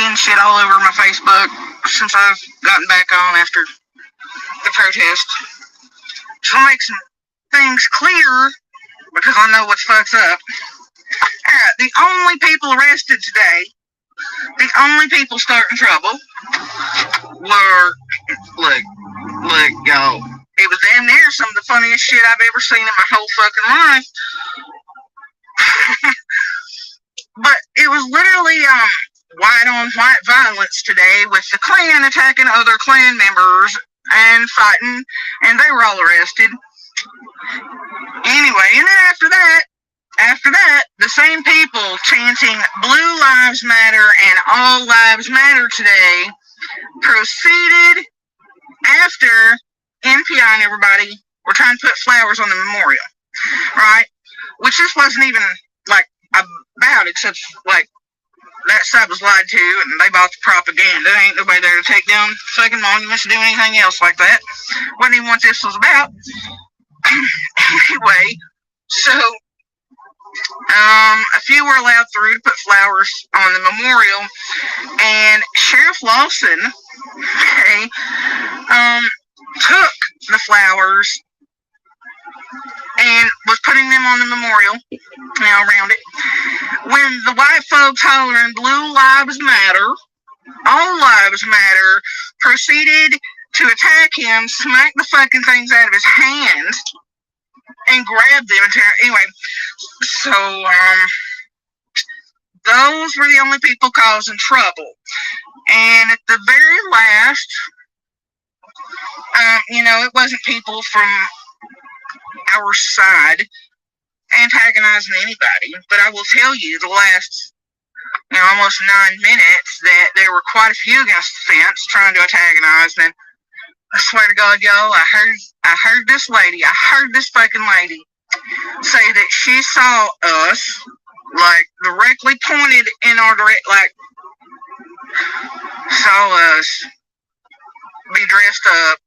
seeing shit all over my Facebook since I've gotten back on after the protest. So I'll make some things clear because I know what's fucked up. Alright, the only people arrested today, the only people starting trouble were, look, y'all, it was damn near some of the funniest shit I've ever seen in my whole fucking life. But it was literally white on white violence today with the Klan attacking other Klan members and fighting, and they were all arrested. Anyway, and then after that, the same people chanting Blue Lives Matter and All Lives Matter today proceeded after NPI and everybody were trying to put flowers on the memorial, right? Which this wasn't even, like, about, except, like, that side was lied to, and they bought the propaganda. There ain't nobody there to take down fucking monuments or do anything else like that. Wasn't even what this was about. Anyway, so, a few were allowed through to put flowers on the memorial, and Sheriff Lawson, okay, took the flowers and was putting them on the memorial, around it, when the white folks hollering Blue Lives Matter, All Lives Matter, proceeded to attack him, smack the fucking things out of his hands, and grab them. Anyway, so, those were the only people causing trouble. And at the very last, it wasn't people from our side antagonizing anybody, but I will tell you the last, almost 9 minutes that there were quite a few against the fence trying to antagonize, and I swear to God, y'all, I heard this fucking lady say that she saw us, like, directly pointed in our direct, like, saw us be dressed up,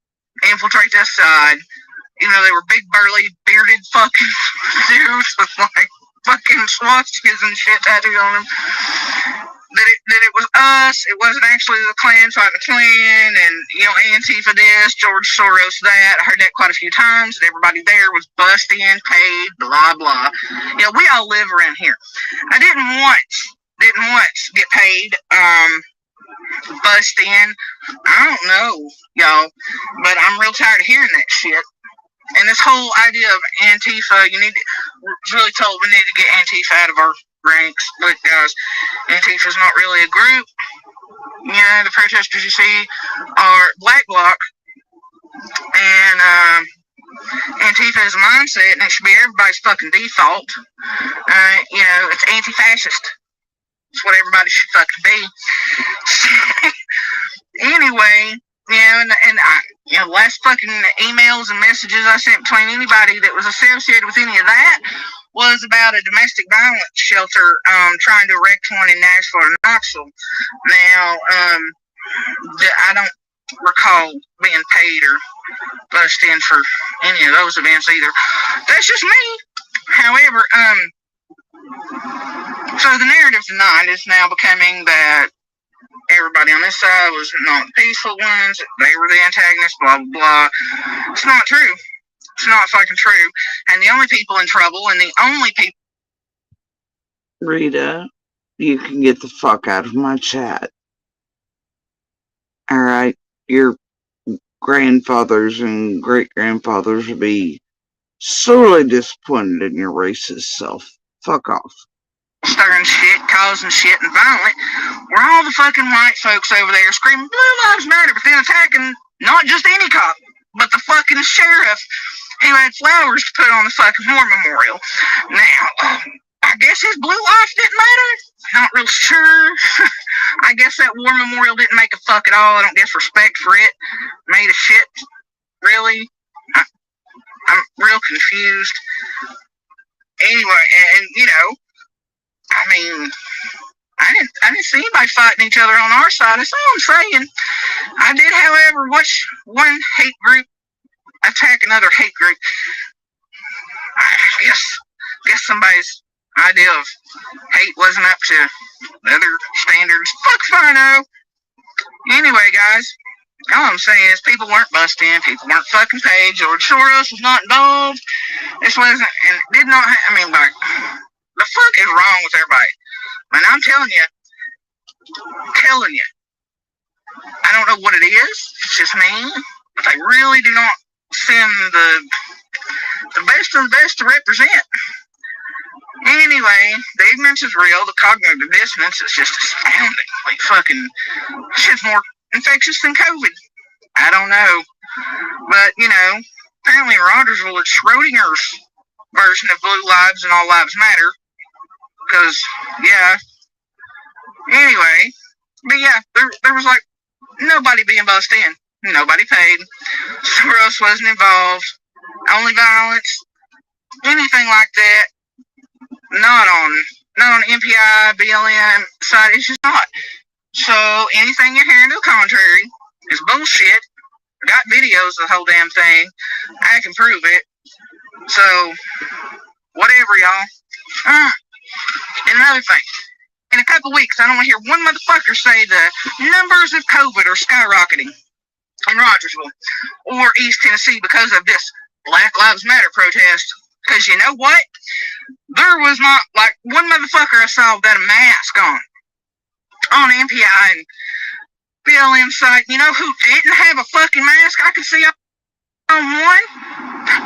infiltrate this side. They were big, burly, bearded fucking dudes with, like, fucking swastikas and shit tattooed on them. That it was us. It wasn't actually the Klan fighting the Klan, and, Antifa this, George Soros that. I heard that quite a few times, and everybody there was busting, paid, blah, blah. We all live around here. I didn't once get paid, bust in. I don't know, y'all, but I'm real tired of hearing that shit. And this whole idea of Antifa, it's really told we need to get Antifa out of our ranks. Look, guys, Antifa's not really a group. The protesters you see are Black Bloc, and Antifa is a mindset, and it should be everybody's fucking default. It's anti-fascist. It's what everybody should fucking be. Anyway, last fucking emails and messages I sent between anybody that was associated with any of that was about a domestic violence shelter, trying to erect one in Nashville or Knoxville. Now, I don't recall being paid or bussed in for any of those events either. That's just me. However, so the narrative tonight is now becoming that everybody on this side was not the peaceful ones, they were the antagonists, blah, blah, blah. It's not true. It's not fucking true. And the only people in trouble, and the only people... Rita, you can get the fuck out of my chat. Alright? Your grandfathers and great-grandfathers will be sorely disappointed in your racist self. Fuck off. Stirring shit, causing shit, and violent, were all the fucking white folks over there screaming Blue Lives Matter, but then attacking not just any cop, but the fucking sheriff who had flowers to put on the fucking war memorial. Now, I guess his blue life didn't matter. Not real sure. I guess that war memorial didn't make a fuck at all. I don't guess respect for it made a shit. Really? I'm real confused. Anyway, and I didn't see anybody fighting each other on our side. That's all I'm saying. I did, however, watch one hate group attack another hate group. I guess somebody's idea of hate wasn't up to the other standards. Fuck if I know. Anyway, guys, all I'm saying is people weren't busting, people weren't fucking paid. George Soros was not involved. This wasn't, and did not. I mean, like, the fuck is wrong with everybody? Man, I'm telling you, I don't know what it is. It's just me. But they really do not send the best of the best to represent. Anyway, the ignorance is real. The cognitive dissonance is just astounding. Like, fucking, shit's more infectious than COVID. I don't know. But, apparently Rogersville is Schrodinger's version of Blue Lives and All Lives Matter. Because, yeah. Anyway, but yeah, there was like nobody being bussed in. Nobody paid. Soros wasn't involved. Only violence. Anything like that. Not on MPI, BLM side. It's just not. So anything you're hearing to the contrary is bullshit. I got videos of the whole damn thing. I can prove it. So whatever, y'all. And another thing. In a couple weeks, I don't want to hear one motherfucker say the numbers of COVID are skyrocketing in Rogersville or East Tennessee because of this Black Lives Matter protest. Because you know what? There was not, like, one motherfucker I saw without a mask on MPI and BLM site. You know who didn't have a fucking mask? I could see on one.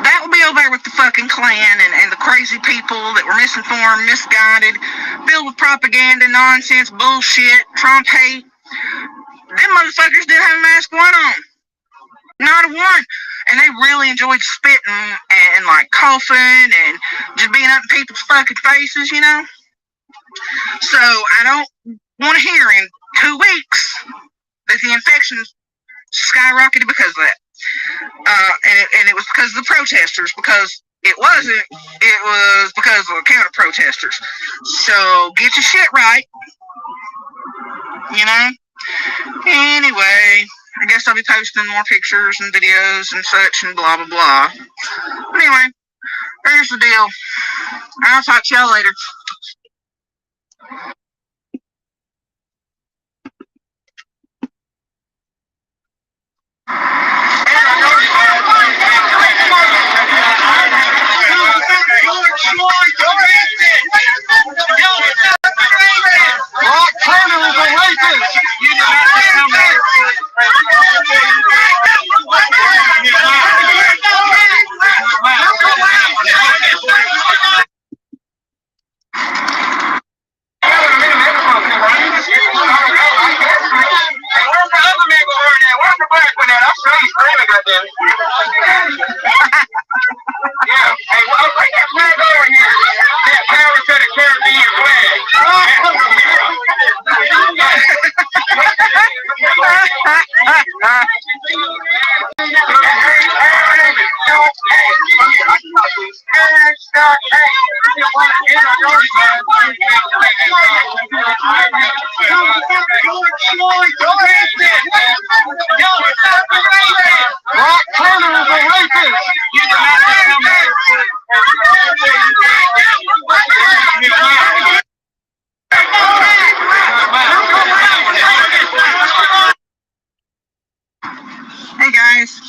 That would be over there with the fucking Klan and the crazy people that were misinformed, misguided, filled with propaganda, nonsense, bullshit, Trump hate. Them motherfuckers didn't have a mask one on. Not a one. And they really enjoyed spitting and like coughing and just being up in people's fucking faces, So I don't want to hear in 2 weeks that the infections skyrocketed because of that. And it was because of the protesters, because it wasn't. It was because of the counter protesters. So get your shit right. Anyway, I guess I'll be posting more pictures and videos and such and blah blah blah. But anyway, here's the deal. I'll talk to y'all later. Hey guys.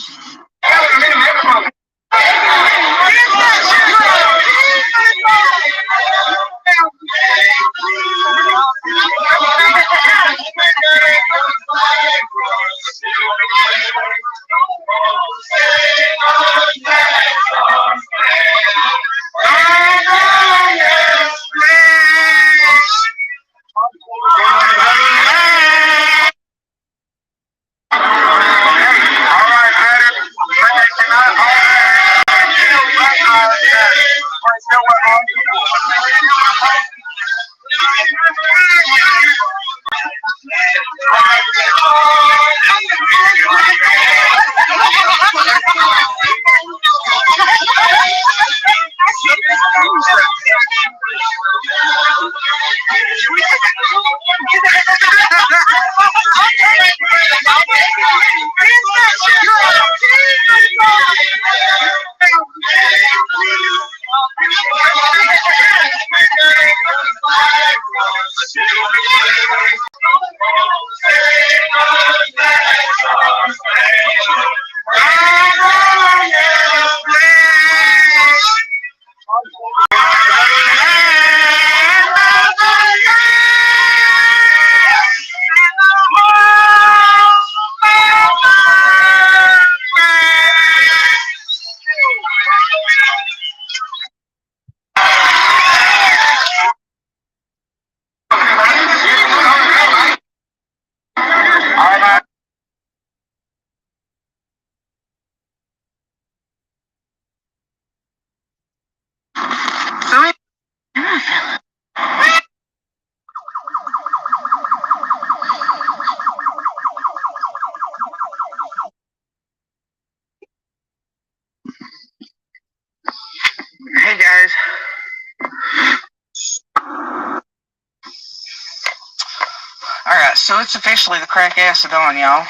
So it's officially the crack acid on, y'all.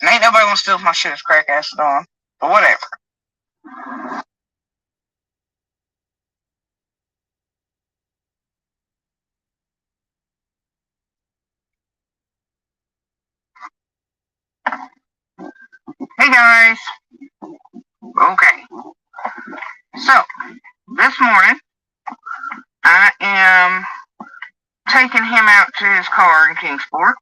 And ain't nobody gonna steal my shit as crack acid on. But whatever. Hey guys. Okay. So, this morning, I am taking him out to his car in Kingsport.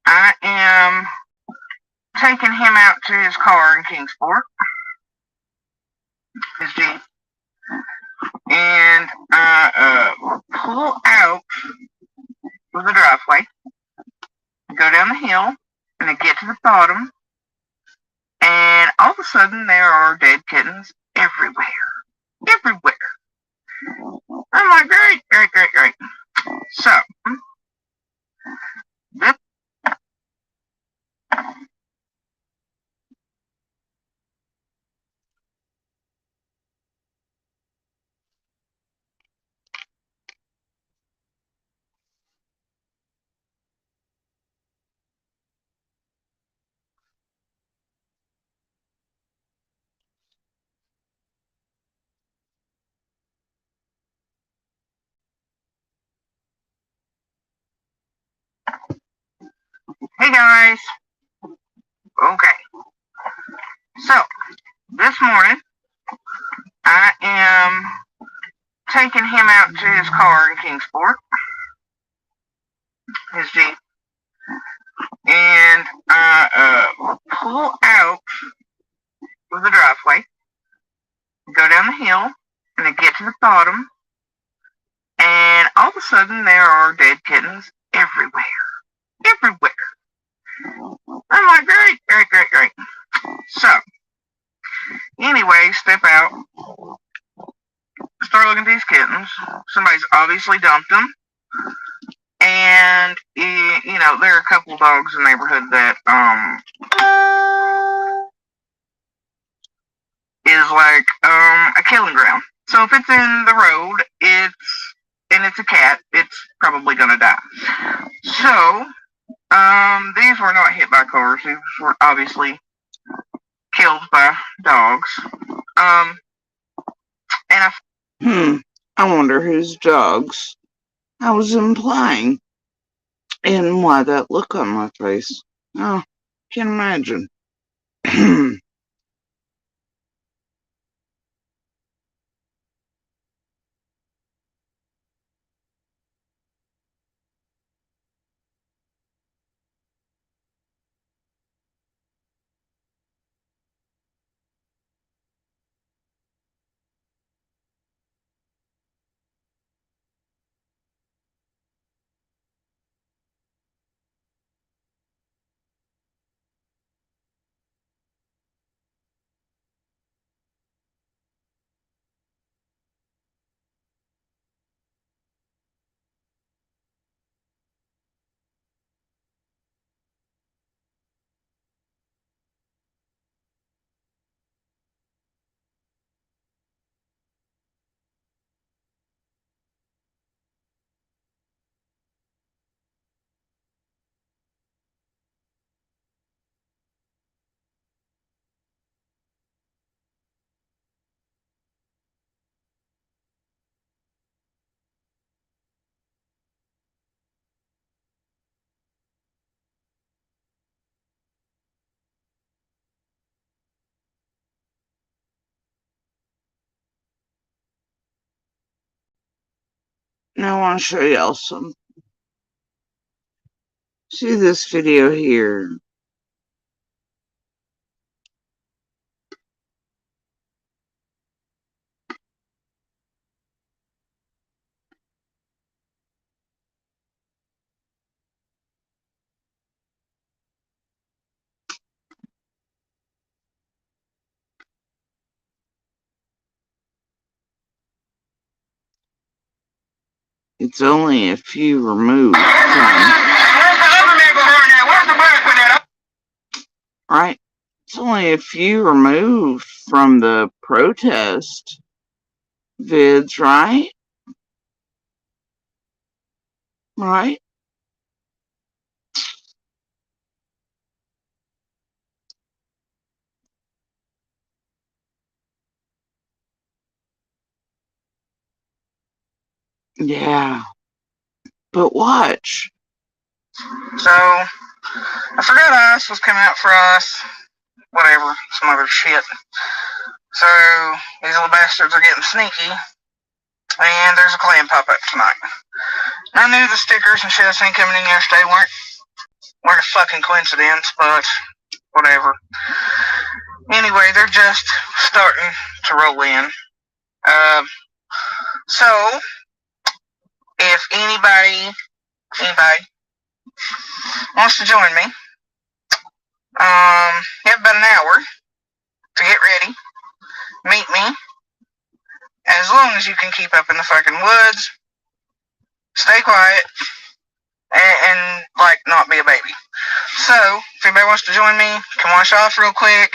I am taking him out to his car in Kingsport, his Jeep, and I pull out of the driveway, go down the hill, and I get to the bottom, and all of a sudden there are dead kittens everywhere. Everywhere. I'm like, great, great, great, great. So, this, anyways, okay. So, this morning, I am taking him out to his car in Kingsport, his Jeep, and I pull out of the driveway, go down the hill, and I get to the bottom, and all of a sudden there are dead kittens everywhere. Everywhere. I'm like, great, great, great, great. So, anyway, step out, start looking at these kittens. Somebody's obviously dumped them. And, there are a couple dogs in the neighborhood that, is like, a killing ground. So if it's in the road, and it's a cat, it's probably gonna die. So, these were not hit by cars. These were obviously killed by dogs. And I wonder whose dogs I was implying. And why that look on my face. Oh, can't imagine. Now I want to show y'all some. See this video here. It's only a few removed from. Right? It's only a few removed from the protest vids, right? Right? Yeah. But watch. so, I forgot ice was coming out for us. Whatever, some other shit. So, these little bastards are getting sneaky. And there's a clan pop-up tonight. I knew the stickers and shit I seen coming in yesterday weren't a fucking coincidence, but whatever. Anyway, they're just starting to roll in. So, if anybody wants to join me, you have about an hour to get ready, meet me, as long as you can keep up in the fucking woods, stay quiet, and like, not be a baby. So, if anybody wants to join me, come wash off real quick.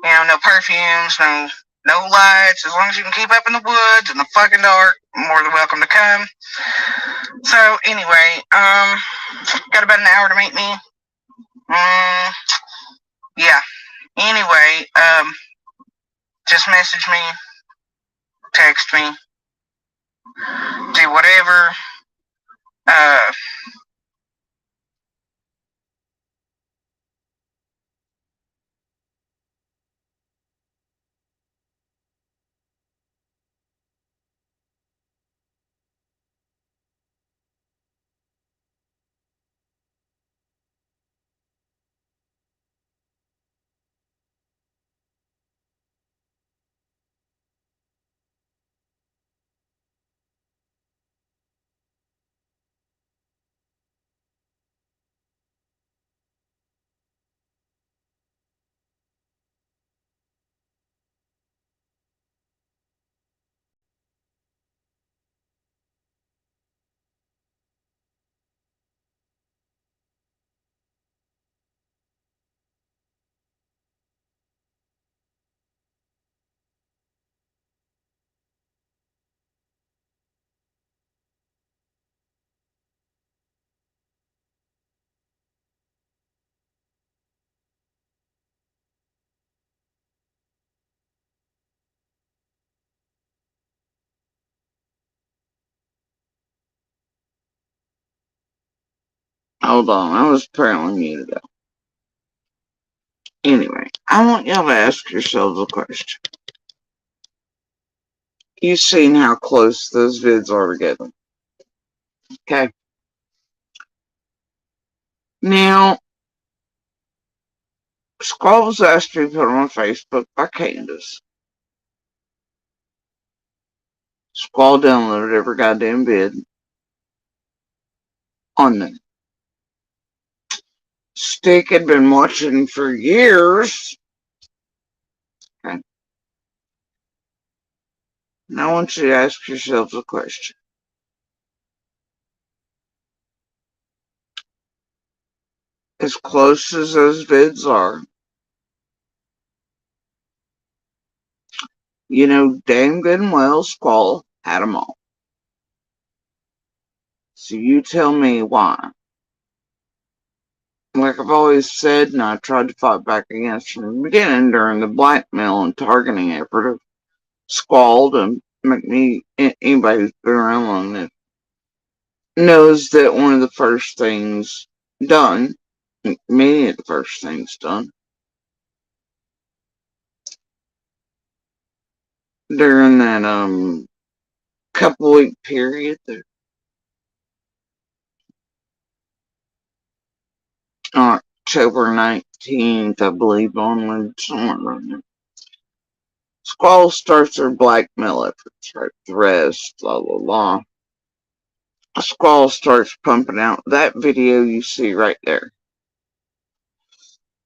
No perfumes, no lights. As long as you can keep up in the woods in the fucking dark, more than welcome to come. So, anyway, got about an hour to meet me. Yeah. Anyway, just message me, text me, do whatever. Hold on, I was apparently muted up. Anyway, I want y'all to ask yourselves a question. You've seen how close those vids are together. Okay. Now, Squall was asked to be put on Facebook by Candace. Squall downloaded every goddamn vid on them. Stick had been watching for years. Okay. Now I want you to ask yourselves a question. As close as those vids are, you know damn good and well Squall had them all. So you tell me why. Like I've always said, and I tried to fight back against from the beginning during the blackmail and targeting effort of Squall to make me, anybody who's been around long enough, knows that one of the first things done, many of the first things done, during that couple week period there, October 19th, I believe, onward, somewhere around there. Squall starts her blackmail efforts, right? The rest, blah, blah, blah. Squall starts pumping out that video you see right there.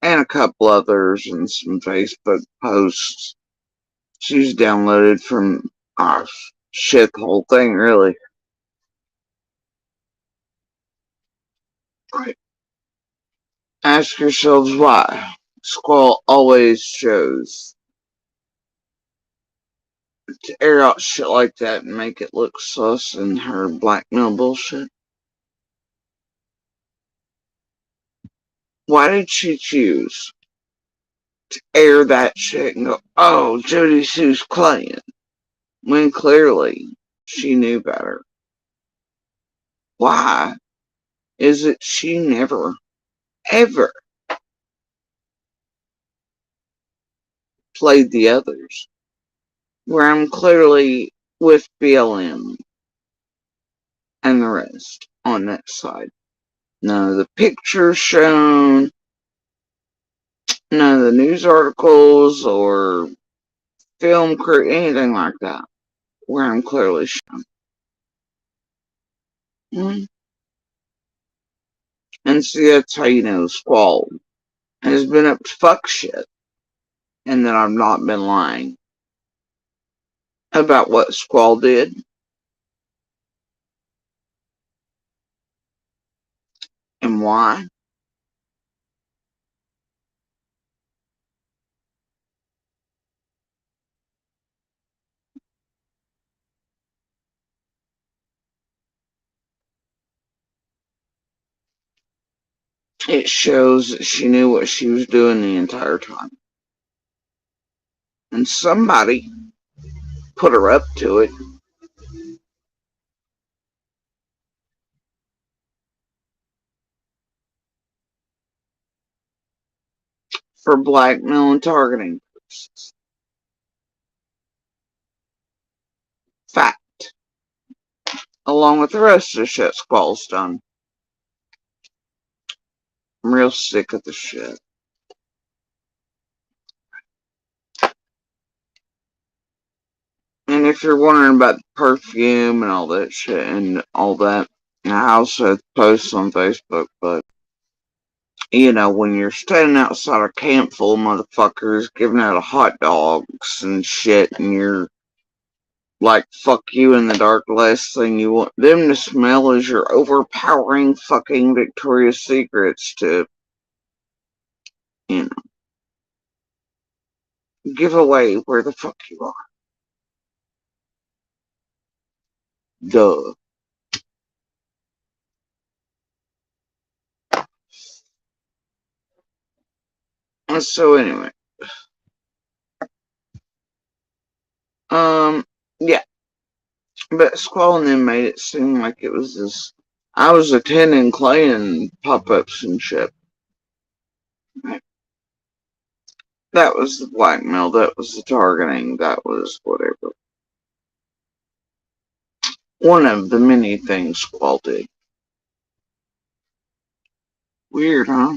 And a couple others and some Facebook posts she's downloaded from, shit, the whole thing, really. Right. Ask yourselves why. Squall always chose to air out shit like that and make it look sus in her blackmail bullshit. Why did she choose to air that shit and go, oh, Jody Sue's playing, when clearly she knew better? Why is it she never, ever played the others, where I'm clearly with BLM and the rest on that side? None of the pictures shown, none of the news articles or film crew, anything like that, where I'm clearly shown. And see, that's how you know Squall has been up to fuck shit, and that I've not been lying about what Squall did. And why? It shows that she knew what she was doing the entire time. And somebody put her up to it. For blackmail and targeting purposes. Fact. Along with the rest of the shit Squall's done. I'm real sick of the shit. And if you're wondering about the perfume and all that shit and all that, I also post on Facebook, but you know, when you're standing outside a camp full of motherfuckers giving out hot dogs and shit, and you're like, fuck you in the dark, last thing you want them to smell is your overpowering fucking Victoria's Secrets to, you know, give away where the fuck you are. Duh. And so anyway, yeah. But Squall and them made it seem like it was this I was attending Clay and pop-ups and shit. That was the blackmail. That was the targeting. That was whatever. One of the many things Squall did. Weird, huh?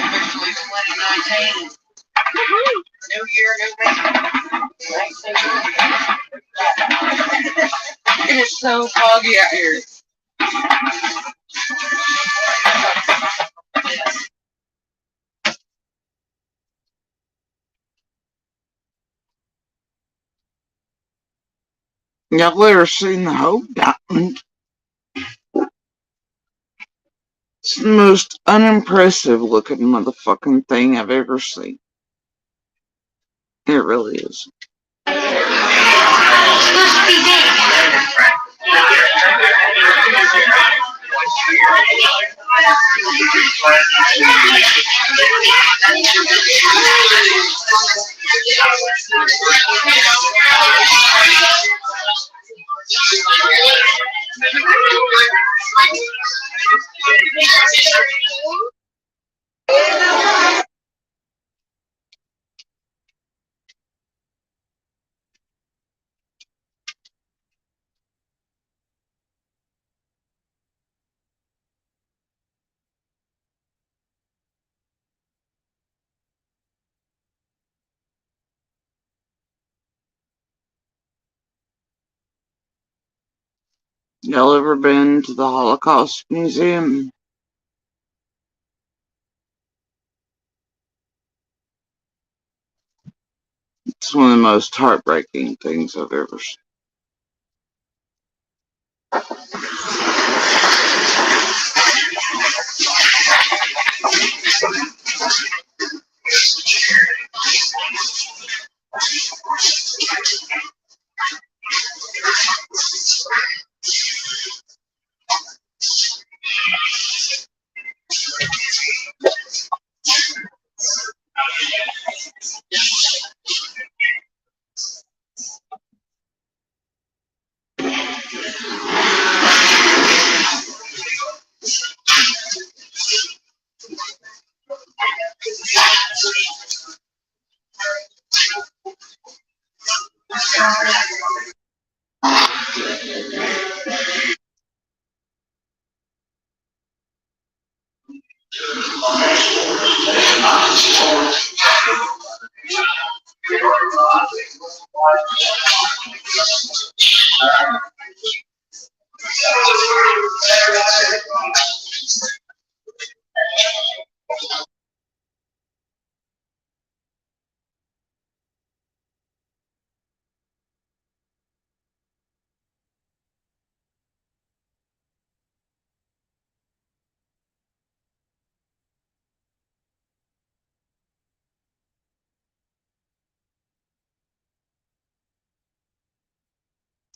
Officially 2019. New year, new me. It is so foggy out here. Y'all ever seen the Hope Diamond? It's the most unimpressive looking motherfucking thing I've ever seen. It really is. Y'all ever been to the Holocaust Museum? It's one of the most heartbreaking things I've ever seen.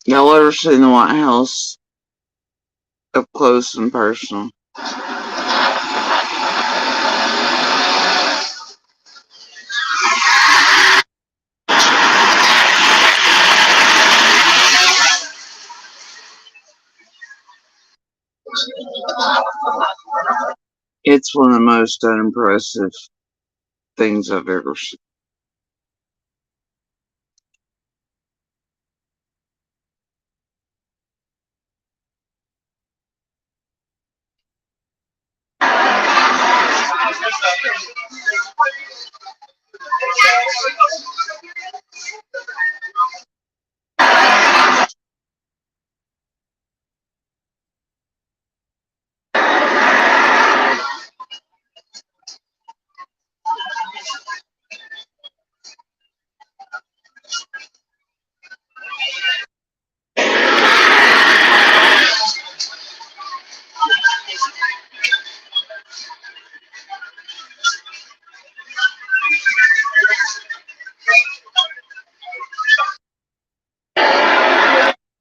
Y'all ever seen the White House up close and personal? It's one of the most unimpressive things I've ever seen.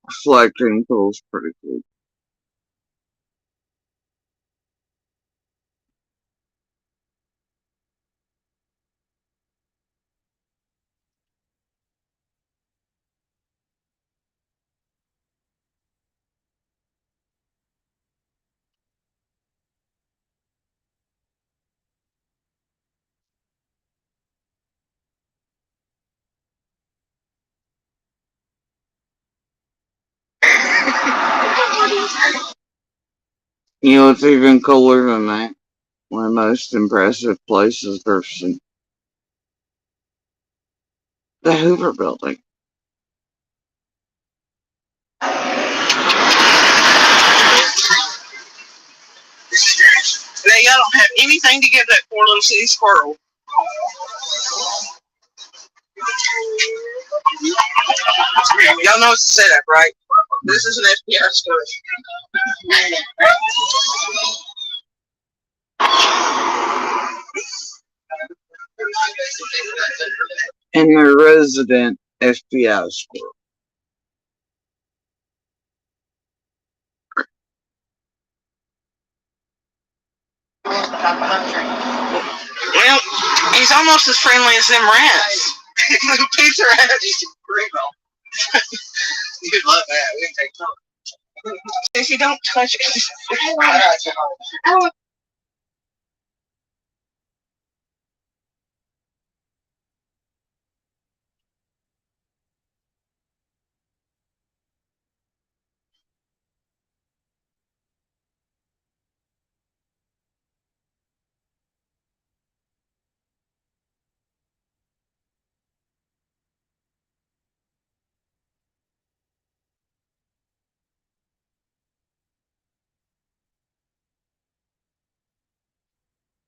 Reflecting pool's pretty cool. You know what's even cooler than that? One of the most impressive places I've ever seen. The Hoover Building. Now y'all don't have anything to give that poor little city squirrel. Y'all know it's a setup, right? This is an FBI story. and their resident FBI squirrel. Well, he's almost as friendly as them rats. Little pizza rats. You'd love that. We can take some. If you don't touch it.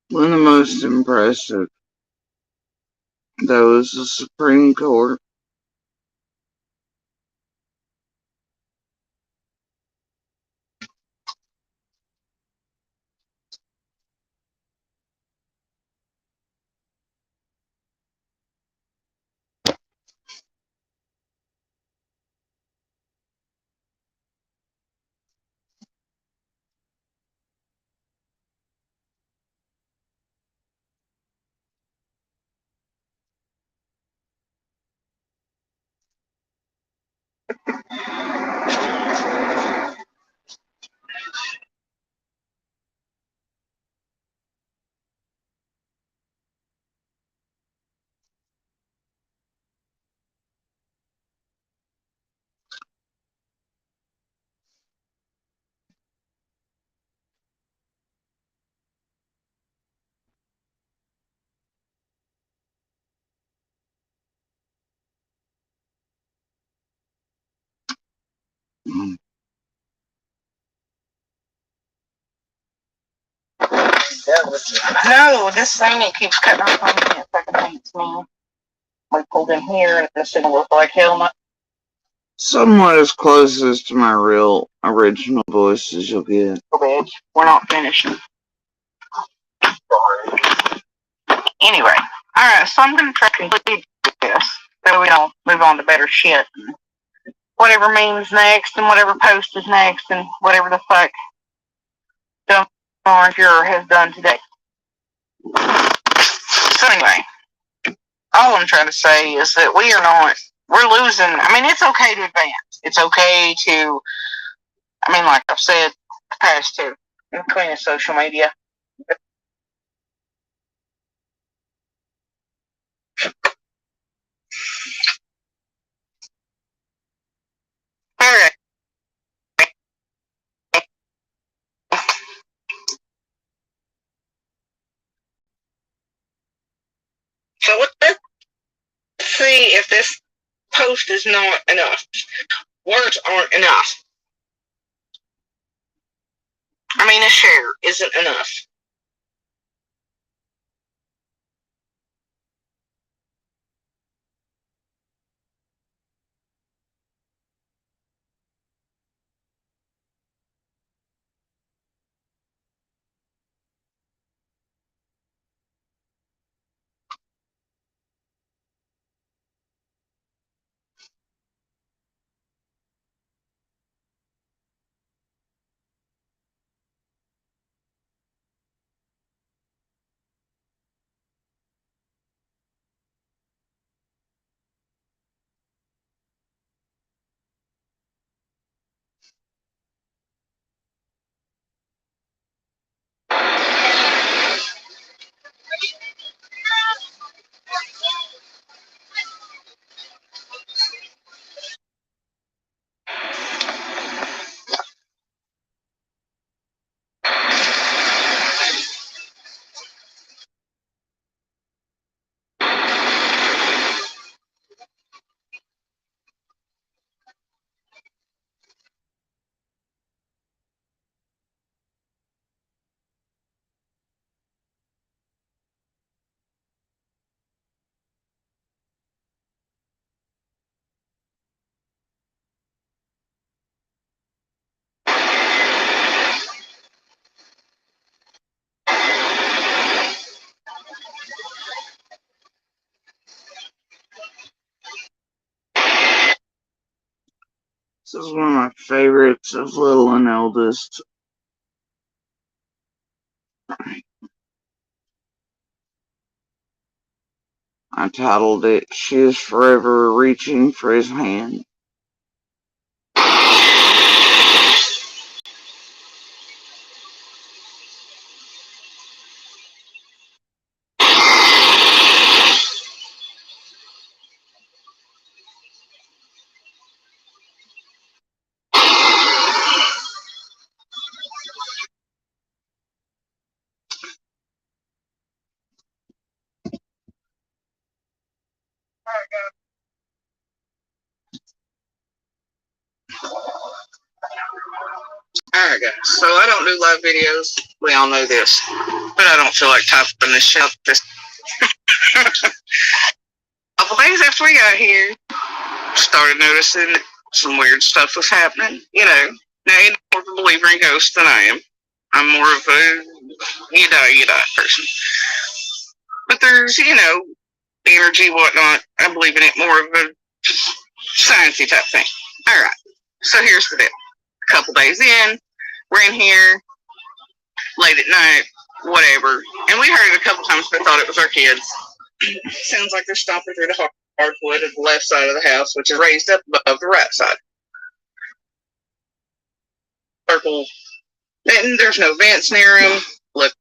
One of the most impressive, though, is the Supreme Court. No, this thing it keeps cutting off on me. It's like it hates me. We pulled in here and it's gonna look like hell. Somewhat as close as to my real original voice as you'll get. Bitch, we're not finished. Anyway, alright, so I'm gonna try to complete this so we don't move on to better shit. Whatever meme's next and whatever post is next and whatever the fuck Dumb Orange has done today. So anyway, all I'm trying to say is that we're losing. I mean, it's okay to advance. It's okay to, I mean, like I've said, past two, in between the social media. Alright. So let's see if this post is not enough. Words aren't enough. I mean, a share isn't enough. favorites of Little and Eldest. I titled it She is Forever Reaching for His Hand. Alright guys, so I don't do live videos. We all know this. But I don't feel like typing this shit up. A couple days after we got here, started noticing some weird stuff was happening. Now you're more of a believer in ghosts than I am. I'm more of a you die person. But there's, energy, whatnot. I believe in it more of a sciencey type thing. Alright, so here's the deal. A couple days in, we're in here, late at night, whatever. And we heard it a couple times, but thought it was our kids. Sounds like they're stomping through the hardwood at the left side of the house, which is raised up above the right side. Circle. And there's no vents near them. Look.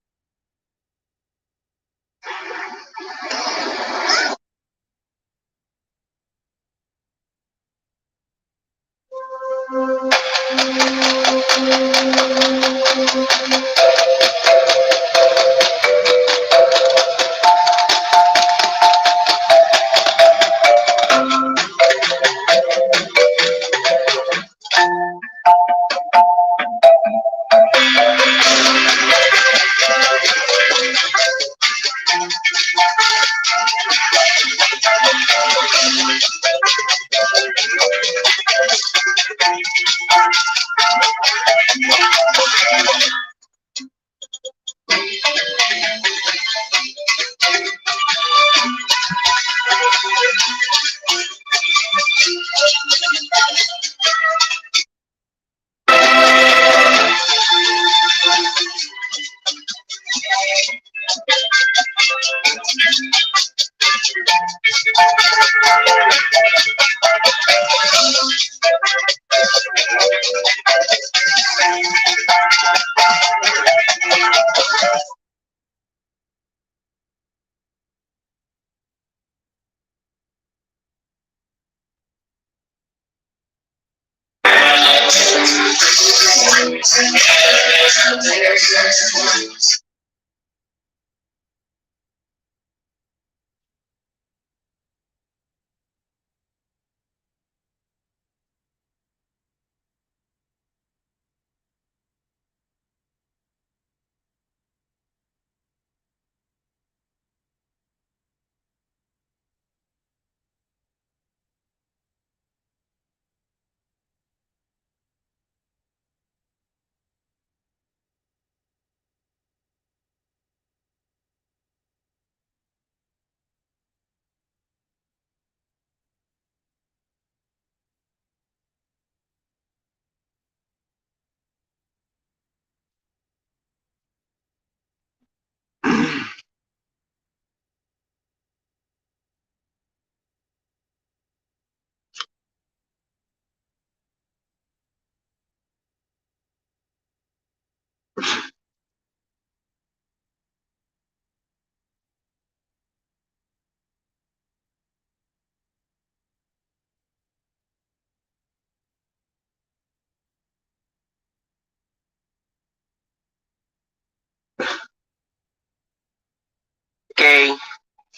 Okay,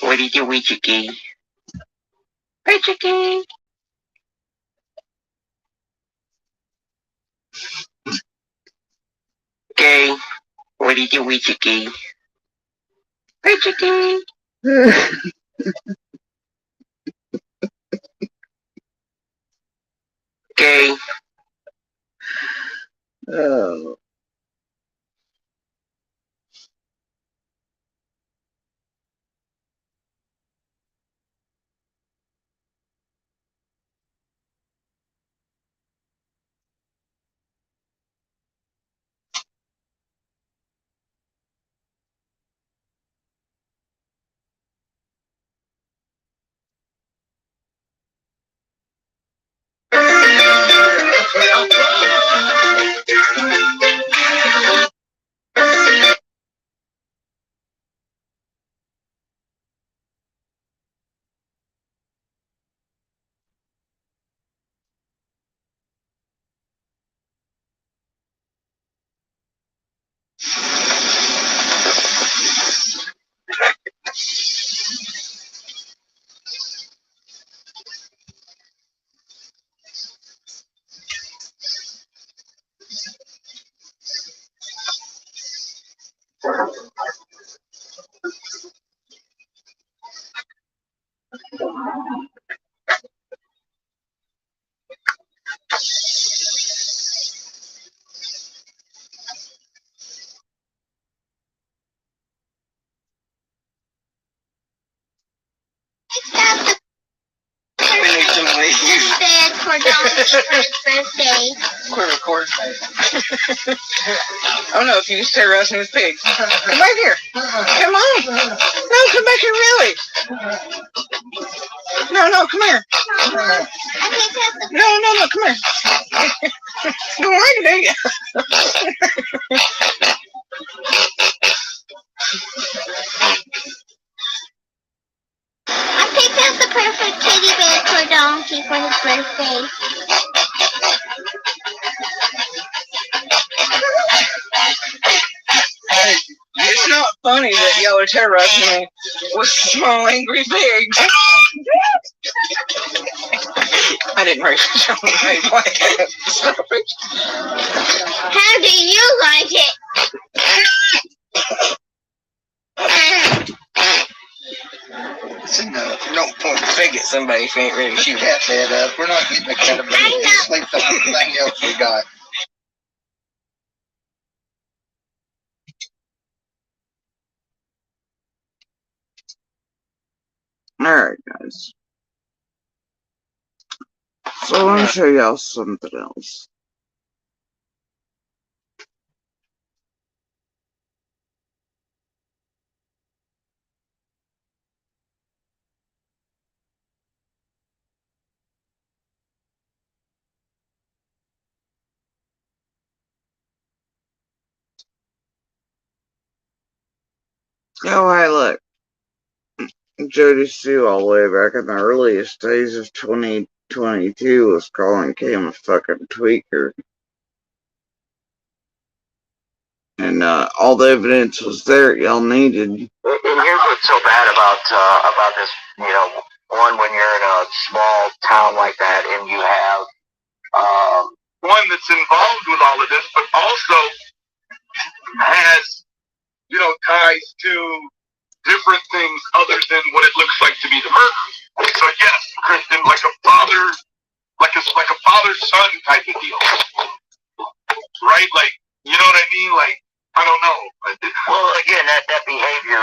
what did you wish, Chicky? Hey, Chicky. Okay, what did you wish, Chicky? Hey, Chicky. Okay. Oh. donkey for his birthday. Record. I don't know if you stay roasting his pigs. Come back here. Come on. No, come back here, really. No, come here. No, come here. Don't like it, do you? I picked out the perfect teddy bear for Donkey for his birthday. It's not funny that y'all are terrorizing me with small angry pigs. I didn't raise it. Stop it. How do you like it? Don't point the finger at somebody if you ain't ready to shoot. Cat that up. We're not getting a cat of money. Just like everything else we got. Alright, guys. So let me show y'all something else. Oh, hey, look. Jody Sue, all the way back in the earliest days of 2022, was calling Cam a fucking tweaker. And all the evidence was there y'all needed. And here's what's so bad about this, one, when you're in a small town like that and you have one that's involved with all of this, but also has, ties to different things other than what it looks like to be the murder. So yes, Kristen, like a father-son type of deal, right? Like, you know what I mean? Like, I don't know. Well, again, that behavior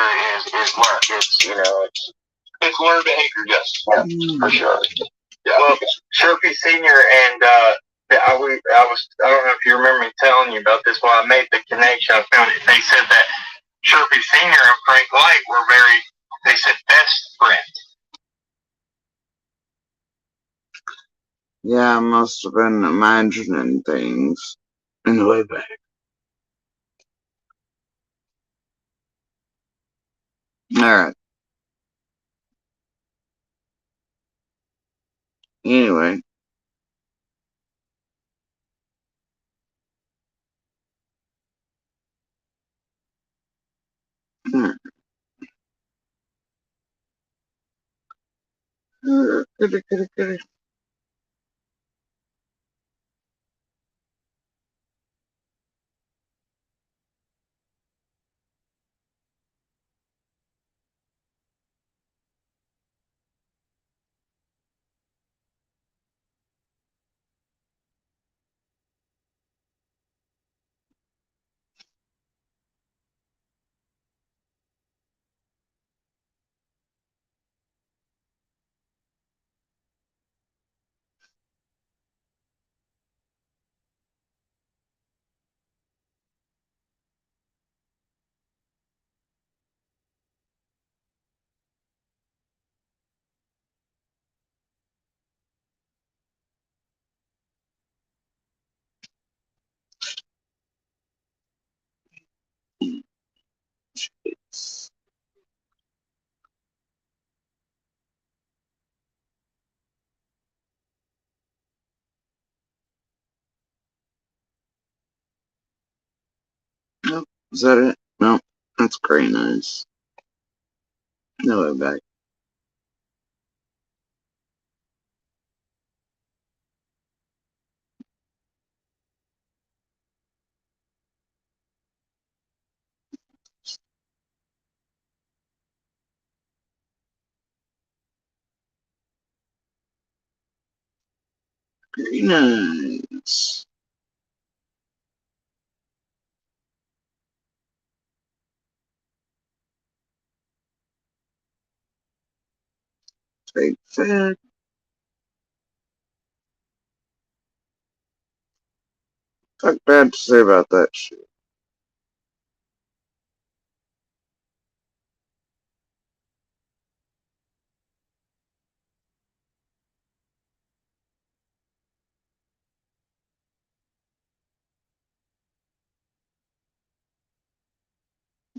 is learned. It's learned behavior, yes. Yeah, for sure. Yeah. Well, Sherpy Senior and I don't know if you remember me telling you about this while I made the connection. I found it. They said that Sherpy Senior and Frank Light were they said best friends. Yeah, I must have been imagining things in the way back. Alright. Anyway. Goody. Nope. Is that it? Nope. That's very nice. No way back. Very nice. Fake fat. fuck bad to say about that shit.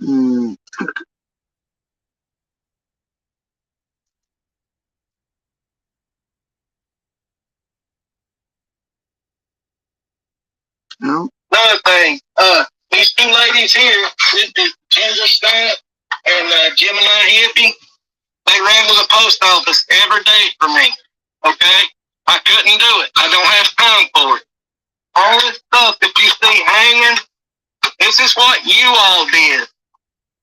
Mm, no. Another thing, these two ladies here, this Ginger Snap and Gemini Hippie, they ran to the post office every day for me. Okay? I couldn't do it. I don't have time for it. All this stuff that you see hanging, this is what you all did.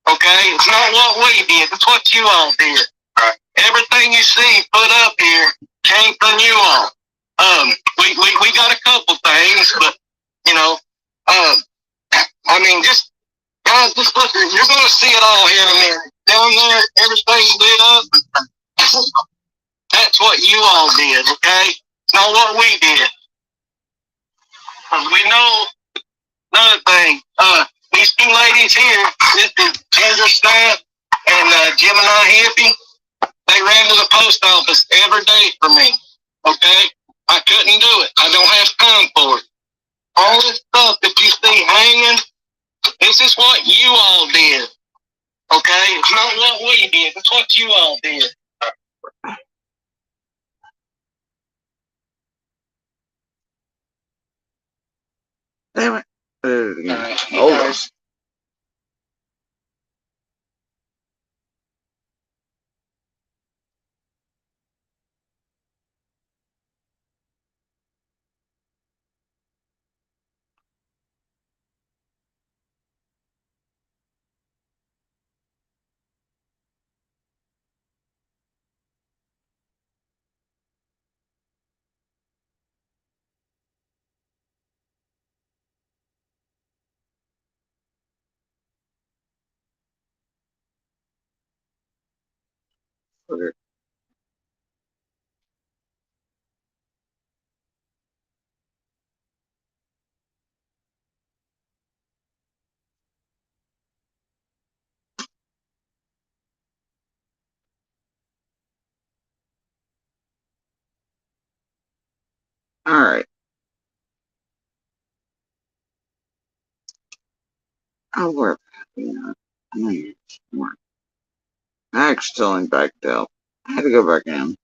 Okay? It's not what we did. It's what you all did. Right. Everything you see put up here came from you all. We got a couple things, but you know, I mean, just guys, just look. You're gonna see it all here in a minute. Down there, everything's lit up. That's what you all did. Okay, it's not what we did. We know another thing. These two ladies here, this is Ginger Snap and Gemini Hippie, they ran to the post office every day for me. Okay? I couldn't do it. I don't have time for it. All this stuff that you see hanging, this is what you all did. Okay? It's not what we did. It's what you all did. Damn it. Alright. Okay. Alright. I'll work. Yeah. I accidentally backed out. I had to go back in.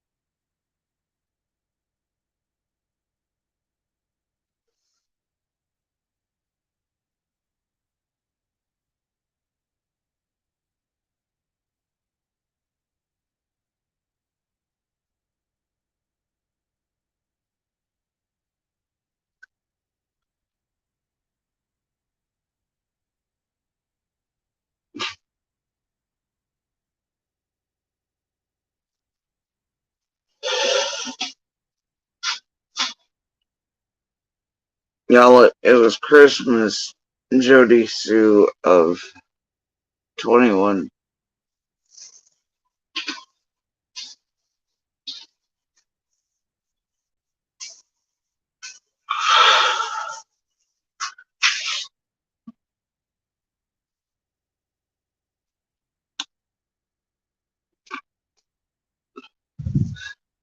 Y'all, it was Christmas Jody Sue of 21.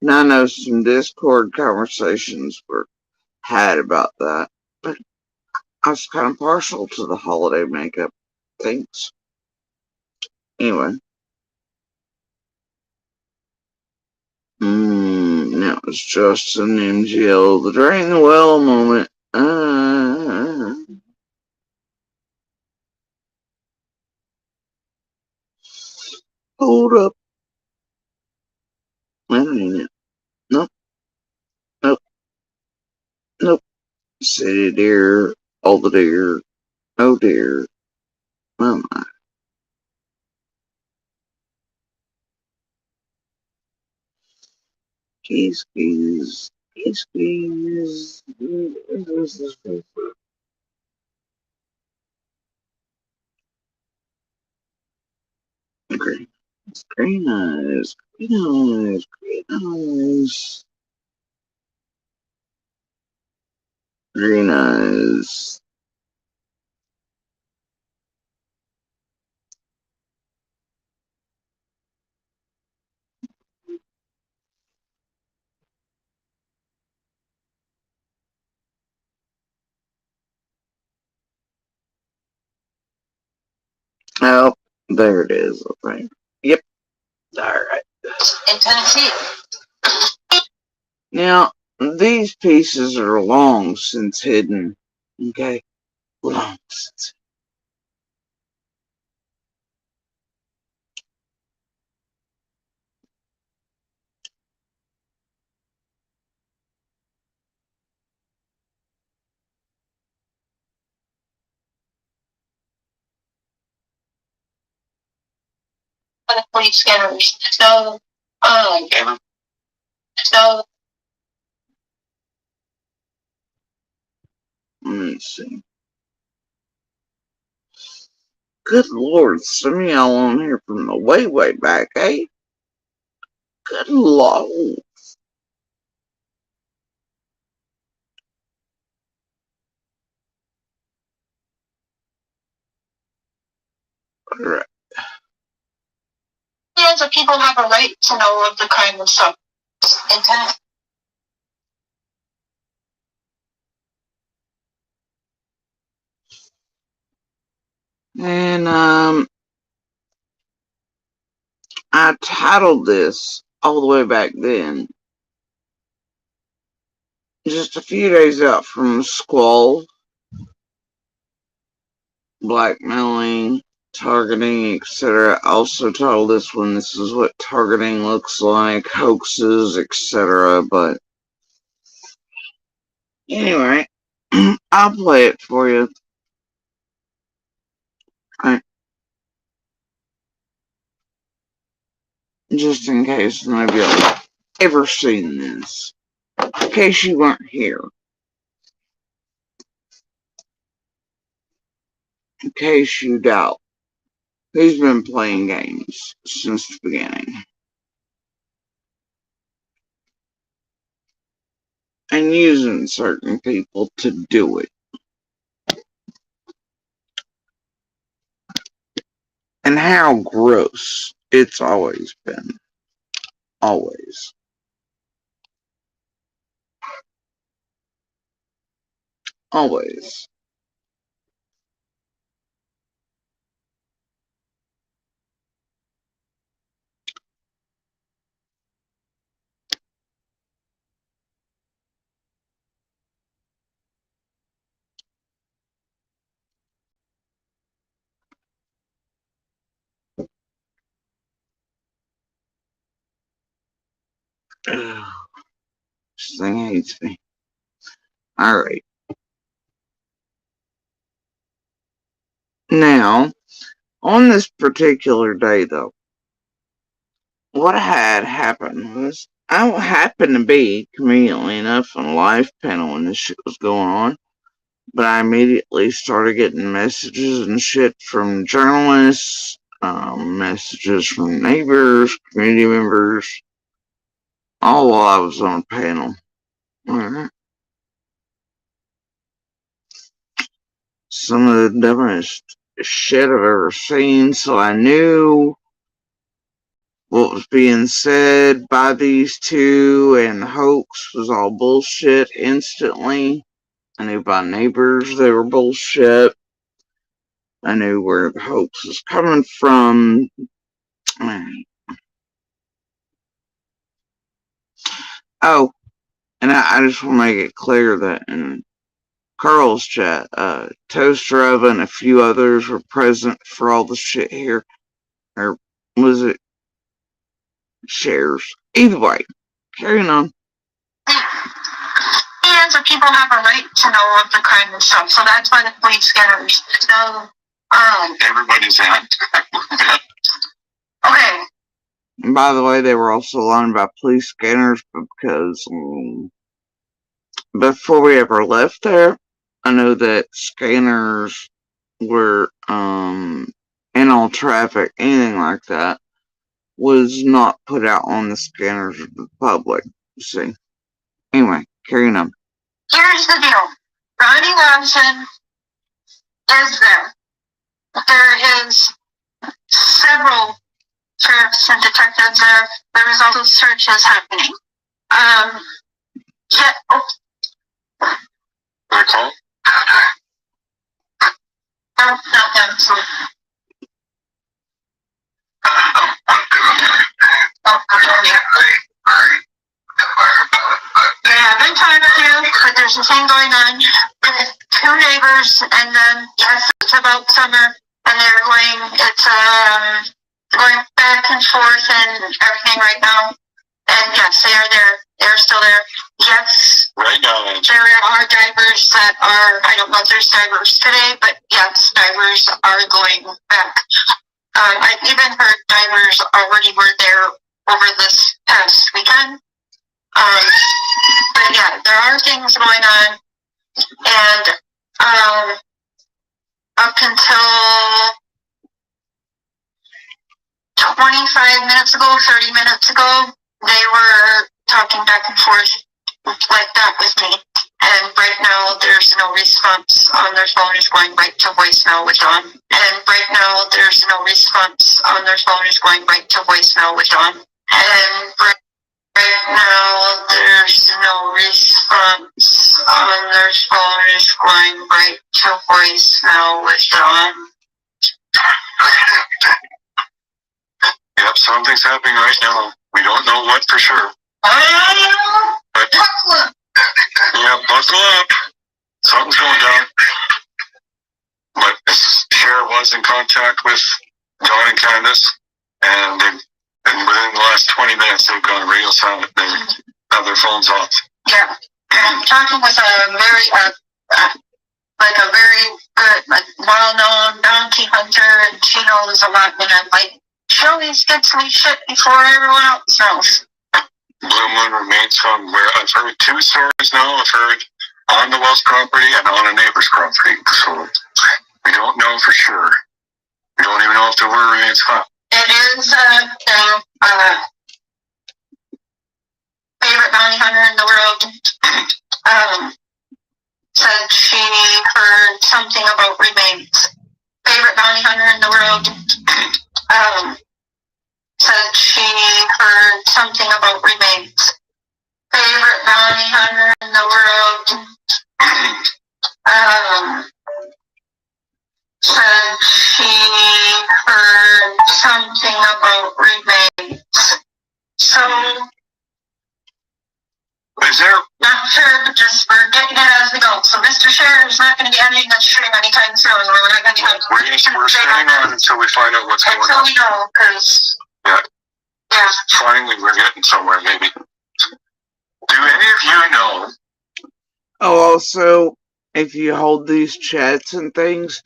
Now I know some Discord conversations were had about that, but I was kind of partial to the holiday makeup. Thanks. Anyway. That was just an MGL, the drain the well moment. Hold up. That ain't it. Nope. Nope. Nope. City deer. All the deer. Oh dear. Oh my. Keys, keys. Keys, keys. Green. Green eyes. Green eyes. Green eyes. Gina is. Oh, there it is. Okay. Yep. Alright. In Tennessee. Now, these pieces are long since hidden. Okay? Long since. The police scanners. So Let me see. Good lord, some of y'all on here from the way, way back, eh? Good lord. Alright. millions of people have a right to know of the crime and stuff. In Tennessee. And, I titled this all the way back then, just a few days out from Squall, blackmailing, targeting, etc. I also titled this one, This is What Targeting Looks Like, Hoaxes, etc. But anyway, I'll play it for you. Right. Just in case maybe I've ever seen this. In case you weren't here. In case you doubt. Who's been playing games since the beginning? And using certain people to do it. And how gross it's always been. Always. Always. Ugh, this thing hates me. Alright. Now, on this particular day though, what had happened was I happened to be, conveniently enough, on a live panel when this shit was going on. But I immediately started getting messages and shit from journalists, messages from neighbors, community members, all while I was on a panel. Alright. Some of the dumbest shit I've ever seen, so I knew what was being said by these two and the hoax was all bullshit instantly. I knew by neighbors they were bullshit. I knew where the hoax was coming from. Oh, and I just want to make it clear that in Carl's chat, Toaster Oven and a few others were present for all the shit here. Or was it shares? Either way, carrying on. Millions of people have a right to know of the crime and stuff, so that's why the police scanners. So, everybody's in. okay. And by the way, they were also lying about police scanners because before we ever left there, I know that scanners were in all traffic, anything like that, was not put out on the scanners of the public. You see. Anyway, carrying on. Here's the deal. Ronnie Lawson is there. There is several sheriffs and detectives there. There is also searches happening. Yeah. Oh. Call? No, not them. So. Yeah, I've been talking to you, but there's a thing going on with two neighbors, and then yes, it's about summer, and they're going back and forth and everything right now. And yes, they are there. They're still there. Yes. Right now. There are divers that are, I don't know if there's divers today, but yes, divers are going back. I've even heard divers already were there over this past weekend. But yeah, there are things going on. And up until 25 minutes ago, 30 minutes ago, they were talking back and forth like that with me. And right now, there's no response on their phone. Is going right to voicemail with Dawn. And right now, there's no response on their phone. Is going right to voicemail with Dawn. And right now, there's no response on their phone. Is going right to voicemail with Dawn. Yep, something's happening right now. We don't know what for sure. But, yeah, buckle up. Something's going down. But Sheriff was in contact with John and Candace, and within the last 20 minutes, they've gone radio silent. They have their phones off. Yeah, I'm talking with a very, a very good, well-known bounty hunter, and she knows a lot, and I'm like, she always gets me shit before everyone else knows. Blue Moon remains from where I've heard two stories now. I've heard on the Wells property and on a neighbor's property. So we don't know for sure. We don't even know if the word remains hot. It is favorite bounty hunter in the world. Said she heard something about remains. Favorite bounty hunter in the world. Said she heard something about remains. Favorite bounty hunter in the world. Said she heard something about remains. So, is there? Not sure, but just we're getting it as we go. So Mr. Sheriff's not going to be ending the stream anytime soon. We're not going to have. We're staying on until we find out what's going on. Until we know, because. Yeah. Yeah. Finally, we're getting somewhere, maybe. Do any of you know? Oh, also, if you hold these chats and things,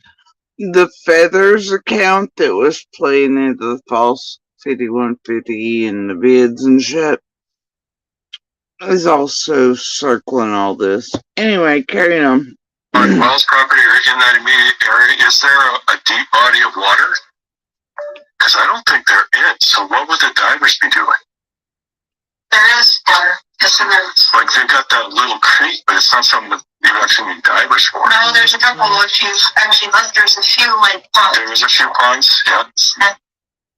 the Feathers account that was playing into the false 5150 and the vids and shit is also circling all this. Anyway, carrying on. On Wells property or in that immediate area, is there a deep body of water? Because I don't think there is. So what would the divers be doing? There is water. Yes, there is. Like they've got that little creek, but it's not something that you actually need divers for. No, there's a couple of issues. Actually, there's a few like ponds. There's a few ponds, yeah.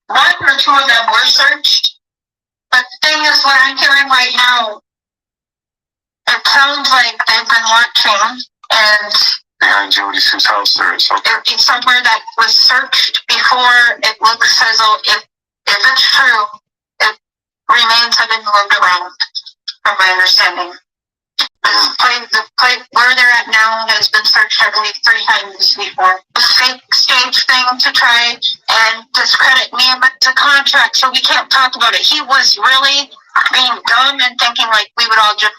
One or two of them were searched. But the thing is, what I'm hearing right now, it sounds like they've been watching, and behind Jody's house there is something. It'd be somewhere that was searched before. It looks as though if it's true, it remains have been moved around, from my understanding. The place where they're at now has been searched, I believe, 3 times before. The fake stage thing to try and discredit me and the contract, so we can't talk about it. He was really being dumb and thinking like we would all just.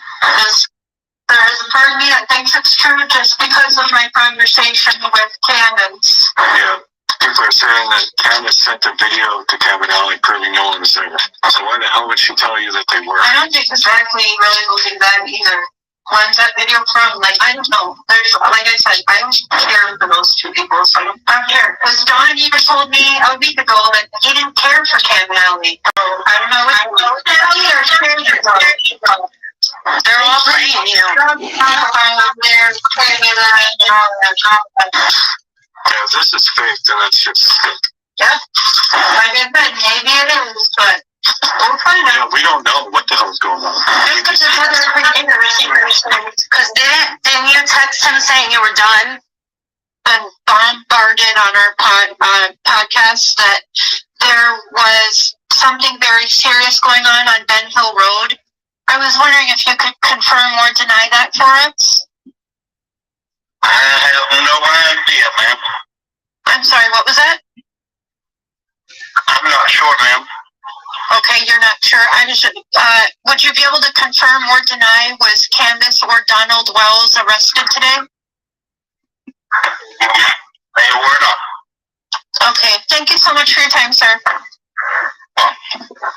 There is a part of me that thinks it's true just because of my conversation with Candace. Yeah, people are saying that Candace sent a video to Cabanelli proving no one was there. So why the hell would she tell you that they were? I don't think exactly really believe that either. When's that video from? Like, I don't know. There's, like I said, I don't care for those two people, so I don't care. Because Don even told me a week ago that he didn't care for Cabanelli. So I don't know what either. They're all bringing you. Yeah, if this is fake, then that's just fake. Yeah. Like I said, maybe it is, but we'll find out. Yeah, we don't know what the hell's going on. Because didn't you text him saying you were done? And bombarded on our podcast that there was something very serious going on Ben Hill Road. I was wondering if you could confirm or deny that for us. I have no idea, ma'am. I'm sorry, what was that? I'm not sure, ma'am. Okay, you're not sure. Would you be able to confirm or deny, was Candace or Donald Wells arrested today? They were not. Okay, thank you so much for your time, sir.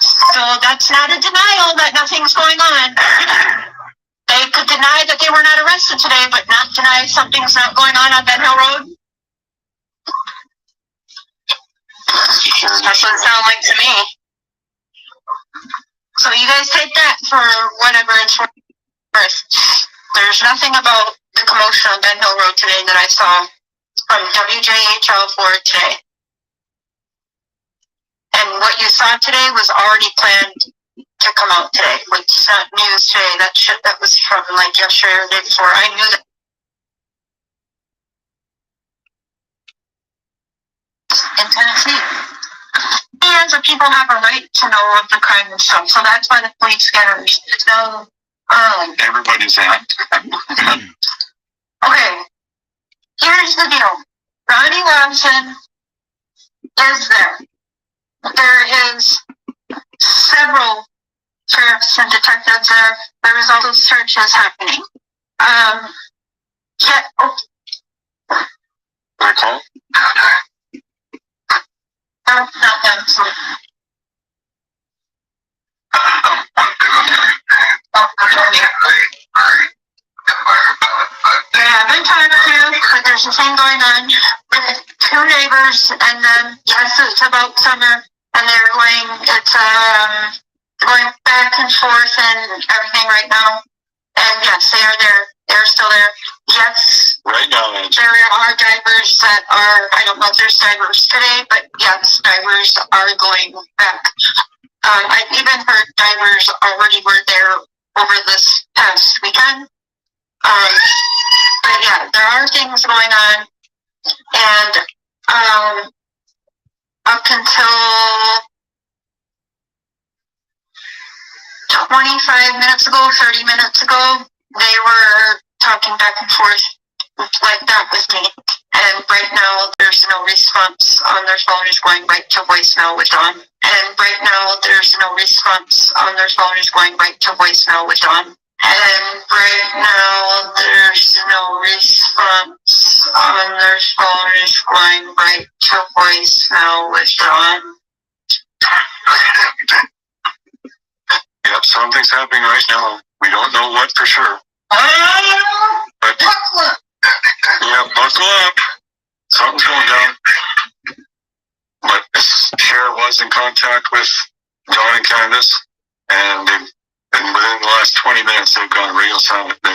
So that's not a denial that nothing's going on. They could deny that they were not arrested today, but not deny something's not going on Ben Hill Road? That's what it sounds like to me. So you guys take that for whatever it's worth. There's nothing about the commotion on Ben Hill Road today that I saw from WJHL for today. And what you saw today was already planned to come out today. It's not news today. That shit that was from like yesterday or the day before. I knew that in Tennessee. And the people have a right to know of the crime and stuff. So that's why the police scatters. So, everybody's out. Okay. Here's the deal. Ronnie Lawson is there. There is several sheriffs and detectives there. There is also searches happening. Call? No, not them. Sorry. Yeah, I've been talking to you, but there's a thing going on with two neighbors, and then, yes, it's about summer, and they're going back and forth and everything right now. And yes, they are there. They're still there. Yes. Right now, man. There are divers that are, I don't know if there's divers today, but yes, divers are going back. I've even heard divers already were there over this past weekend. But yeah, there are things going on. And up until 25 minutes ago, 30 minutes ago, they were talking back and forth like that with me. And right now, there's no response on their phone. Is going right to voicemail with Dawn. And right now, there's no response on their phone. Is going right to voicemail with Dawn. And right now, there's no response on their phone. Is going right to voicemail with Dawn. Yep, something's happening right now. We don't know what for sure. But, yeah, buckle up. Something's going down. But the sheriff was in contact with John and Candace, and within the last 20 minutes, they've gone radio silent. They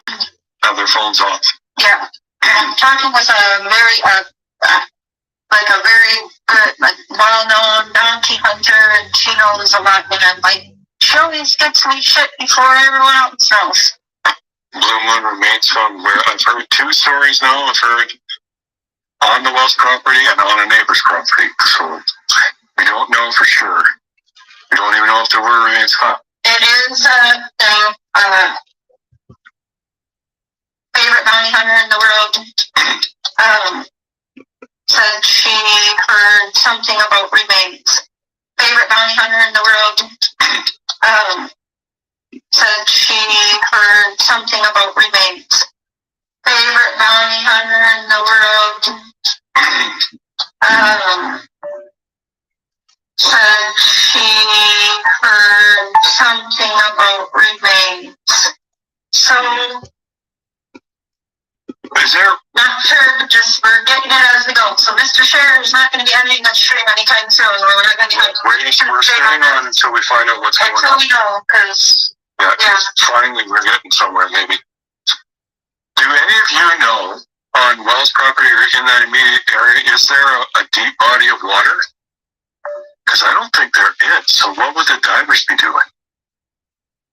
have their phones off. Yeah, I'm talking with a very good, well-known donkey hunter, and she knows a lot. And I'm like, she always gets me shit before everyone else knows. Blue Moon remains found where I've heard two stories now. I've heard on the Wells property and on a neighbor's property. So we don't know for sure. We don't even know if the word remains hot. It is a thing. Favorite bounty hunter in the world said she heard something about remains. Favorite bounty hunter in the world said she heard something about remains. Favorite bounty hunter in the world said she heard something about remains. So, is there? not sure, but just we're getting it as we go. So Mr. Sheriff's not going to be ending that stream anytime soon. We're not going to have We're staying on until we find out what's going on. Until we know, because Yeah, finally we're getting somewhere, maybe. Do any of you know, on Wells property or in that immediate area, is there a deep body of water? Because I don't think there is. So what would the divers be doing?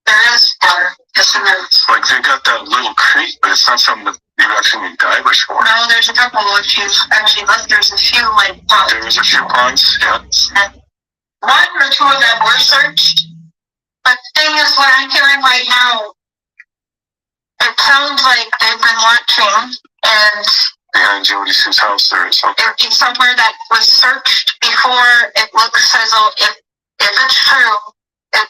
There is water. Yes, there is. Like they got that little creek, but it's not something that you actually need divers for. No, there's a couple. If you actually look, there's a few like ponds. There was a few ponds, yeah. One or two of them were searched. But the thing is, what I'm hearing right now, it sounds like they've been watching, and behind Jody Sue's house there is something. It's somewhere that was searched before. It looks as though if it's true, it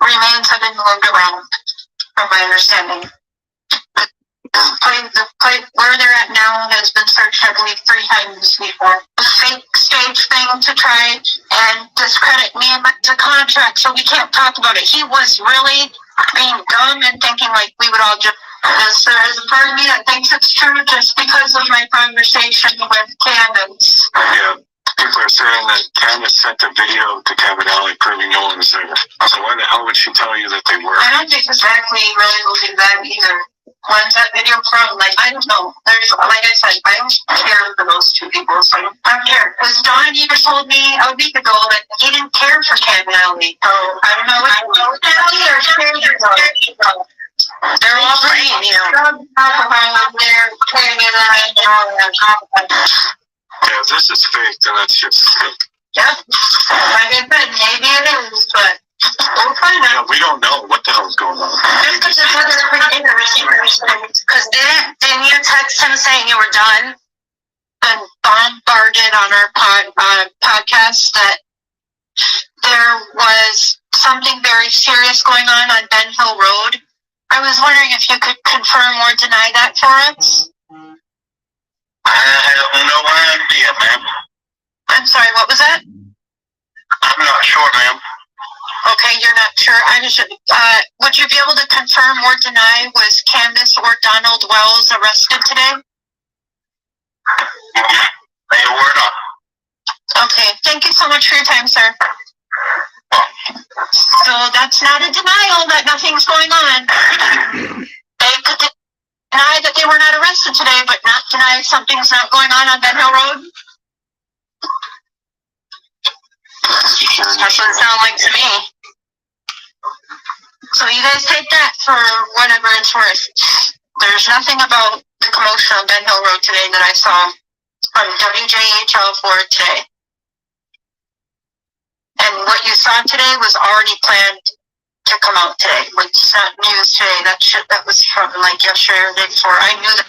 remains have been moved around, from my understanding. The place where they're at now has been searched, I believe, 3 times before. A fake stage thing to try and discredit me and the contract, so we can't talk about it. He was really being dumb and thinking like we would all just. There's a part of me that thinks it's true just because of my conversation with Candace. Yeah. People are saying that Candace sent a video to Kevin Alley proving no one was there. So why the hell would she tell you that they were? I don't think exactly really believe that either. When's that video from? Like, I don't know. There's, like I said, I don't care for those 2 people, so I don't care. Because Don even told me a week ago that he didn't care for Kevin Alley. So I don't know what they're all praying, you know. They're praying and yeah, if this is fake, then that's just fake. Yep. Like I said, maybe it is, but we'll find out. Yeah, we don't know what the hell's going on. Just because it's pretty interesting. Because didn't you text him saying you were done and bombarded on our podcast that there was something very serious going on Ben Hill Road? I was wondering if you could confirm or deny that for us. I have no idea, ma'am. I'm sorry, what was that? I'm not sure, ma'am. Okay, you're not sure. Would you be able to confirm or deny, was Candace or Donald Wells arrested today? They were not. Okay, thank you so much for your time, sir. So that's not a denial that nothing's going on. They could deny that they were not arrested today, but not deny something's not going on Ben Hill Road? That's what it sounds like to me. So you guys take that for whatever it's worth. There's nothing about the commotion on Ben Hill Road today that I saw from WJHL for today. And what you saw today was already planned to come out today. It's not news today. That was from like yesterday or the day before. I knew that.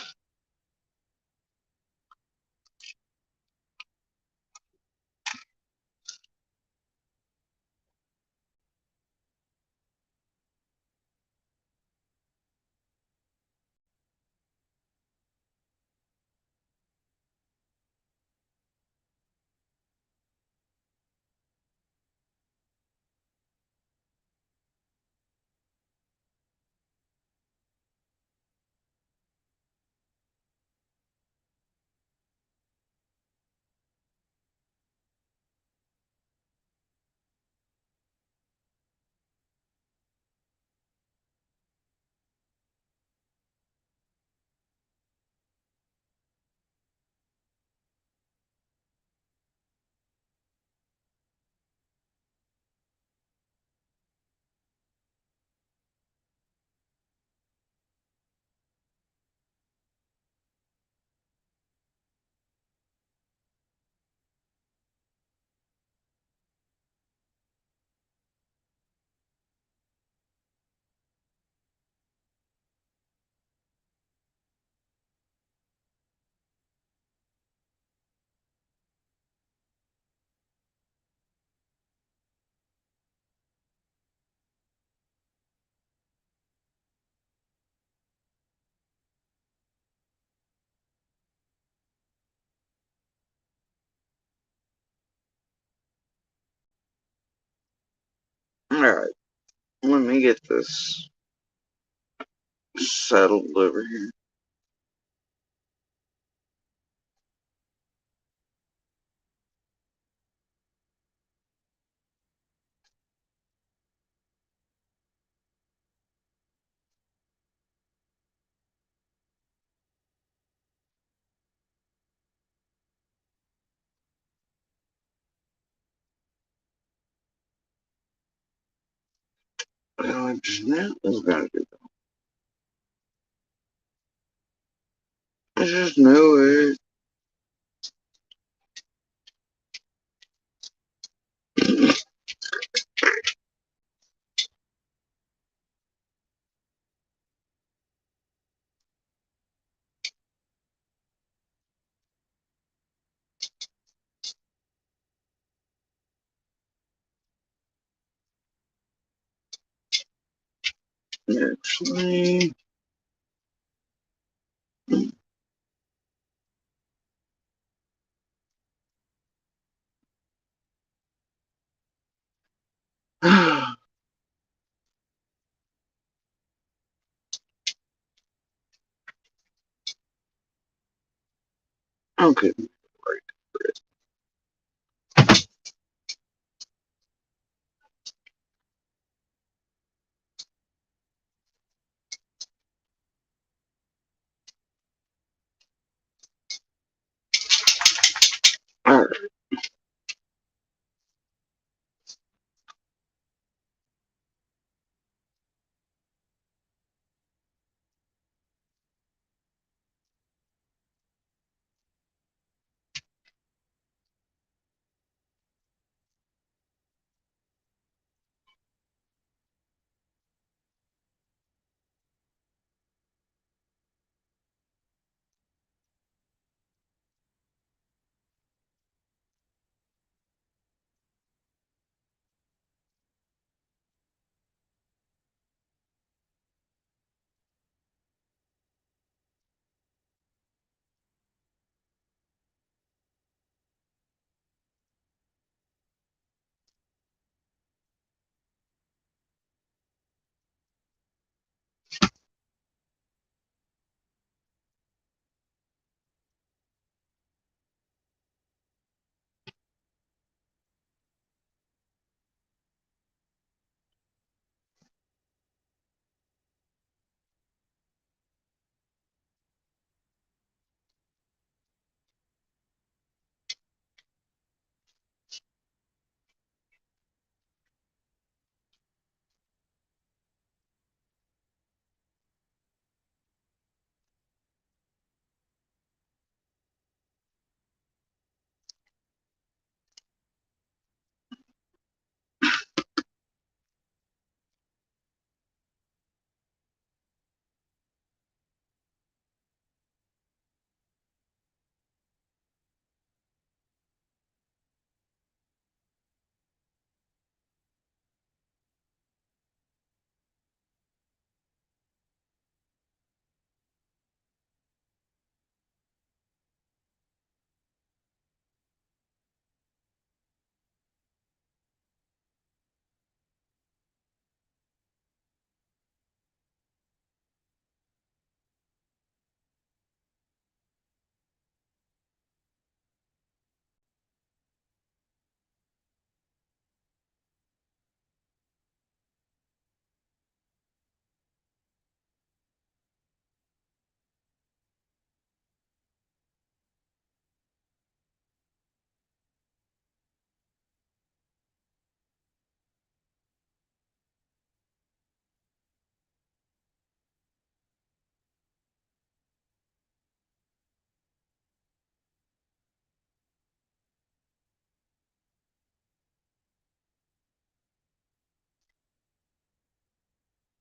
Alright, let me get this settled over here. I just knew it was gonna do that. I just knew it. Actually, okay. Alright.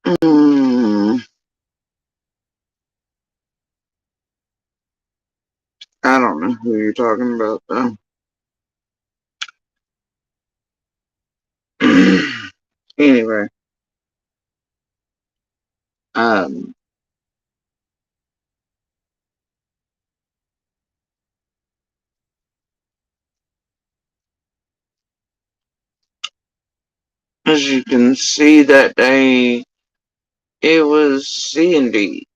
Mm, I don't know who you're talking about though. Anyway, um, as you can see that day, it was C&D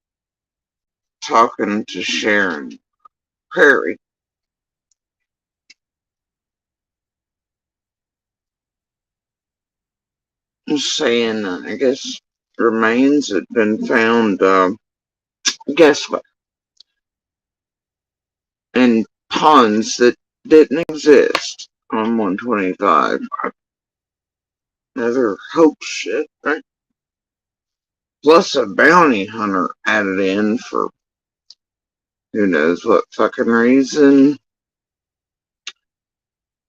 talking to Sharon Prairie, saying, I guess, remains had been found, guess what, in ponds that didn't exist on 125. Another hoax shit, right? plus a bounty hunter added in for who knows what fucking reason.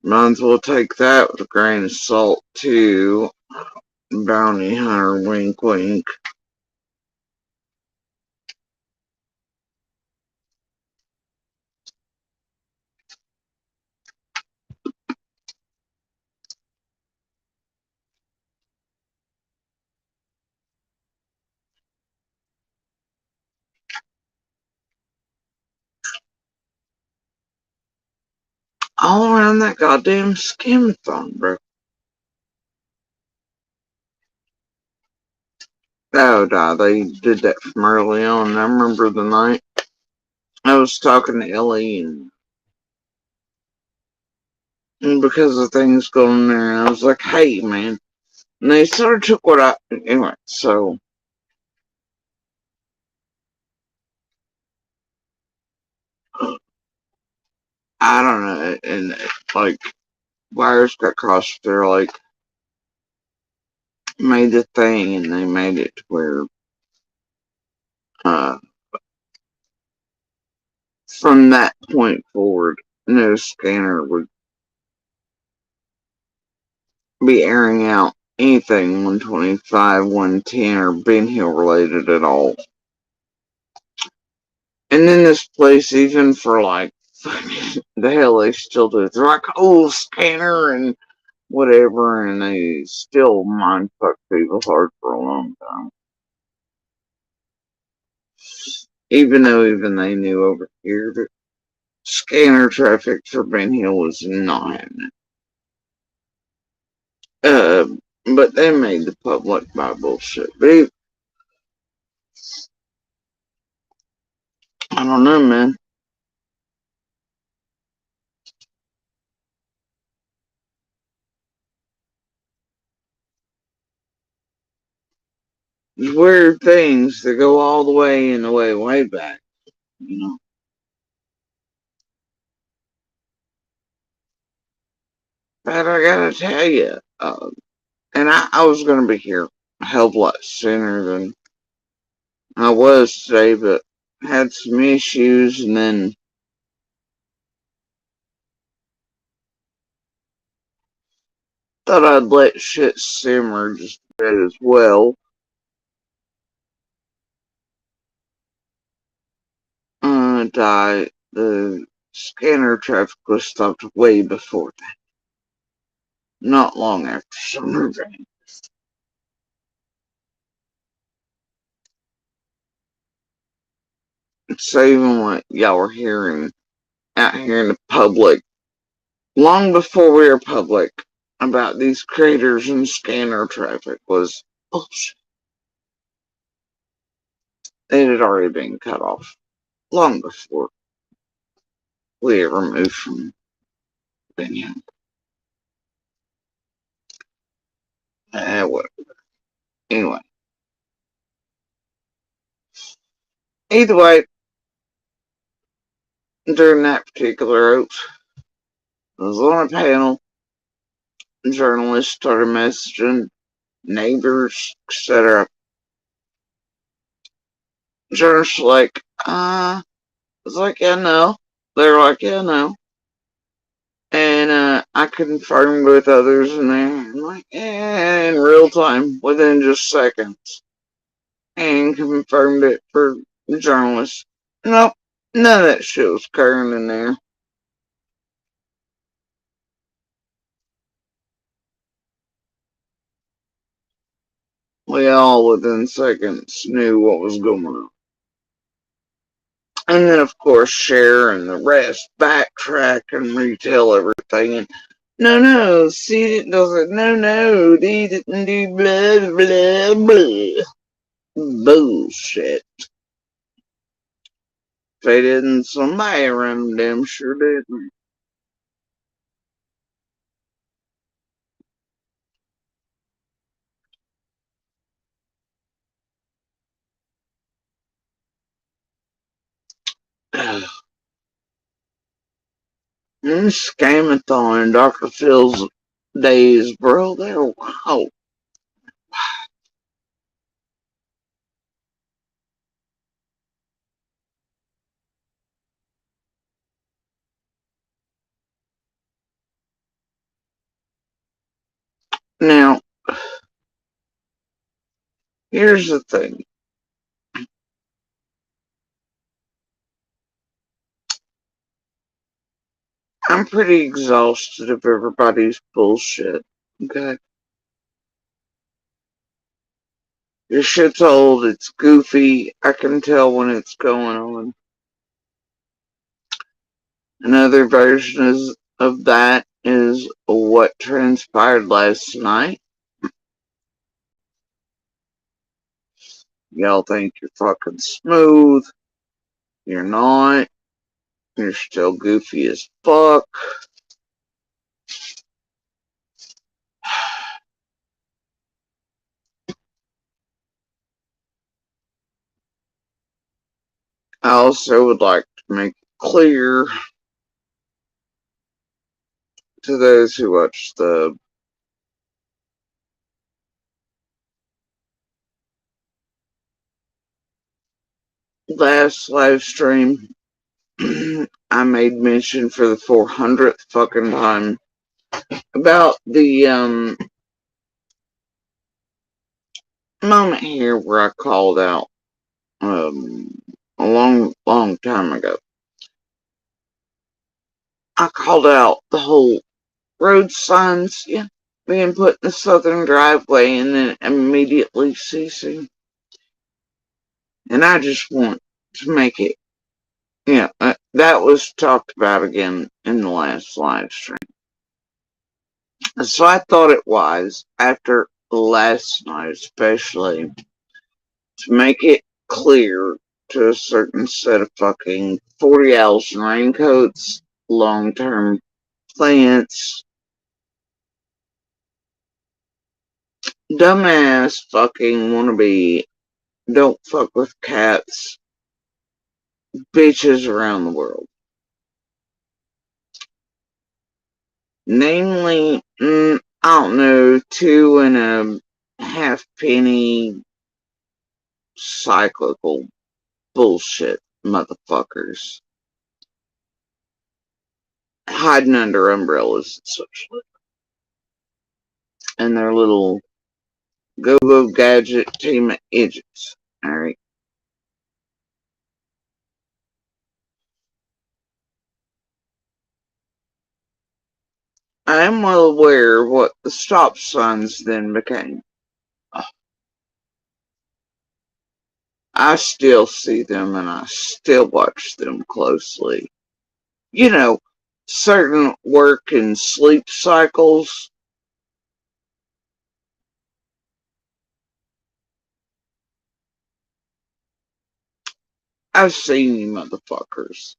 Might as well take that with a grain of salt, too. Bounty hunter, wink wink. All around that goddamn scamathon, bro. Oh, nah, they did that from early on. I remember the night I was talking to Ellie and because of things going there, I was like, hey, man. And they sort of took what I. Anyway, so. I don't know. And, like, wires got crossed. They're like, made a thing and they made it to where, uh, from that point forward, no scanner would be airing out anything 125, 110, or Ben Hill related at all. And then this place, even for like, the hell they still do. They're like, oh, scanner and whatever, and they still mind fuck people hard for a long time. Even though even they knew over here that scanner traffic for Ben Hill was not happening. Uh, but they made the public buy bullshit. But I don't know, man. There's weird things that go all the way in the way back, you know. But I gotta tell you, and I was gonna be here a hell of a lot sooner than I was today, but had some issues and then thought I'd let shit simmer just a bit as well. The scanner traffic was stopped way before that. Not long after summer rain. So even what y'all were hearing out here in the public, long before we were public, about these craters and scanner traffic was bullshit. It had already been cut off long before we ever moved from Benyon. Whatever. Anyway, either way, during that particular oath, I was on a panel. Journalists started messaging neighbors, etc. Journalists were like, I was like, yeah, no. They were like, yeah, no. And I confirmed with others in there, and like, in real time, within just seconds, and confirmed it for journalists. Nope, none of that shit was occurring in there. We all within seconds knew what was going on. And then, of course, Cher and the rest backtrack and retell everything. And no, see, it doesn't. No, they didn't do blah, blah, blah. Bullshit. If they didn't, somebody around them sure didn't. Scamathon and Dr. Phil's days, bro, they're wow. Now, here's the thing. I'm pretty exhausted of everybody's bullshit. Okay? This shit's old, it's goofy, I can tell when it's going on. Another version of that is what transpired last night. Y'all think you're fucking smooth. You're not. You're still goofy as fuck. I also would like to make it clear to those who watch the last live stream, I made mention for the 400th fucking time about the moment here where I called out a long time ago. I called out the whole road signs, yeah, being put in the southern driveway and then immediately ceasing. And I just want to make it, that was talked about again in the last live stream. So I thought it wise, after last night especially, to make it clear to a certain set of fucking 40 owls and raincoats, long-term plants, dumbass fucking wannabe, don't fuck with cats, bitches around the world. Namely, I don't know, 2.5 penny cyclical bullshit motherfuckers. Hiding under umbrellas and such. And their little go-go gadget team of idiots. Alright. I am well aware of what the stop signs then became. I still see them and I still watch them closely. You know, certain work and sleep cycles. I've seen you motherfuckers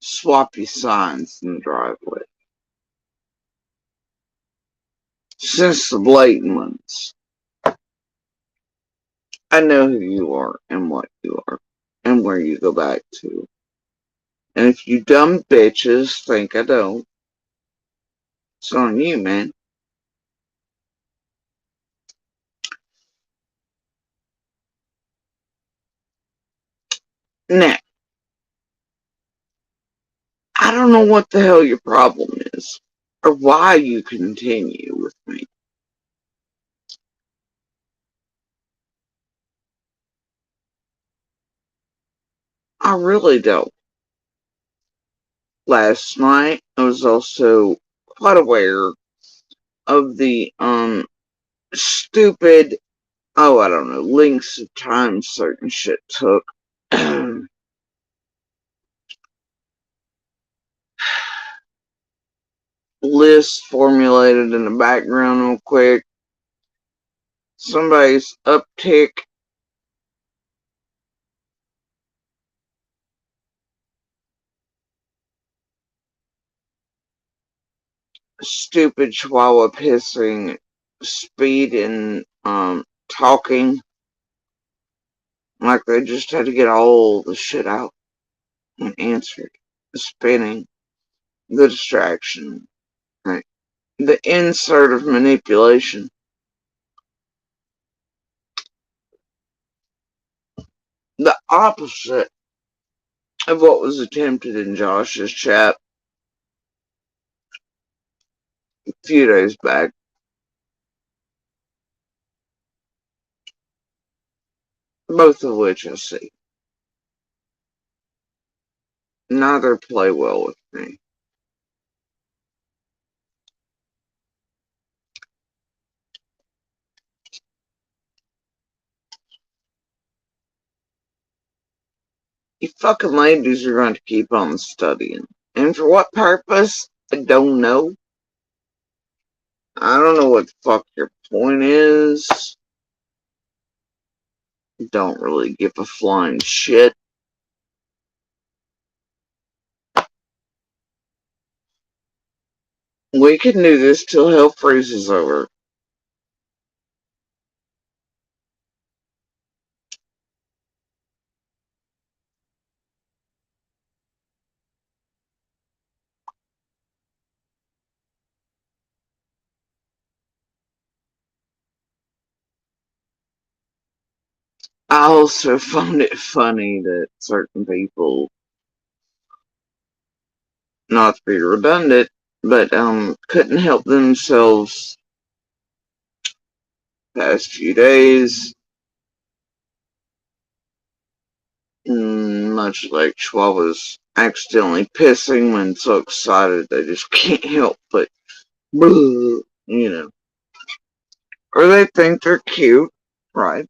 swap your signs in the driveway. Since the blatant ones. I know who you are and what you are and where you go back to. And if you dumb bitches think I don't, it's on you, man. Now, I don't know what the hell your problem is, or why you continue with me. I really don't. Last night, I was also quite aware of the, stupid, I don't know, lengths of time certain shit took. List formulated in the background real quick. Somebody's uptick. Stupid chihuahua pissing, speed and talking. Like they just had to get all the shit out and answered. The spinning, the distraction, right? The insert of manipulation. The opposite of what was attempted in Josh's chat a few days back. both of which I see. Neither play well with me. You fucking ladies are going to keep on studying. And for what purpose? I don't know. I don't know what the fuck your point is. Don't really give a flying shit. We can do this till hell freezes over. I also find it funny that certain people, not to be redundant, but couldn't help themselves past few days. Much like Chihuahuas accidentally pissing when so excited they just can't help but, you know. Or they think they're cute, right?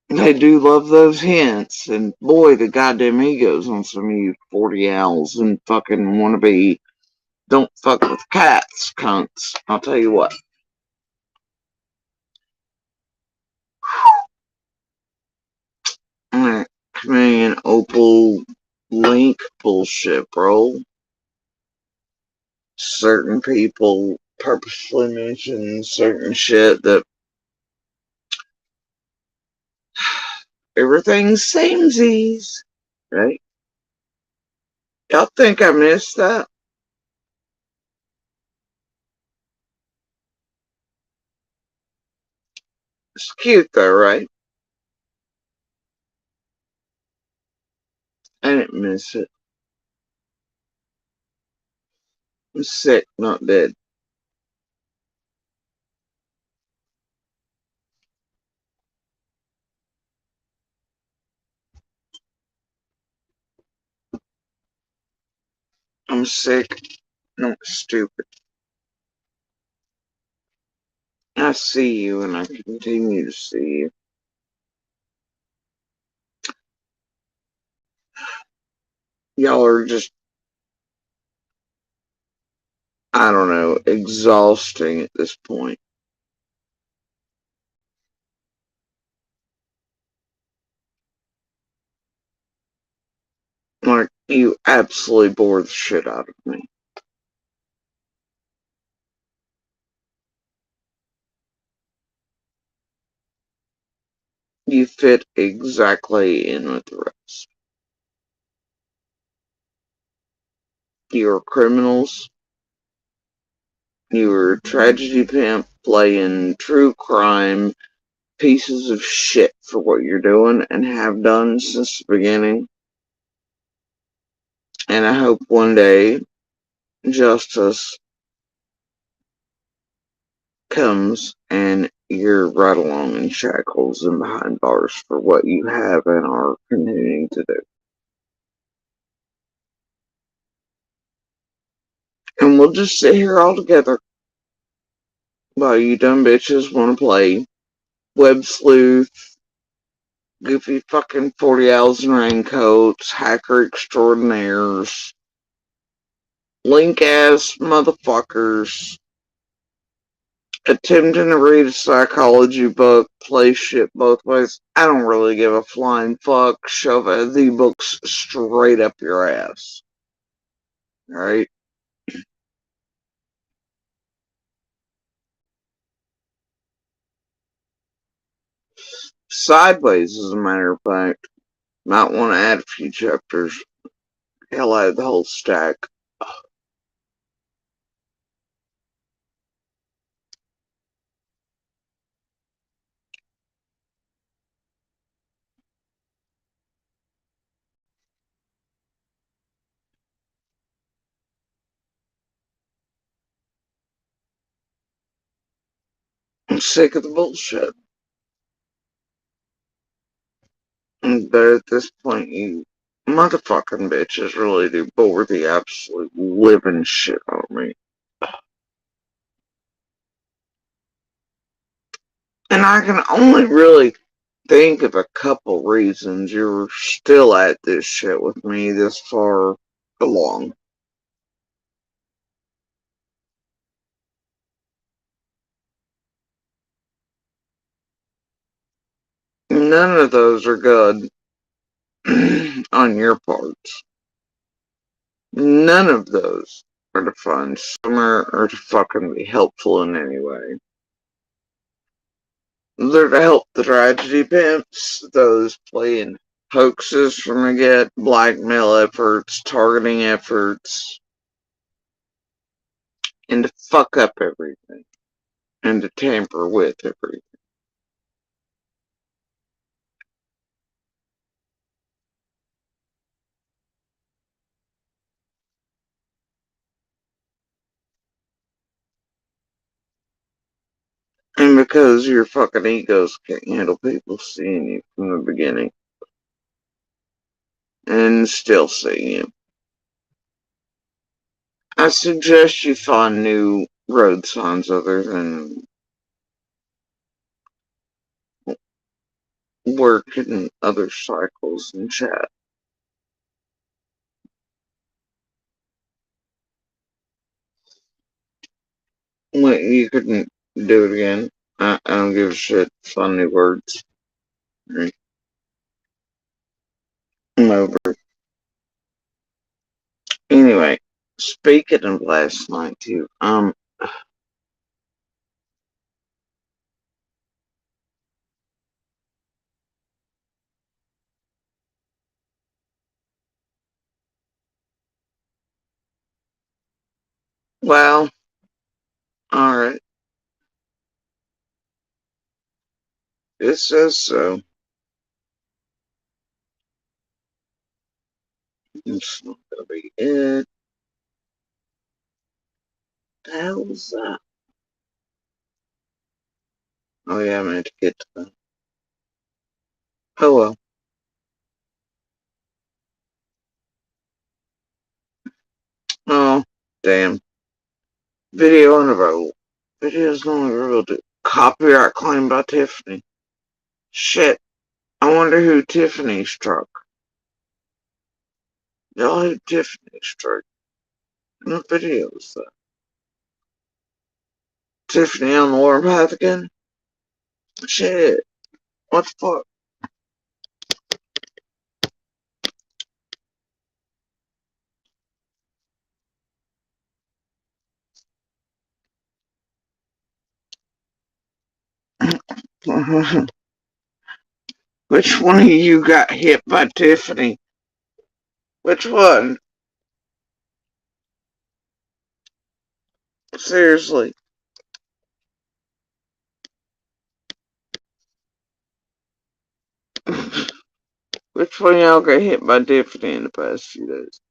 They do love those hints, and boy, the goddamn egos on some of you 40 owls and fucking wanna be don't fuck with cats, cunts. I'll tell you what. Chameleon Opal Link bullshit, bro. Certain people purposefully mention certain shit that everything's samesies, right? Y'all think I missed that? It's cute though, right? I didn't miss it. I'm sick, not dead. I'm sick, not stupid. I see you and I continue to see you. Y'all are just, I don't know, exhausting at this point. Like, you absolutely bore the shit out of me. You fit exactly in with the rest. You're criminals. You're a tragedy pimp playing true crime pieces of shit for what you're doing and have done since the beginning. And I hope one day justice comes and you're right along in shackles and behind bars for what you have and are continuing to do. And we'll just sit here all together while you dumb bitches want to play web sleuth, goofy fucking 40 owls in raincoats, hacker extraordinaires, link ass motherfuckers, attempting to read a psychology book, play shit both ways. I don't really give a flying fuck. Shove the books straight up your ass. Alright? Sideways, as a matter of fact. Might want to add a few chapters. Hell, I had the whole stack. I'm sick of the bullshit. But at this point, you motherfucking bitches really do bore the absolute living shit out of me. And I can only really think of a couple reasons you're still at this shit with me this far along. None of those are good on your parts. None of those are to find summer or to fucking be helpful in any way. They're to help the tragedy pimps, those playing hoaxes from the get, blackmail efforts, targeting efforts, and to fuck up everything, and to tamper with everything. And because your fucking egos can't handle people seeing you from the beginning, and still seeing you. I suggest you find new road signs other than work and other cycles and chat. Wait, you couldn't do it again. I don't give a shit. Find new words. Right. I'm over. Anyway, speaking of last night too, well, alright. It says so. It's not gonna be it. The hell was that? Oh yeah, I meant to get to that. Oh well. Oh, damn. Video on a roll. Video's no longer able to. Copyright claim by Tiffany. Shit. I wonder who Tiffany struck. Y'all who Tiffany struck. No videos though. Tiffany on the warpath again? Shit. What the fuck? Which one of you got hit by Tiffany? Which one? Seriously. Which one of y'all got hit by Tiffany in the past few days?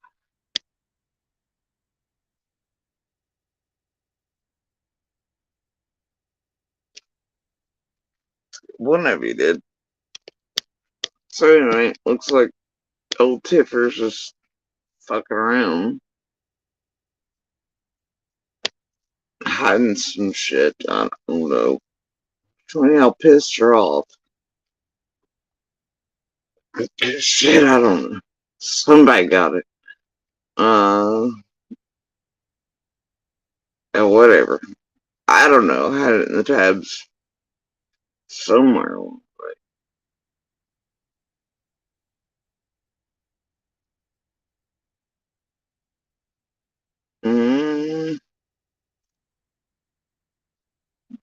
One of you did. So anyway, looks like old Tiffer's just fucking around. Hiding some shit. I don't know. Which one of y'all pissed her off? Shit, I don't know. Somebody got it. And whatever. I don't know. I had it in the tabs somewhere. Mm,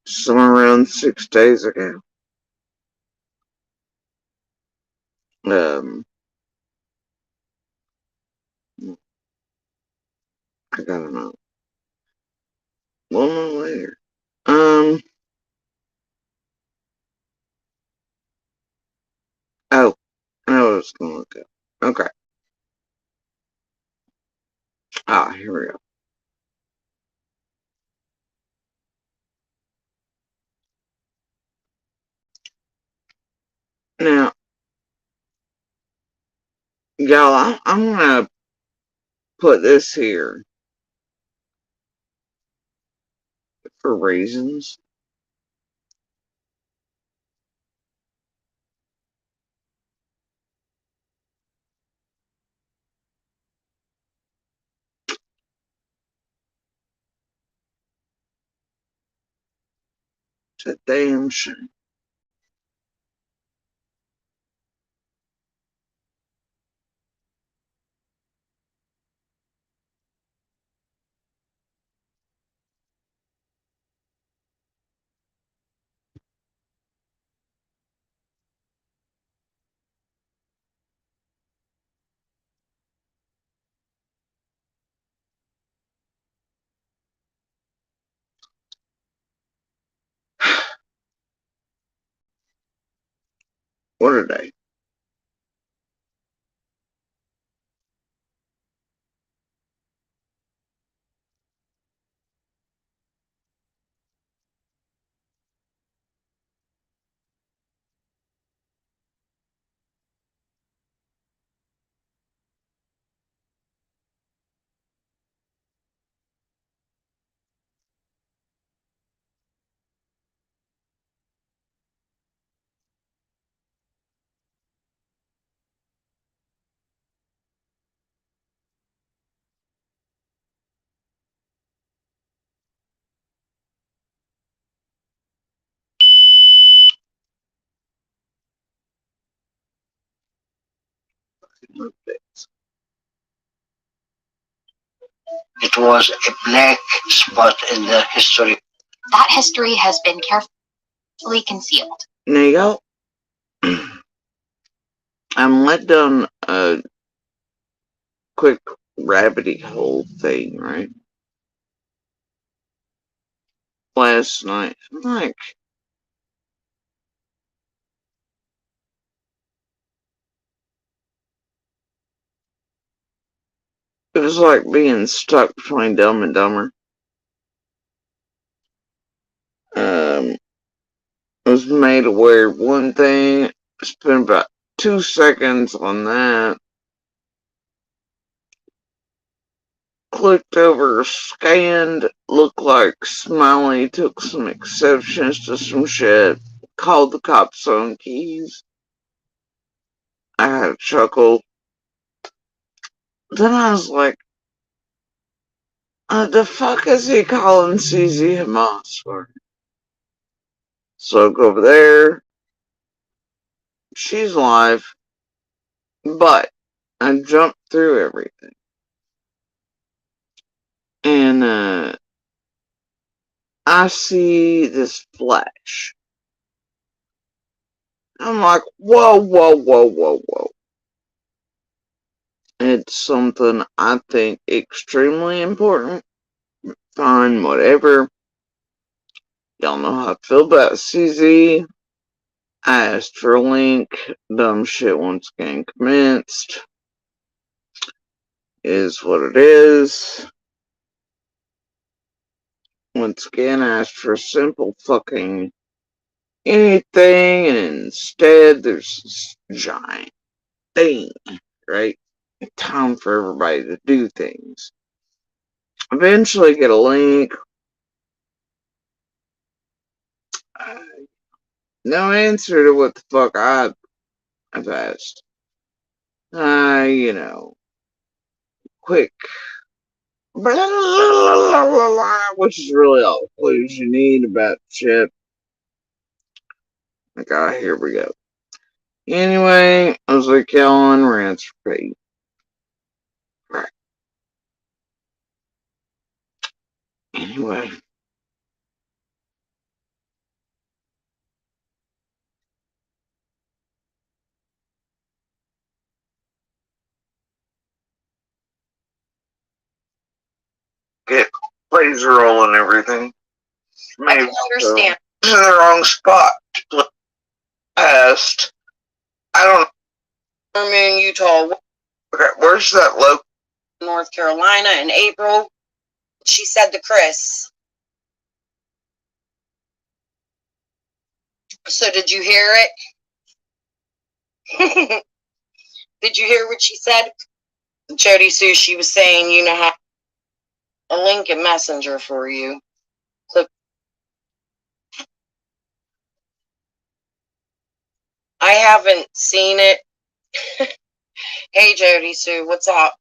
somewhere around 6 days ago. Um, I gotta know. We'll know later. Oh, I know what it's gonna look up. Okay. Ah, here we go. Now, Y'all, I'm gonna put this here for reasons. It's a damn shame. What a day. It was a black spot in the history. That history has been carefully concealed. Now, y'all, I'm let down a quick rabbity hole thing, right? Last night, I'm like, it was like being stuck between Dumb and Dumber. I was made aware of one thing, spent about 2 seconds on that, clicked over, scanned, looked like Smiley took some exceptions to some shit, called the cops on keys. I had a chuckle. Then I was like, the fuck is he calling CZ Hamas for? So I go over there. She's live. But I jumped through everything. And I see this flash. I'm like, whoa, whoa, whoa, whoa, whoa. It's something I think extremely important. Fine, whatever. Y'all know how I feel about CZ. I asked for a link. Dumb shit once again commenced. Is what it is. Once again, I asked for a simple fucking anything, and instead there's this giant thing, right? Time for everybody to do things. Eventually get a link. No answer to what the fuck I've asked. You know, quick, blah, blah, blah, blah, which is really all the clues you need about shit. Like, here we go. Anyway, I was like, Ellen, rants for paid. Right. Anyway. Get plays a role in everything. Maybe I can understand. In the wrong spot. Past. I don't know. I'm in Utah. Okay, where's that local? North Carolina in April. She said to Chris. So did you hear it? Did you hear what she said? Jody Sue, she was saying, you know, how a link in Messenger for you. Click. I haven't seen it. Hey, Jody Sue, what's up?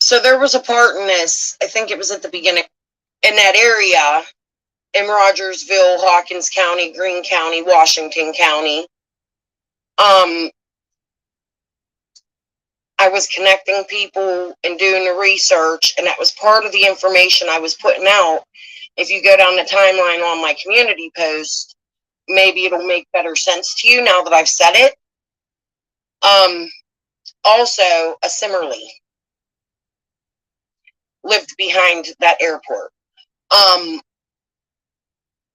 So there was a part in this, I think it was at the beginning, in that area, in Rogersville, Hawkins County, Greene County, Washington County. I was connecting people and doing the research, and that was part of the information I was putting out. If you go down the timeline on my community post, maybe it'll make better sense to you now that I've said it. Also, a Simmerly lived behind that airport.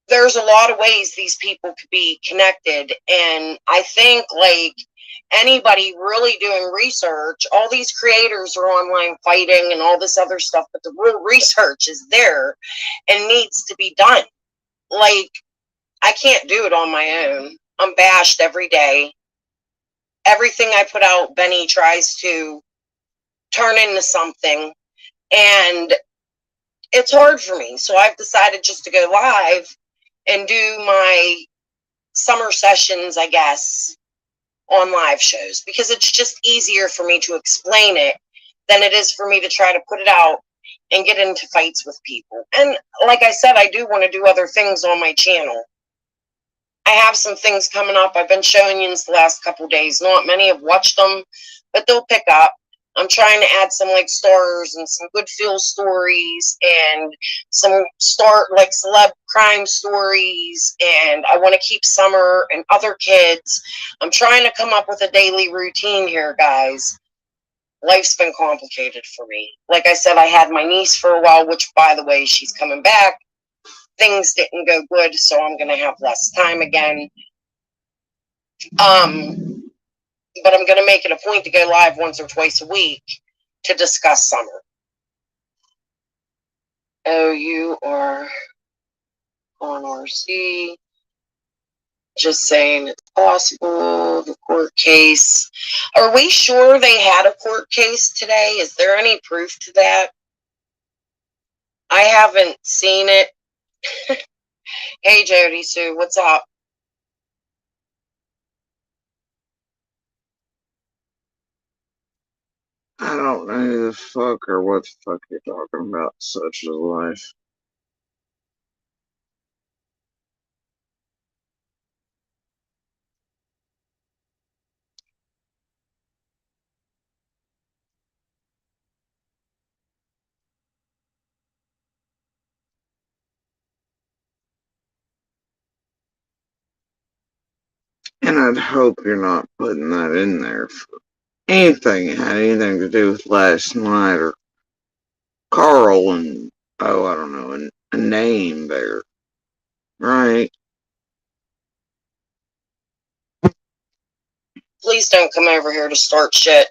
There's a lot of ways these people could be connected, and I think, like, anybody really doing research, all these creators are online fighting and all this other stuff, but the real research is there and needs to be done. Like, I can't do it on my own. I'm bashed every day. Everything I put out, Benny tries to turn into something, and it's hard for me. So I've decided just to go live and do my summer sessions, I guess, on live shows, because it's just easier for me to explain it than it is for me to try to put it out and get into fights with people. And like I said, I do want to do other things on my channel. I have some things coming up. I've been showing you the last couple days. Not many have watched them, but they'll pick up. I'm trying to add some like stars and some good feel stories and some like celeb crime stories, and I want to keep Summer and other kids. I'm trying to come up with a daily routine here, guys. Life's been complicated for me. Like I said, I had my niece for a while, which, by the way, she's coming back. Things didn't go good, so I'm going to have less time again. But I'm going to make it a point to go live once or twice a week to discuss Summer. Oh, you are on RC. Just saying it's possible. The court case. Are we sure they had a court case today? Is there any proof to that? I haven't seen it. Hey, Jody Sue, what's up? I don't know who the fuck or what the fuck you're talking about. Such is life. And I'd hope you're not putting that in there for anything that had anything to do with last night or Carl and, oh, I don't know, a name there. Right? Please don't come over here to start shit.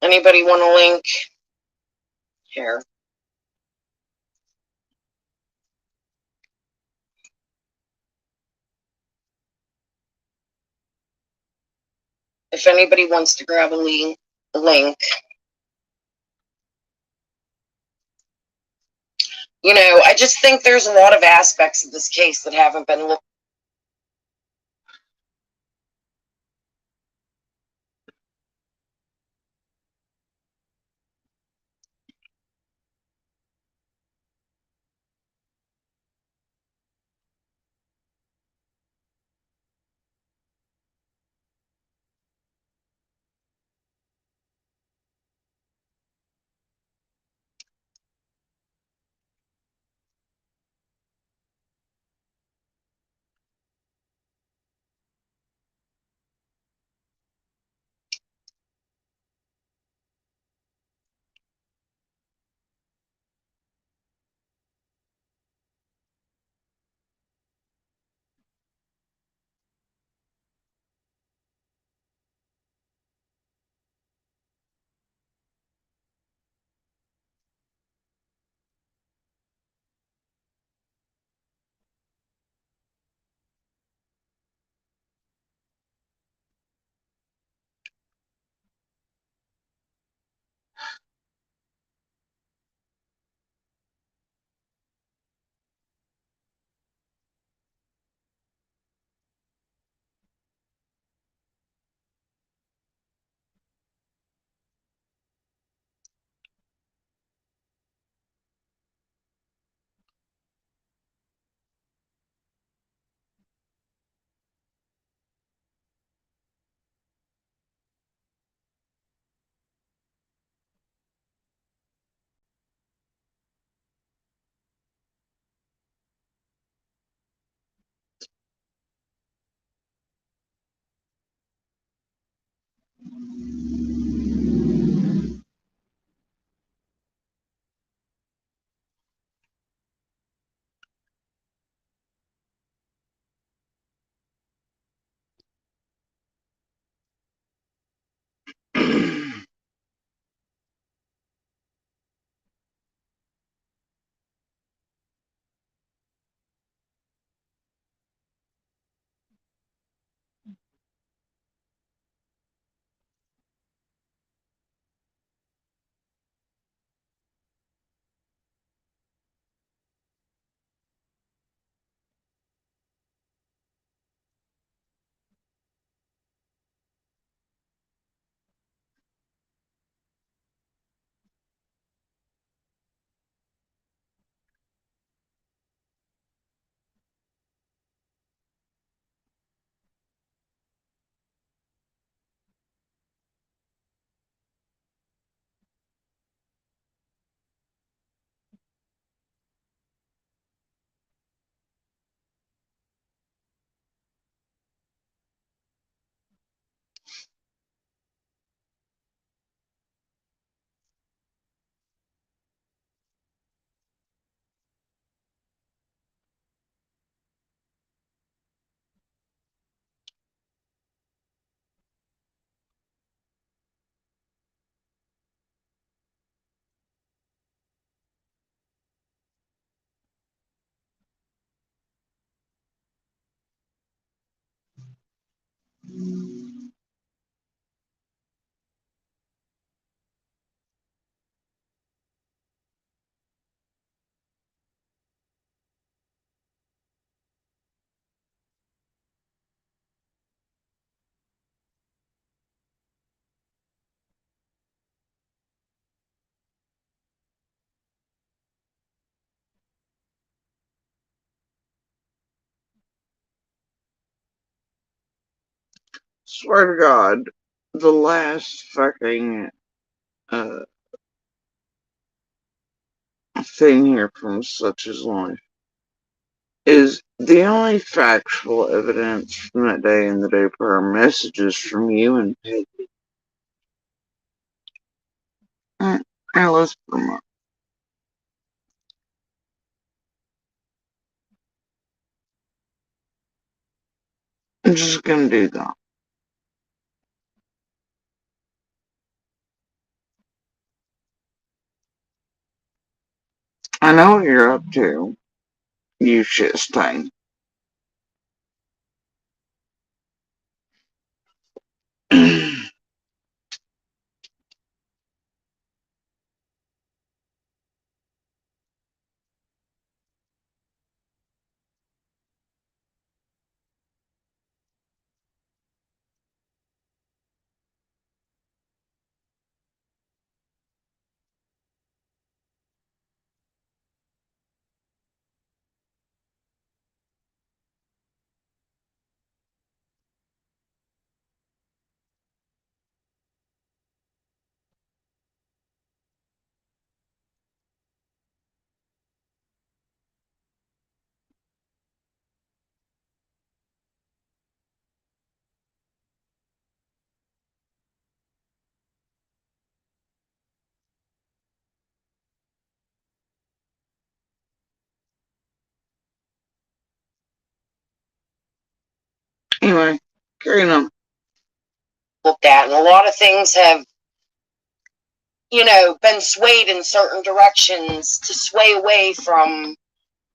Anybody want a link? Here. If anybody wants to grab a link. You know, I just think there's a lot of aspects of this case that haven't been looked. Swear to God, the last fucking uh, thing here from Such Is Life is the only factual evidence from that day and the day prior messages from you and Peggy. Now let's promote. I'm just gonna do that. I know what you're up to, you shit stain. Anyway, carrying on. Looked at, and a lot of things have, been swayed in certain directions to sway away from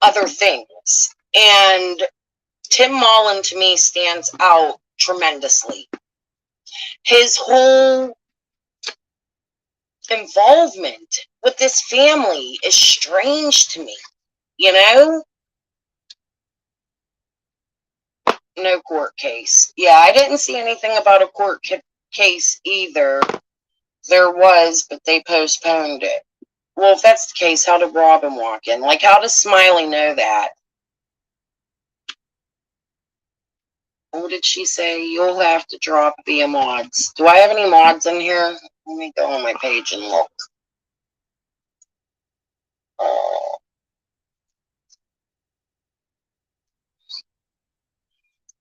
other things. And Tim Mullen to me stands out tremendously. His whole involvement with this family is strange to me, No court case. Yeah, I didn't see anything about a court case either. There was, but they postponed it. Well, if that's the case, how did Robin walk in? Like, how does Smiley know that? What did she say? You'll have to drop via mods. Do I have any mods in here? Let me go on my page and look.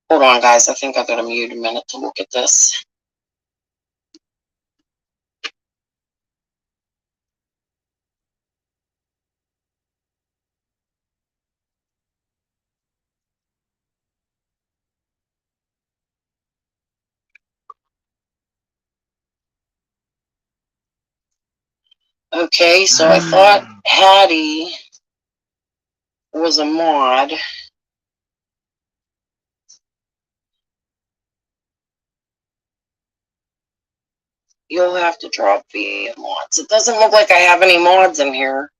Hold on, guys. I think I gotta mute a minute to look at this. Okay, so I thought Hattie was a mod. You'll have to drop via mods. It doesn't look like I have any mods in here.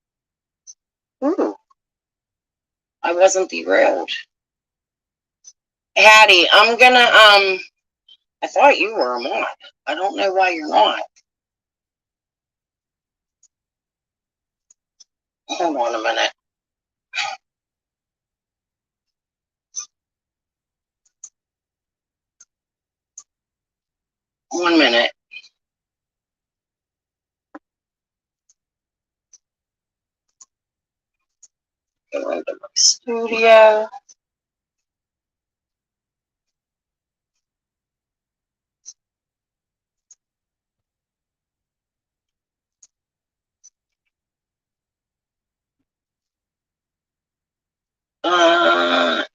Ooh, I wasn't derailed. Hattie, I'm gonna, I thought you were a mod. I don't know why you're not. Hold on a minute. One minute. Go into my studio.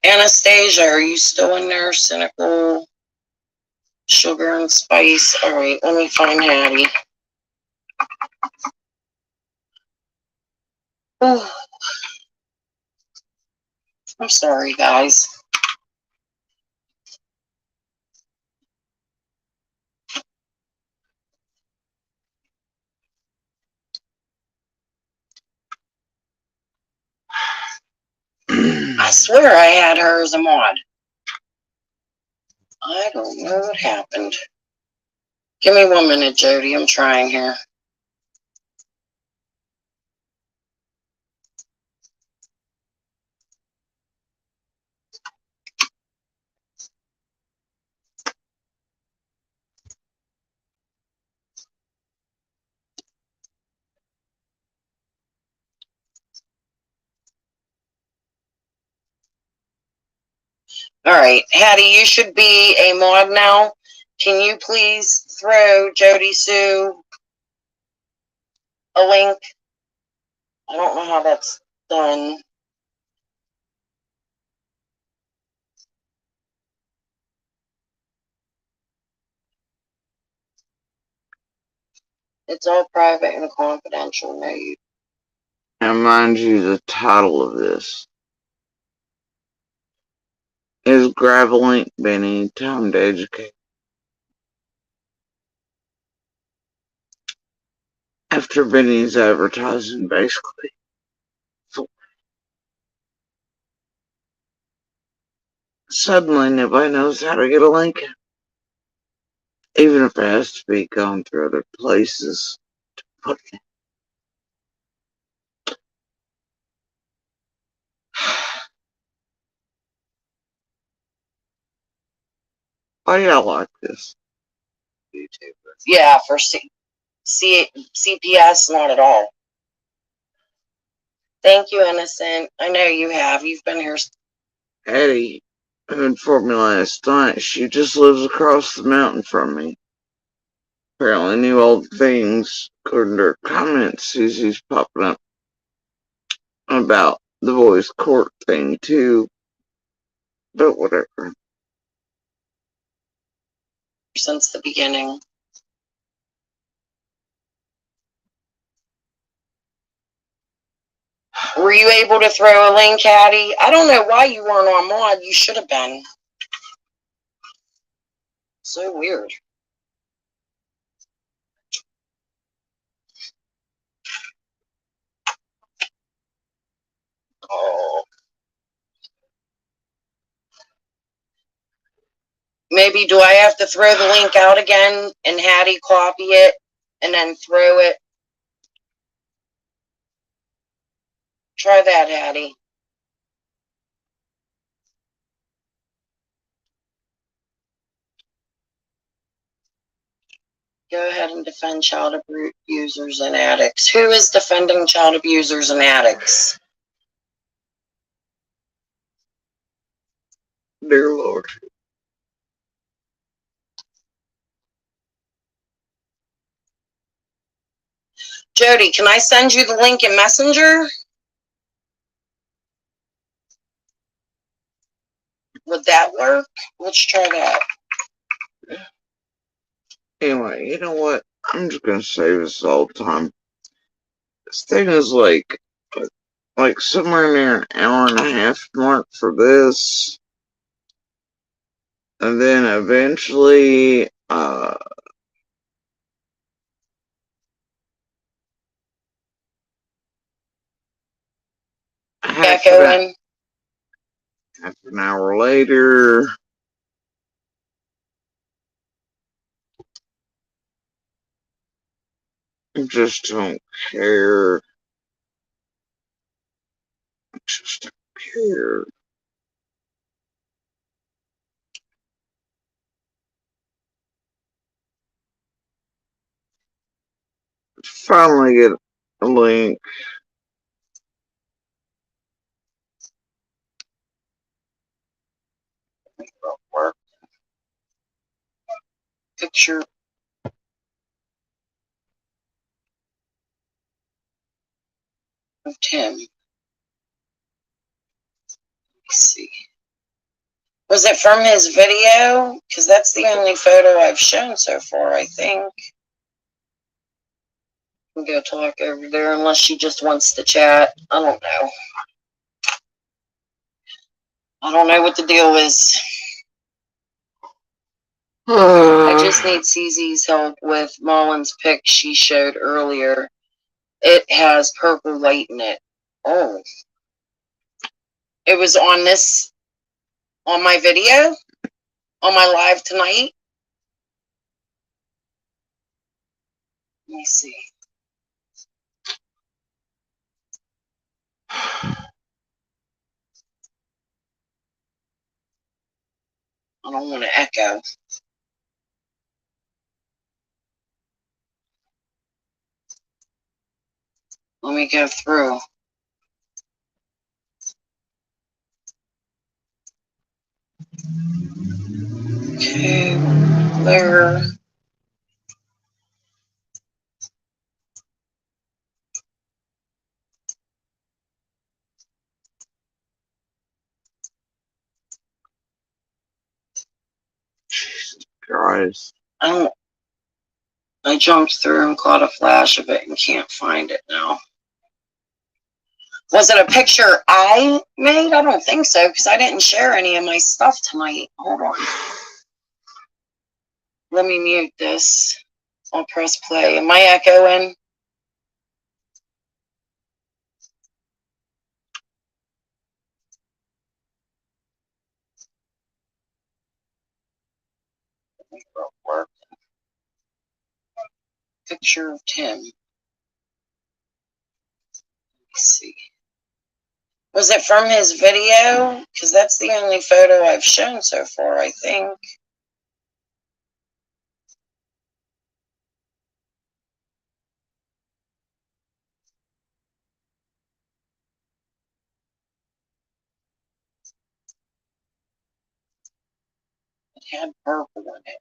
Anastasia, are you still in there? Cynical, sugar and spice. All right, let me find Hattie. Oh, I'm sorry, guys. I swear I had her as a mod. I don't know what happened. Give me 1 minute, Jody. I'm trying here. Alright, Hattie, you should be a mod now. Can you please throw Jody Sue a link? I don't know how that's done. It's all private and confidential, no you. And mind you, the title of this is Gravelink Benny Time to Educate. After Benny's advertising, basically. So suddenly, nobody knows how to get a link. Even if it has to be gone through other places to put it. Why do y'all like this? Yeah, for CPS, not at all. Thank you, Innocent. I know you have. You've been here. Eddie, who informed me last night, she just lives across the mountain from me. Apparently knew all the things, according to her comments, Susie's popping up about the boys' court thing, too. But whatever. Since the beginning. Were you able to throw a link, Hattie? I don't know why you weren't on mod. You should have been. So weird. Oh. Maybe do I have to throw the link out again and Hattie copy it and then throw it? Try that, Hattie. Go ahead and defend child abusers and addicts. Who is defending child abusers and addicts? Dear Lord. Jody, can I send you the link in Messenger? Would that work? Let's try that. Anyway, you know what? I'm just gonna say this all the time. This thing is like somewhere near an hour and a half mark for this. And then eventually, half Echoing. an hour later, I just don't care. I just don't care. Finally get a link. Work. Picture of Tim. Let's see. Was it from his video? Because that's the only photo I've shown so far, I think. We can go talk over there unless she just wants to chat. I don't know. I don't know what the deal is. I just need CZ's help with Mullen's pic she showed earlier. It has purple light in it. Oh. It was on my video? On my live tonight? Let me see. I don't want to echo. Let me go through. Okay, there. Christ. I jumped through and caught a flash of it and can't find it now. Was it a picture I made? I don't think so, because I didn't share any of my stuff tonight. Hold on. Let me mute this. I'll press play. Am I echoing? Work. Picture of Tim. Let's see. Was it from his video? Because that's the only photo I've shown so far, I think. It had purple in it.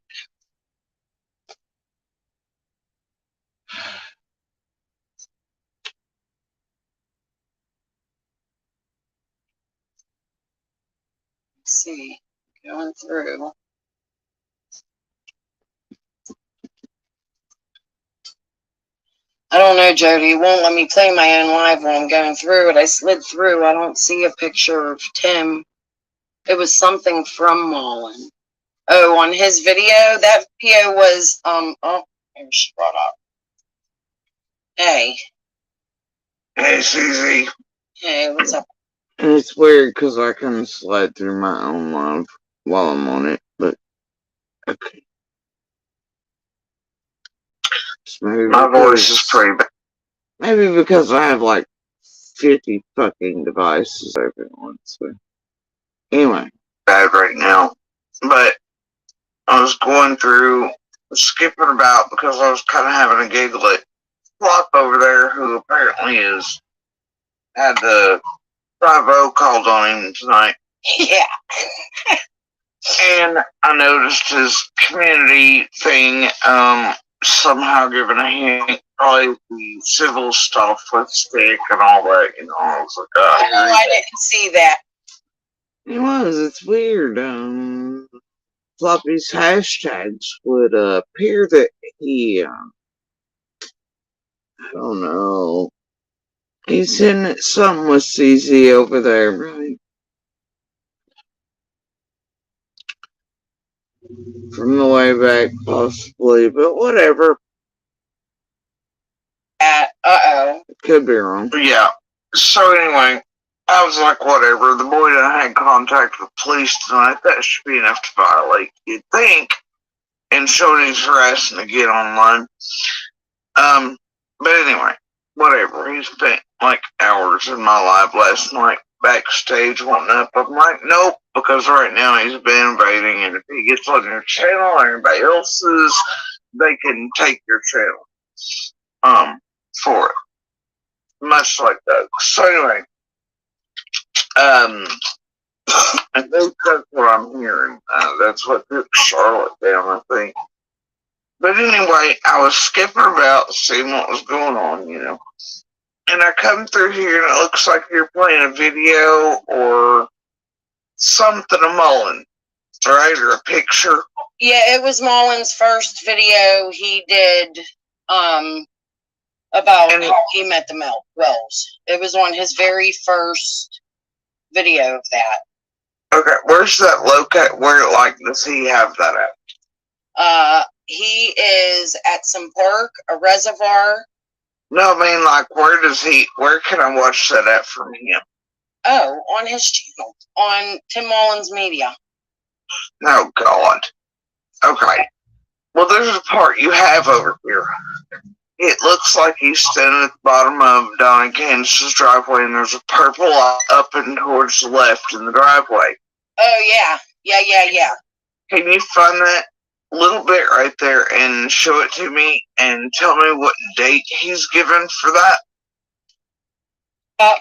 Let's see. Going through. I don't know, Jody. It won't let me play my own live while I'm going through it. I slid through. I don't see a picture of Tim. It was something from Mullen. Oh, on his video? That video was, oh, maybe she brought up. Hey. Hey, CZ. Hey, what's up? And it's weird because I can slide through my own live while I'm on it, but okay. My voice is pretty bad. Maybe because I have like 50 fucking devices open at once. So. Anyway. Bad right now. But I was going through, skipping about because I was kind of having a giggle at Flop over there, who apparently had the 5-0 called on him tonight. Yeah. And I noticed his community thing, somehow giving a hint, probably the civil stuff with stick and all that, you know. I was like, oh, I didn't see that. It was, it's weird. Floppy's hashtags would appear that he, I don't know. He's in something with CZ over there, right? From the way back, possibly, but whatever. Uh-oh. Could be wrong. yeah. So anyway, I was like, whatever. The boy that I had contact with police tonight, that should be enough to violate, you'd think. And showing his harassing again online. But anyway, whatever. He spent like hours in my live last night backstage wanting up. I'm like, nope, because right now he's been invading, and if he gets on your channel or anybody else's, they can take your channel for it. Much like that. So anyway, I think that's what I'm hearing. That's what took Charlotte down, I think. But anyway, I was skipping about seeing what was going on, you know. And I come through here and it looks like you're playing a video or something of Mullen, right? Or a picture. Yeah, it was Mullen's first video he did about how he met the Wells. It was on his very first video of that. Okay, where's that located? Where, like, does he have that at? He is at some park, a reservoir. No, I mean, like, where can I watch that at from him? Oh, on his channel, on Tim Mullen's Media. Oh, God. Okay. Well, there's a part you have over here. It looks like he's standing at the bottom of Donna Candace's driveway, and there's a purple up and towards the left in the driveway. Oh, yeah. Yeah. Can you find that little bit right there and show it to me and tell me what date he's given for that?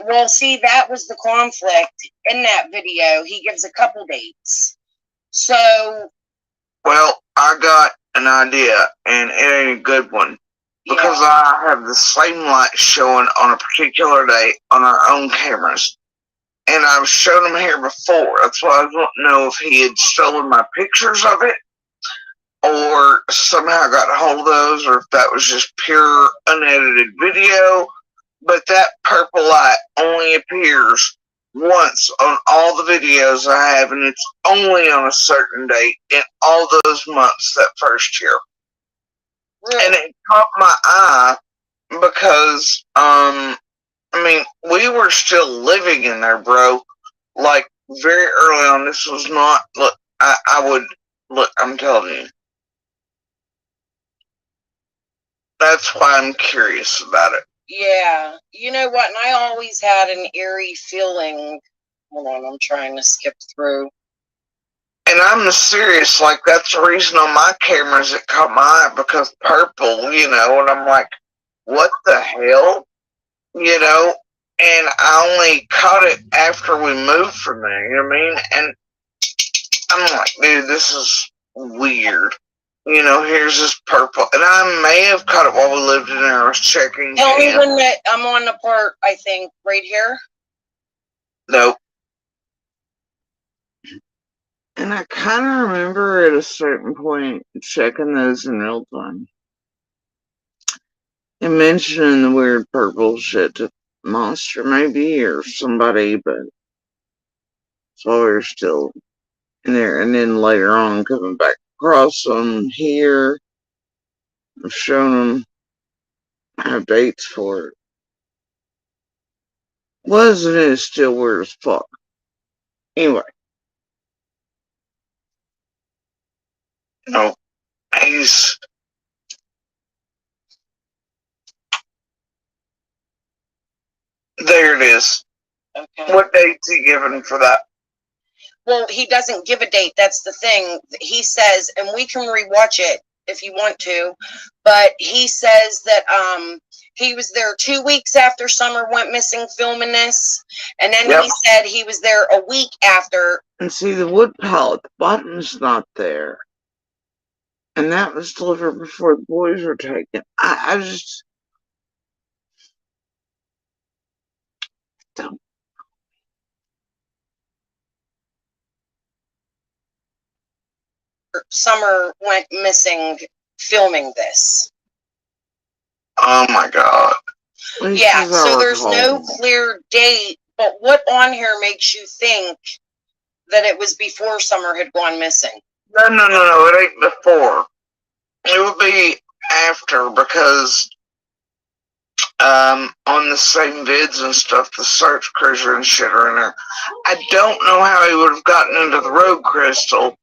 Well, see, that was the conflict in that video. He gives a couple dates. So, Well, I got an idea, and it ain't a good one. Because Yeah. I have the same light showing on a particular day on our own cameras. And I've shown him here before. That's why I don't know if he had stolen my pictures of it, or somehow got a hold of those, or if that was just pure unedited video. But that purple light only appears once on all the videos I have, and it's only on a certain date in all those months that first year. Really? And it caught my eye because, I mean, we were still living in there, bro. Like, very early on, this was not, look, I would, look, I'm telling you. That's why I'm curious about it. Yeah. You know what? And I always had an eerie feeling. Hold on, I'm trying to skip through. And I'm serious, like, that's the reason on my cameras it caught my eye, because purple, you know, and I'm like, what the hell? You know? And I only caught it after we moved from there, you know what I mean? And I'm like, dude, this is weird. You know, here's this purple. And I may have caught it while we lived in there. I was checking. Tell me when that I'm on the part, I think, right here. Nope. And I kind of remember at a certain point checking those in real time. And mentioning the weird purple shit to Monster maybe or somebody, but so we were still in there. And then later on coming back across them here, I've shown them, I have dates for it. Wasn't it still weird as fuck? Anyway. No, he's there. It is. Okay. What date's he given for that? Well, he doesn't give a date. That's the thing. He says, and we can rewatch it if you want to, but he says that he was there 2 weeks after Summer went missing filming this, and then Yep. he said he was there a week after. And see, the wood pallet, the bottom's not there. And that was delivered before the boys were taken. I just don't. Summer went missing filming this. Oh my god. Yeah, so there's no clear date, but what on here makes you think that it was before Summer had gone missing? No, it ain't before. It would be after, because on the same vids and stuff, the search cruiser and shit are in there. I don't know how he would have gotten into the road crystal.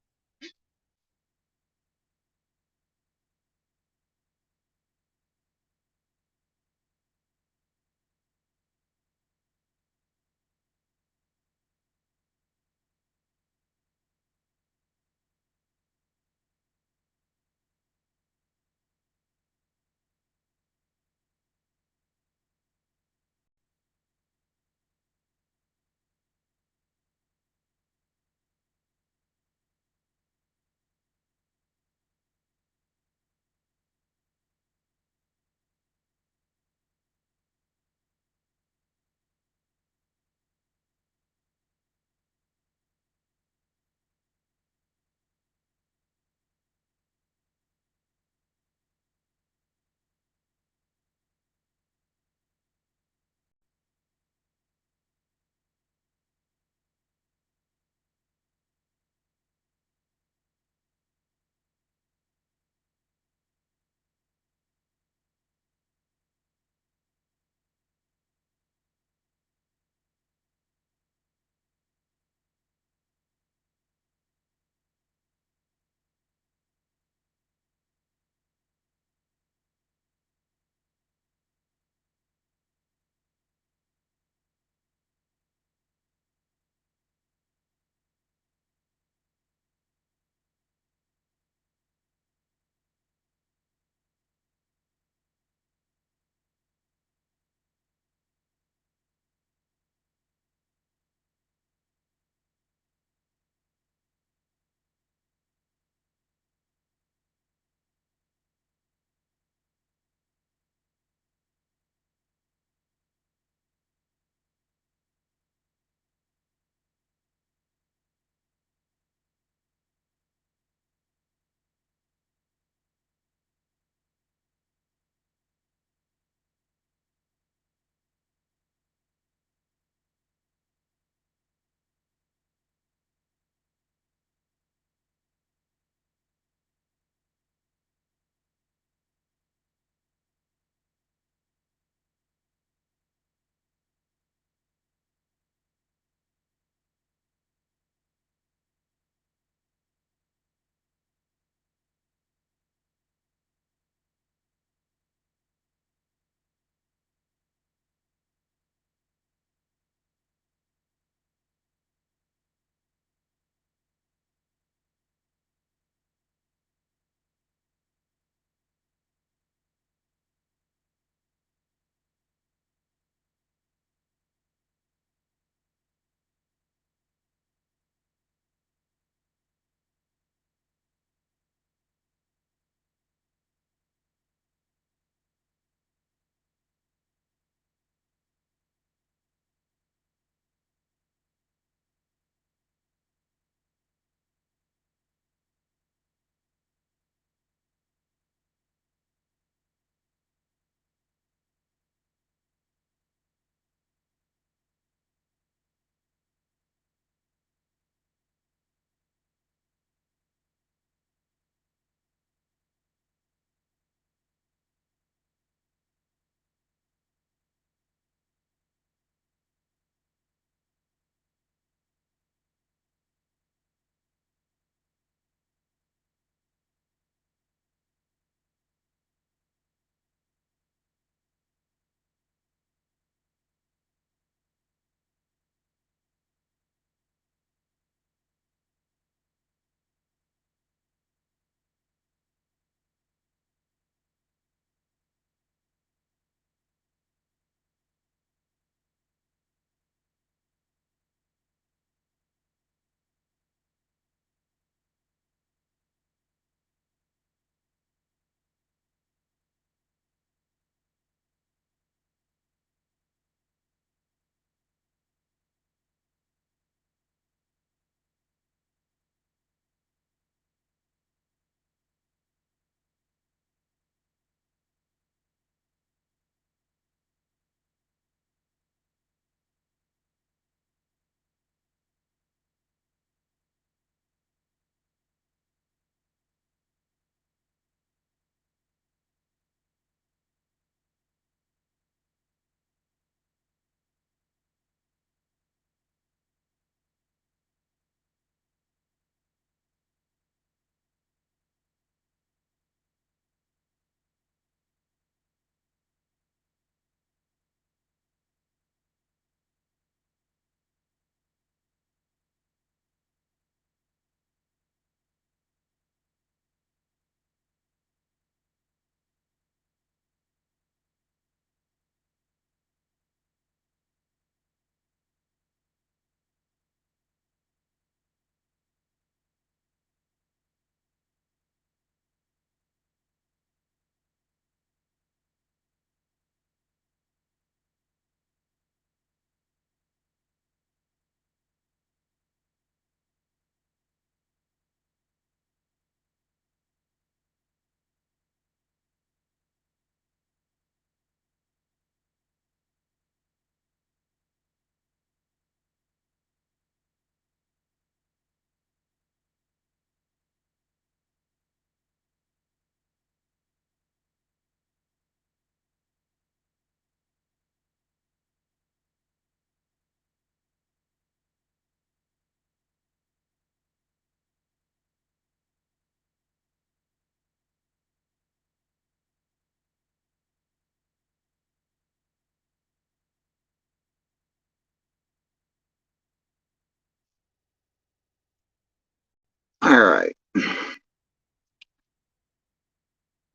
Alright.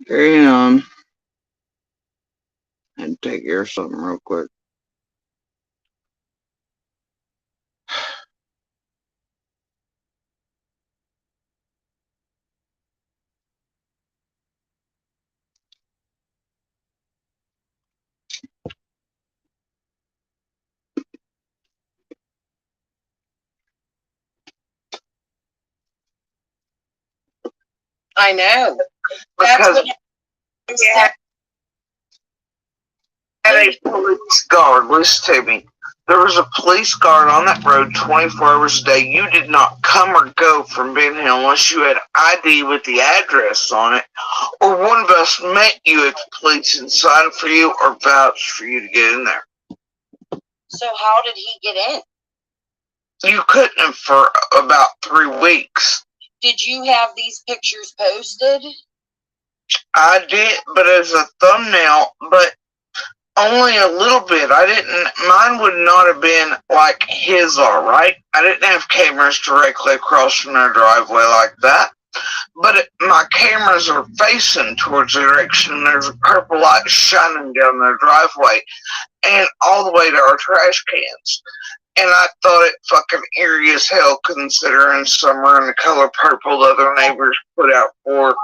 Carry on. And take care of something real quick. I know. That's Because what I'm saying. had a police guard, listen to me. There was a police guard on that road 24 hours a day. You did not come or go from Ben Hill unless you had ID with the address on it, or one of us met you at the police and signed for you or vouched for you to get in there. So how did he get in? You couldn't for about 3 weeks. Did you have these pictures posted? I did, but as a thumbnail, but only a little bit. Mine would not have been like his are, right? I didn't have cameras directly across from their driveway like that. But my cameras are facing towards the direction. There's a purple light shining down their driveway and all the way to our trash cans. And I thought it fucking eerie as hell considering summer and the color purple the other neighbors put out for.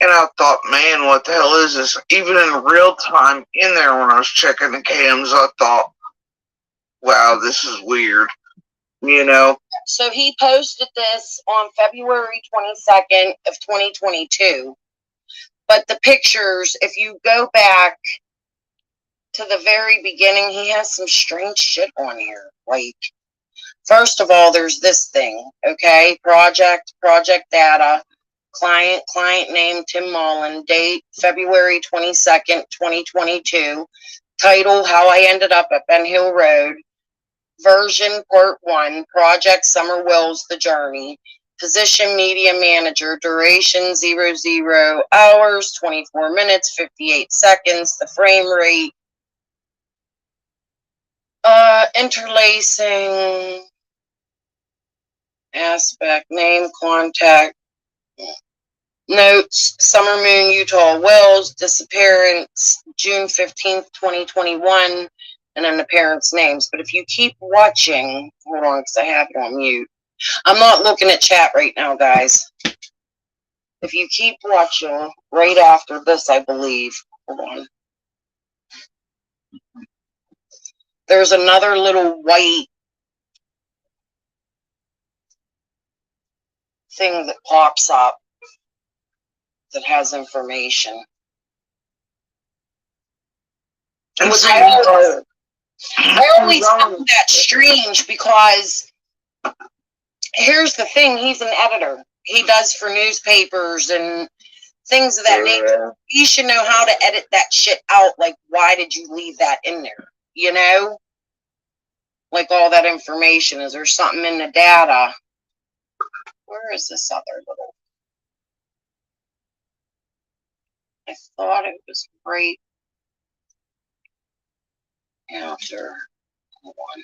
And I thought, man, what the hell is this? Even in real time in there when I was checking the cams, I thought, wow, this is weird. You know? So he posted this on February 22nd of 2022. But the pictures, if you go back to the very beginning, he has some strange shit on here. Like, first of all, there's this thing, okay? Project data. Client name Tim Mullen, date February 22nd, 2022. Title, How I Ended Up at Ben Hill Road. Version, Part 1, Project Summer Wills, The Journey. Position, Media Manager. Duration, 00 hours, 24 minutes, 58 seconds. The frame rate. Interlacing. Aspect, name, contact. Notes, Summer Moon, Utah Wells, disappearance, June 15th, 2021, and then the parents' names. But if you keep watching, hold on, because I have it on mute. I'm not looking at chat right now, guys. If you keep watching, right after this, I believe, hold on. There's another little white thing that pops up that has information. I always found that strange because here's the thing, he's an editor. He does for newspapers and things of that nature. He should know how to edit that shit out. Like, why did you leave that in there? You know? Like all that information. Is there something in the data? Where is this other little? I thought it was right after. Hold on.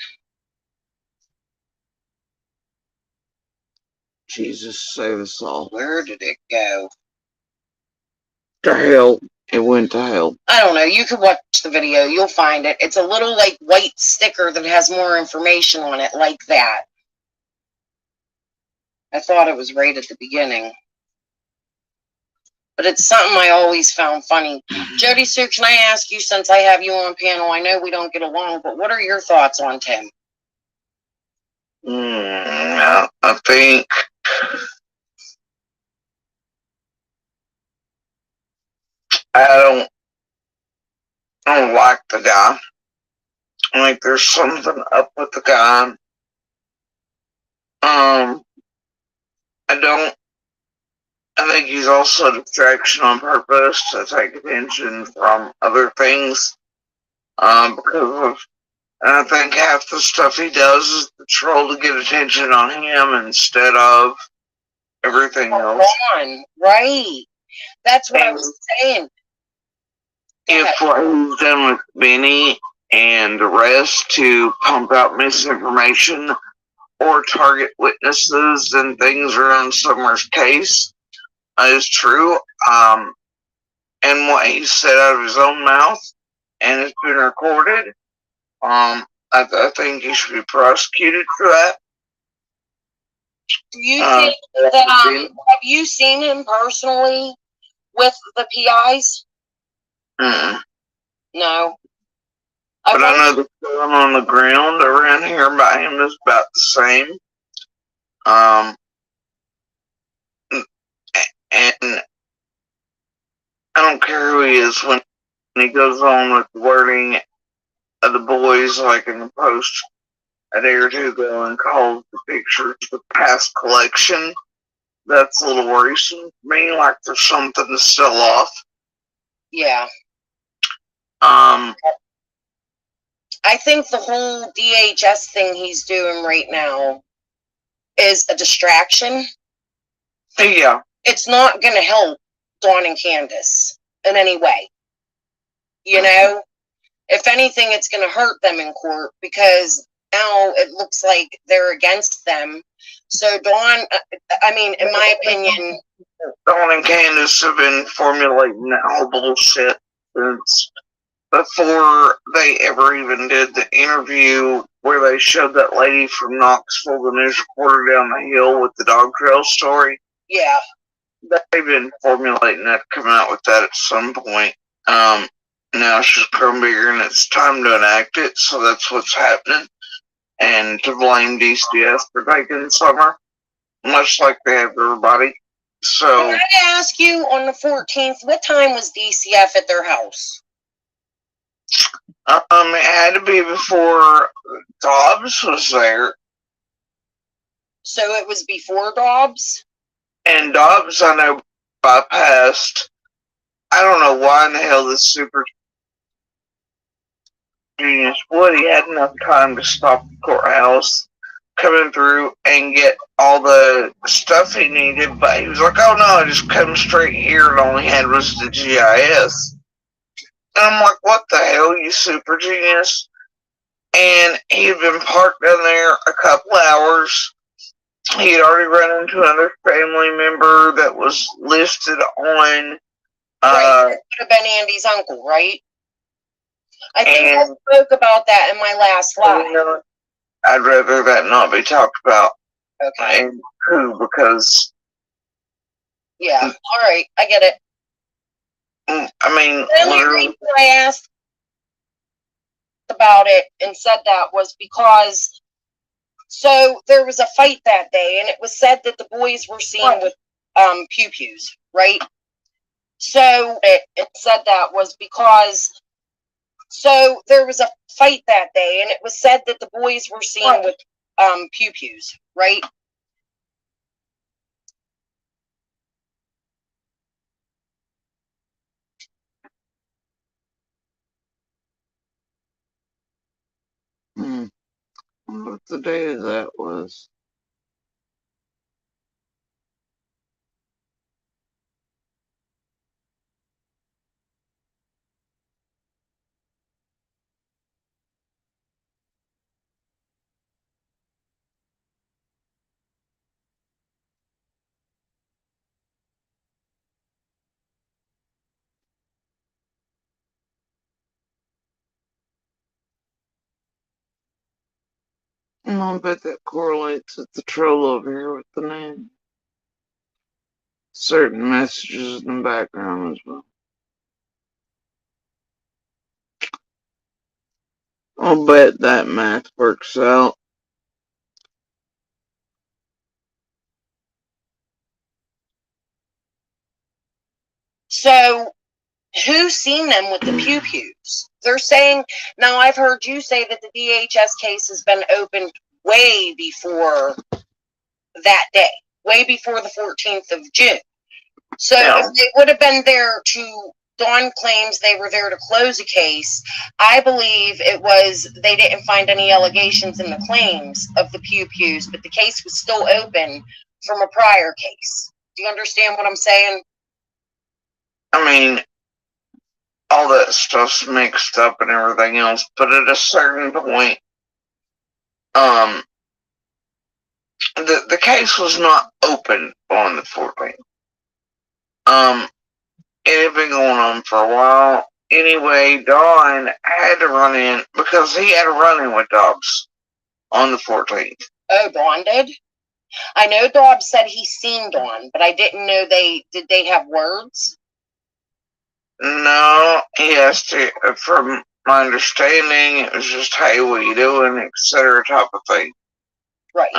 Jesus save us all. Where did it go? To hell. It went to hell. I don't know. You could watch the video. You'll find it. It's a little like white sticker that has more information on it like that. I thought it was right at the beginning. But it's something I always found funny. Jody Sue, can I ask you, since I have you on panel, I know we don't get along, but what are your thoughts on Tim? I think I don't like the guy. I think there's something up with the guy. I think he's also a distraction on purpose to take attention from other things. Because of, and I think half the stuff he does is the troll to get attention on him instead of everything else. Right. That's what I was saying. If what he's done with Benny and the rest to pump out misinformation or target witnesses and things around Summer's case is true. And what he said out of his own mouth, and it's been recorded. I think he should be prosecuted for that. Do you think that have you seen him personally with the PIs? No. But I know the feeling on the ground around here about him is about the same. And I don't care who he is when he goes on with the wording of the boys, like in the post a day or two ago, and calls the pictures the past collection. That's a little worrisome to me, like there's something to sell off. Yeah. I think the whole DHS thing he's doing right now is a distraction. Yeah. It's not going to help Dawn and Candace in any way. You know? If anything, it's going to hurt them in court because now it looks like they're against them. So Dawn, I mean, in my opinion, Dawn and Candace have been formulating that whole bullshit since before they ever even did the interview where they showed that lady from Knoxville, the news reporter down the hill with the dog trail story. Yeah. They've been formulating that, coming out with that at some point. Now she's grown bigger and it's time to enact it, so that's what's happening. And to blame DCS for taking Summer, much like they have everybody. So, can I ask you, on the 14th, what time was DCF at their house? it had to be before Dobbs was there. So it was before Dobbs? And Dobbs, I know, bypassed. I don't know why in the hell this super genius Woody had enough time to stop the courthouse coming through and get all the stuff he needed, but he was like, oh no, just come straight here, and all he had was the GIS. And I'm like, what the hell, you super genius? And he had been parked down there a couple hours. He had already run into another family member that was listed on right, it could have been Andy's uncle, right? I think I spoke about that in my last live. I'd rather that not be talked about. Okay. And who, because... Yeah, alright, I get it. I mean, the only reason I asked about it and said that was because, so there was a fight that day, and it was said that the boys were seen with pew-pews, right? So it said that was because, so there was a fight that day, and it was said that the boys were seen with pew-pews, right? What the day that was? I bet that correlates with the troll over here with the name. Certain messages in the background as well. I'll bet that math works out. So, who's seen them with the pew-pews? They're saying, now I've heard you say that the DHS case has been opened way before that day, way before the 14th of June. So if they would have been there to, Dawn claims they were there to close a case. I believe it was, they didn't find any allegations in the claims of the pew-pews, but the case was still open from a prior case. Do you understand what I'm saying? I mean, all that stuff's mixed up and everything else, but at a certain point, the case was not opened on the 14th. It had been going on for a while. Anyway, Don had to run in because he had a run-in with Dobbs on the 14th. Oh, Dawn did? I know Dobbs said he's seen Dawn, but I didn't know did they have words? No, he has to, from my understanding, it was just, hey, what you doing, etc. type of thing. Right.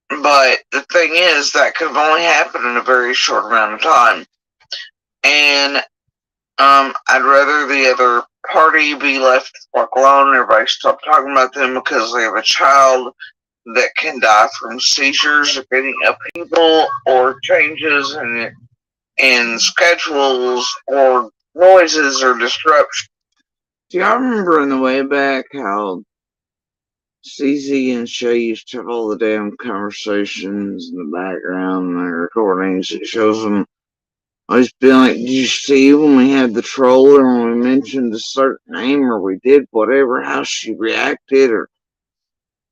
But the thing is, that could have only happened in a very short amount of time. And I'd rather the other party be left alone, everybody stop talking about them because they have a child that can die from seizures, any upheaval or changes in schedules or noises or disruption. Do y'all remember in the way back how CZ and Shay used to have all the damn conversations in the background and the recordings? It shows them always being like, did you see when we had the troll or when we mentioned a certain name or we did whatever, how she reacted, or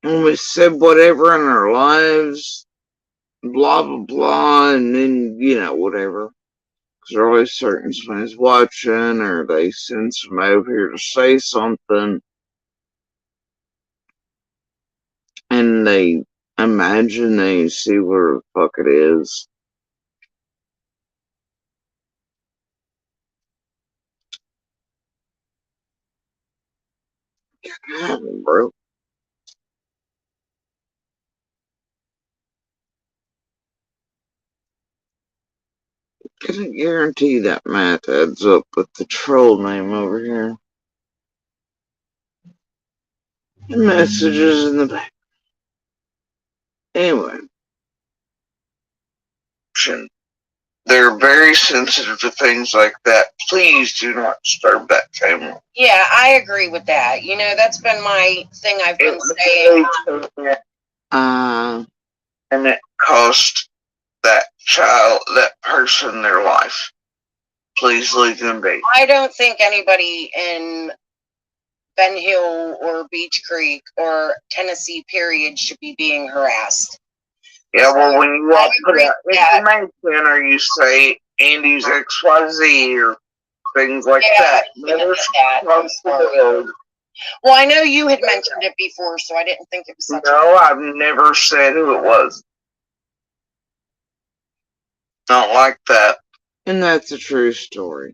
when we said whatever in our lives, blah, blah, blah, and then, whatever. Because they're always certain somebody's watching or they send somebody over here to say something. And they imagine they see where the fuck it is. God, bro. Couldn't guarantee that math adds up with the troll name over here. Messages in the back. Anyway. They're very sensitive to things like that. Please do not disturb that family. Yeah, I agree with that. That's been my thing I've been saying. And it cost that child, that person, their life. Please leave them be. I don't think anybody in Ben Hill or Beach Creek or Tennessee, period, should be being harassed. Yeah, well, when you all put out information or you say Andy's XYZ or things like that, well, I know you had mentioned it before, so I didn't think it was such No, I've never said who it was. Not like that. And that's a true story.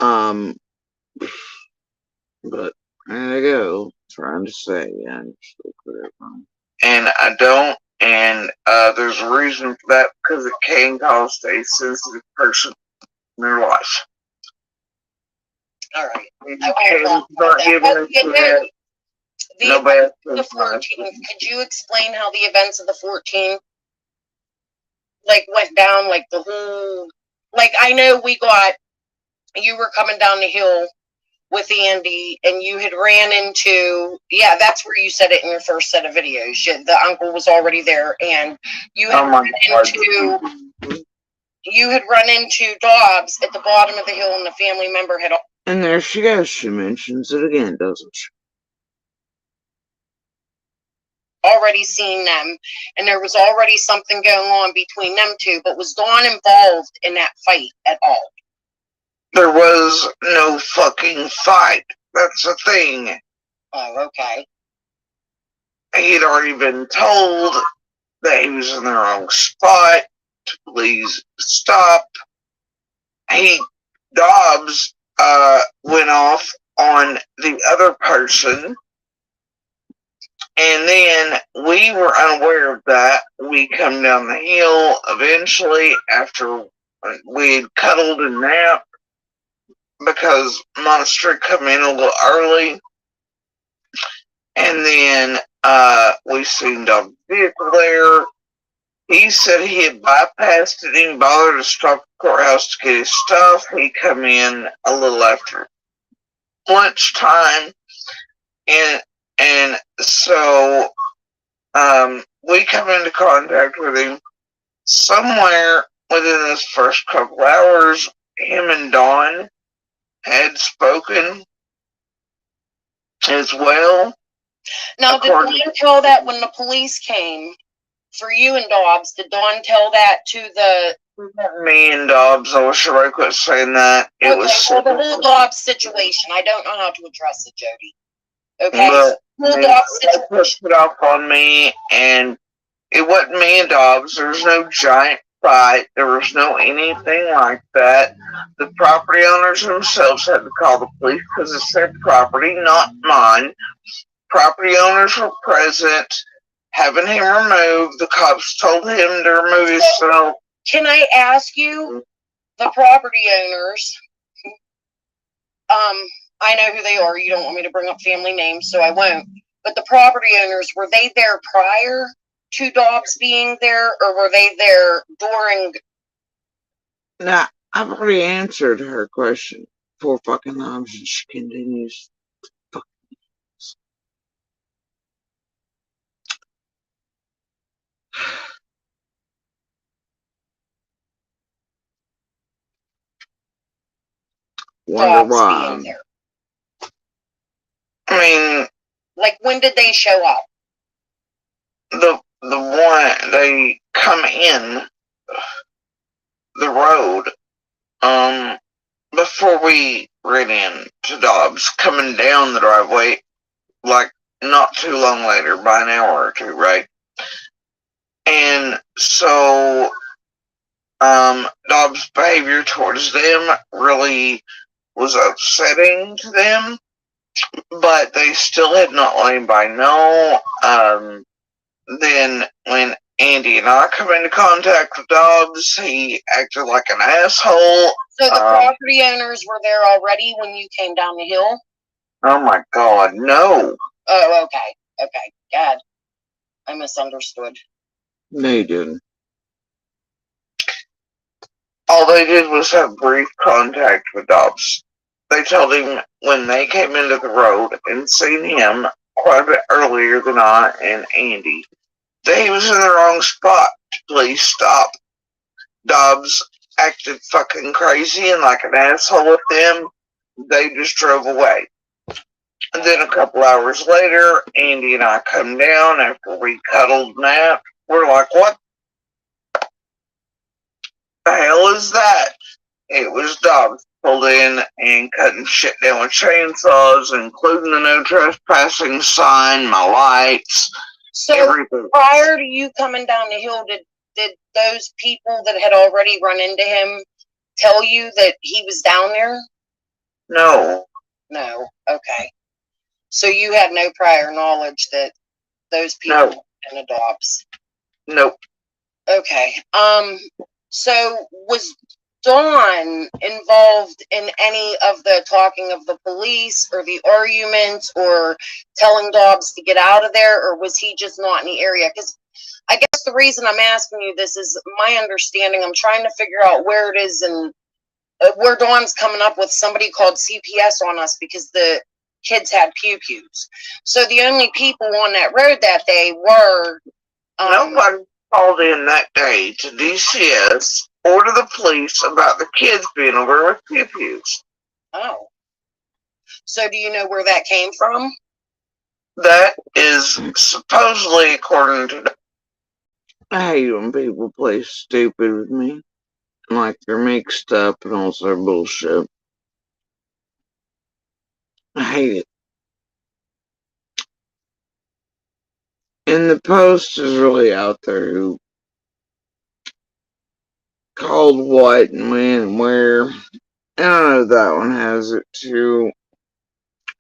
But there you go. Trying to say, yeah, and I don't, and there's a reason for that because it can cost a sensitive person their life. All right. The 14th. Could you explain how the events of the 14th went down? The whole, I know you were coming down the hill with Andy, and you had ran into, that's where you said it in your first set of videos. The uncle was already there, and you had run into Dobbs at the bottom of the hill, and the family member had. And there she goes. She mentions it again, doesn't she? Already seen them, and there was already something going on between them two. But was Dawn involved in that fight at all? There was no fucking fight. That's the thing. Oh, okay. He'd already been told that he was in the wrong spot to please stop. Dobbs went off on the other person, and then we were unaware of that. We come down the hill eventually after we had cuddled and napped because Monster come in a little early, and then we seen Dobbs' vehicle there. He said he had bypassed it, didn't bother to stop the courthouse to get his stuff. He come in a little after lunchtime, and so we come into contact with him somewhere within this first couple hours. Him and Dawn had spoken as well, Now, did According- Dawn tell that when the police came for you and Dobbs? Did Dawn tell that to the? Me and Dobbs, I wish everybody quit saying that. It Okay, was well, the whole Dobbs situation. I don't know how to address it, Jody. Okay, but whole they Dobbs put situation. it off on me, and it wasn't me and Dobbs. There was no giant fight. There was no anything like that. The property owners themselves had to call the police because it's their property, not mine. Property owners were present, having him removed. The cops told him to remove himself. Can I ask you, the property owners? I know who they are. You don't want me to bring up family names, so I won't. But the property owners, were they there prior to Dobbs being there, or were they there during? Now, I've already answered her question 4 fucking times, and she continues. Wonder Dobbs why. being there. I mean, Like, when did they show up? the one they come in the road, before we ran into Dobbs, coming down the driveway, like not too long later, by an hour or two, right? And so, Dobbs' behavior towards them really was upsetting to them, but they still had not let anybody know. Then when Andy and I come into contact with Dobbs, he acted like an asshole. So the property owners were there already when you came down the hill? Oh my God, no. Oh, okay. Okay. God. I misunderstood. No, you didn't. All they did was have brief contact with Dobbs. They told him when they came into the road and seen him quite a bit earlier than I and Andy, that he was in the wrong spot. Please stop. Dobbs acted fucking crazy and like an asshole with them. They just drove away. And then a couple hours later, Andy and I come down after we cuddled and napped. We're like, what the hell is that? It was Dobbs pulled in and cutting shit down with chainsaws, including the no trespassing sign, my lights, So everything. prior to you coming down the hill, did those people that had already run into him tell you that he was down there? No. No. Okay. So you had no prior knowledge that those people No. were in the Dobbs. Nope. Okay. So was Dawn involved in any of the talking of the police or the arguments or telling Dobbs to get out of there, or was he just not in the area? Because I guess the reason I'm asking you this is my understanding. I'm trying to figure out where it is and where Dawn's coming up with somebody called CPS on us because the kids had pew-pews. So the only people on that road that day were Nobody called in that day to DCS or to the police about the kids being over with pew-pews. Oh. So do you know where that came from? That is supposedly according to. I hate when people play stupid with me. Like they're mixed up and all sort of bullshit. I hate it. And the post is really out there who called what and when and where. I don't know, that one has it too.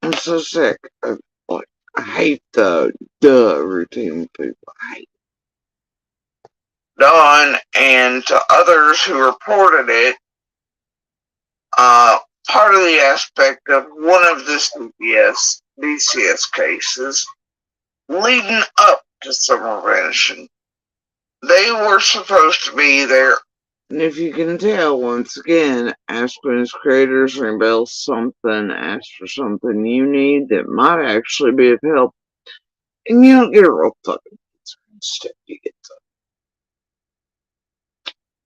I'm so sick of, like, I hate the routine people. I hate Dawn and to others who reported it, part of the aspect of one of the DCS cases leading up to summer vanishing. They were supposed to be there. And if you can tell, once again, ask when his creators rebel something, ask for something you need that might actually be of help, and you don't get a real fucking answer. Instead, you get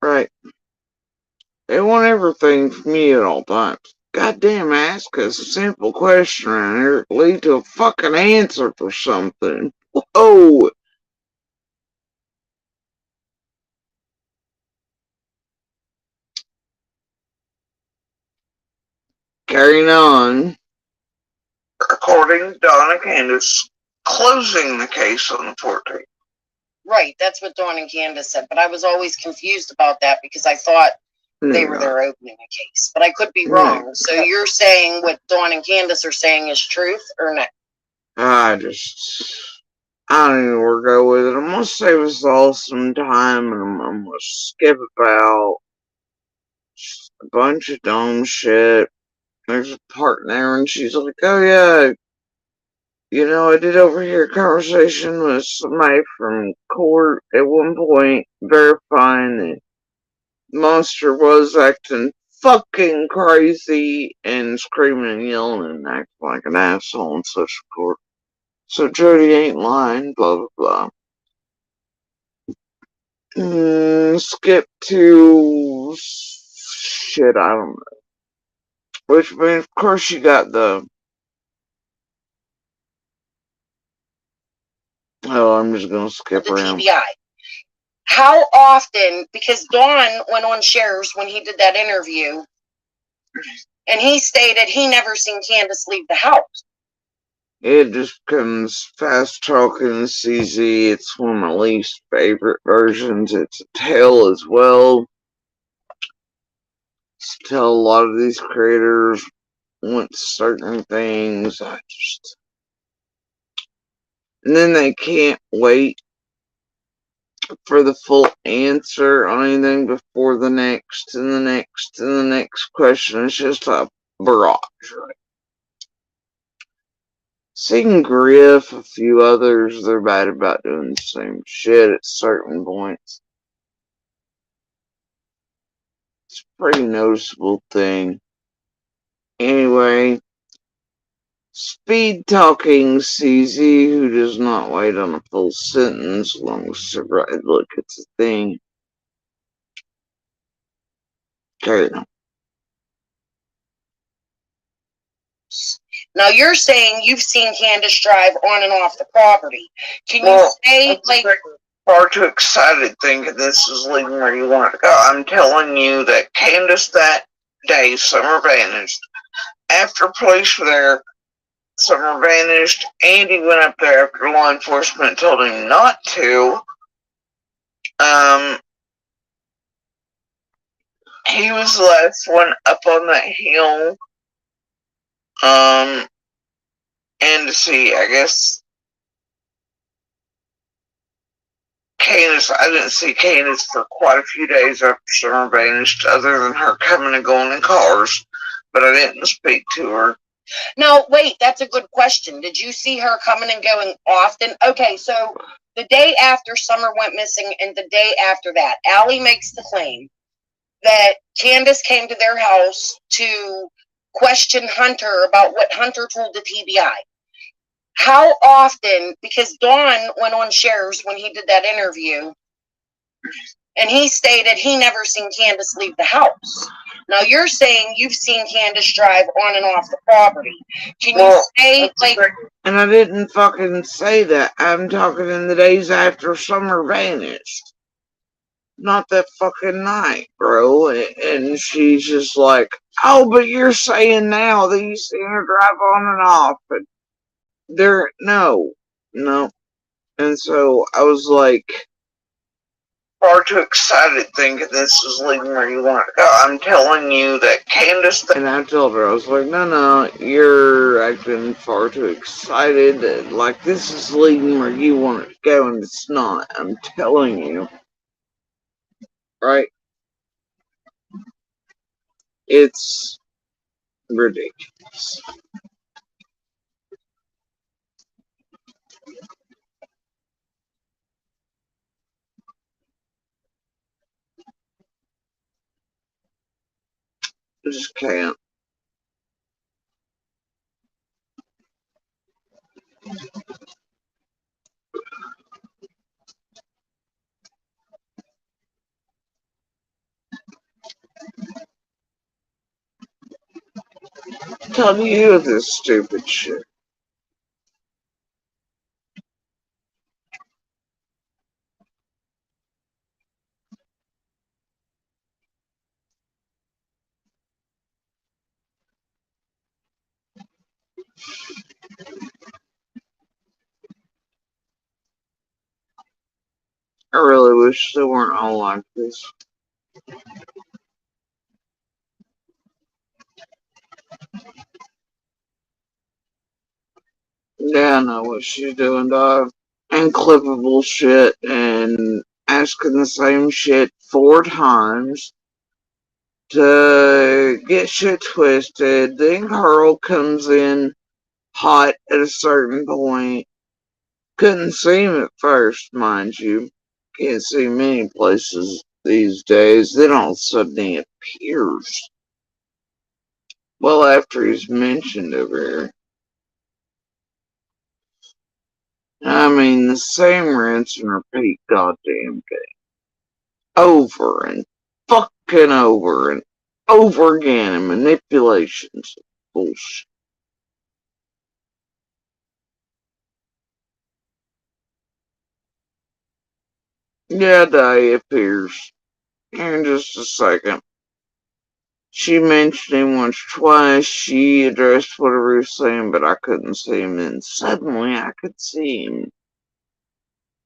the right. They want everything from you at all times. Goddamn, ask a simple question and it'll lead to a fucking answer for something. Whoa! Carrying on. According to Donna Candace, closing the case on the 14th. Right, that's what Dawn and Candace said, but I was always confused about that because I thought they were there opening a case, but I could be wrong. So you're saying what Dawn and Candace are saying is truth or not? I don't even know where to go with it. I'm gonna save us all some time and I'm gonna skip about a bunch of dumb shit. There's a part there and she's like, oh yeah, you know, I did overhear a conversation with somebody from court at one point verifying that Monster was acting fucking crazy and screaming and yelling and acting like an asshole and such support. So Jody ain't lying, blah blah blah. Skip to shit, I don't know. Which means, of course, you got the. Oh, I'm just gonna skip The around. TBI. How often, because Dawn went on Shares when he did that interview, and he stated he never seen Candace leave the house. It just becomes fast talking CZ. It's one of my least favorite versions. It's a tale as well. Tell a lot of these creators want certain things. And then they can't wait for the full answer on anything before the next and the next and the next question. It's just a barrage, right? Seeing Griff, a few others, they're bad about doing the same shit at certain points. It's a pretty noticeable thing. Anyway, speed talking CZ, who does not wait on a full sentence long as the right look, it's a thing. Carry on. Now you're saying you've seen Candace drive on and off the property. Can you say, like, far too excited thinking this is leading where you want to go. I'm telling you that Candace that day, Summer vanished. After police were there, Summer vanished. Andy went up there after law enforcement told him not to. He was the last one up on that hill. And to see, I guess, Candace, I didn't see Candace for quite a few days after Summer vanished, other than her coming and going in cars, but I didn't speak to her. no, wait, that's a good question. Did you see her coming and going often? Okay, so the day after Summer went missing and the day after that, Allie makes the claim that Candace came to their house to question Hunter about what Hunter told the TBI. How often, because Dawn went on Shares when he did that interview, and he stated he never seen Candace leave the house. Now you're saying you've seen Candace drive on and off the property. Can you say, like... And I didn't fucking say that. I'm talking in the days after Summer vanished. Not that fucking night, bro. And she's just like, oh, but you're saying now that you seen her drive on and off. But no. And so I was like, far too excited thinking this is leading where you want to go. I'm telling you that Candace, and I told her, I was like, no, you're acting far too excited. Like, this is leading where you want to go, and it's not. I'm telling you. Right? It's ridiculous. I just can't. Tell you this stupid shit. I really wish they weren't all like this. Yeah, I know what she's doing, dog. And clippable shit and asking the same shit 4 times to get shit twisted. Then Carl comes in hot at a certain point. Couldn't see him at first, mind you. Can't see many places these days. Then all of a sudden he appears. Well, after he's mentioned over here. I mean, the same rinse and repeat goddamn game. Over and fucking over and over again and manipulations. Bullshit. Yeah, Day appears. In just a second. She mentioned him once, twice. She addressed whatever he was saying, but I couldn't see him. And suddenly I could see him.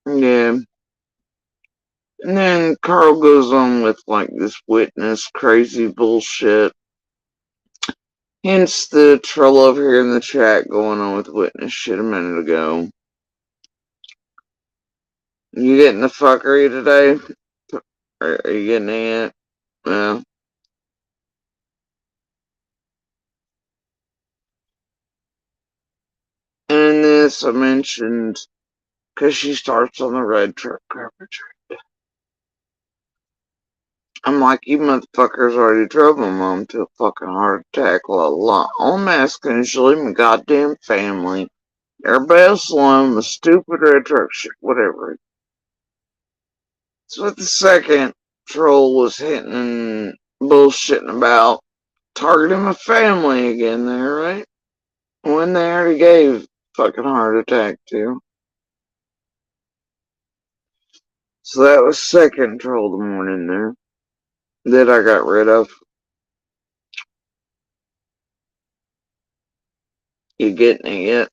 Yeah. And then Carl goes on with like this witness crazy bullshit. Hence the troll over here in the chat going on with witness shit a minute ago. You getting the fuckery today? Are you getting it? Yeah. And this I mentioned because she starts on the red truck coverage. I'm like, you motherfuckers already drove my mom to a fucking heart attack, la la. All I'm asking is you leave my goddamn family. Everybody else alone, the stupid red truck shit, whatever. So what the second troll was hitting and bullshitting about targeting my family again there, right? When they already gave fucking heart attack to. So that was second troll of the morning there that I got rid of. You getting it yet?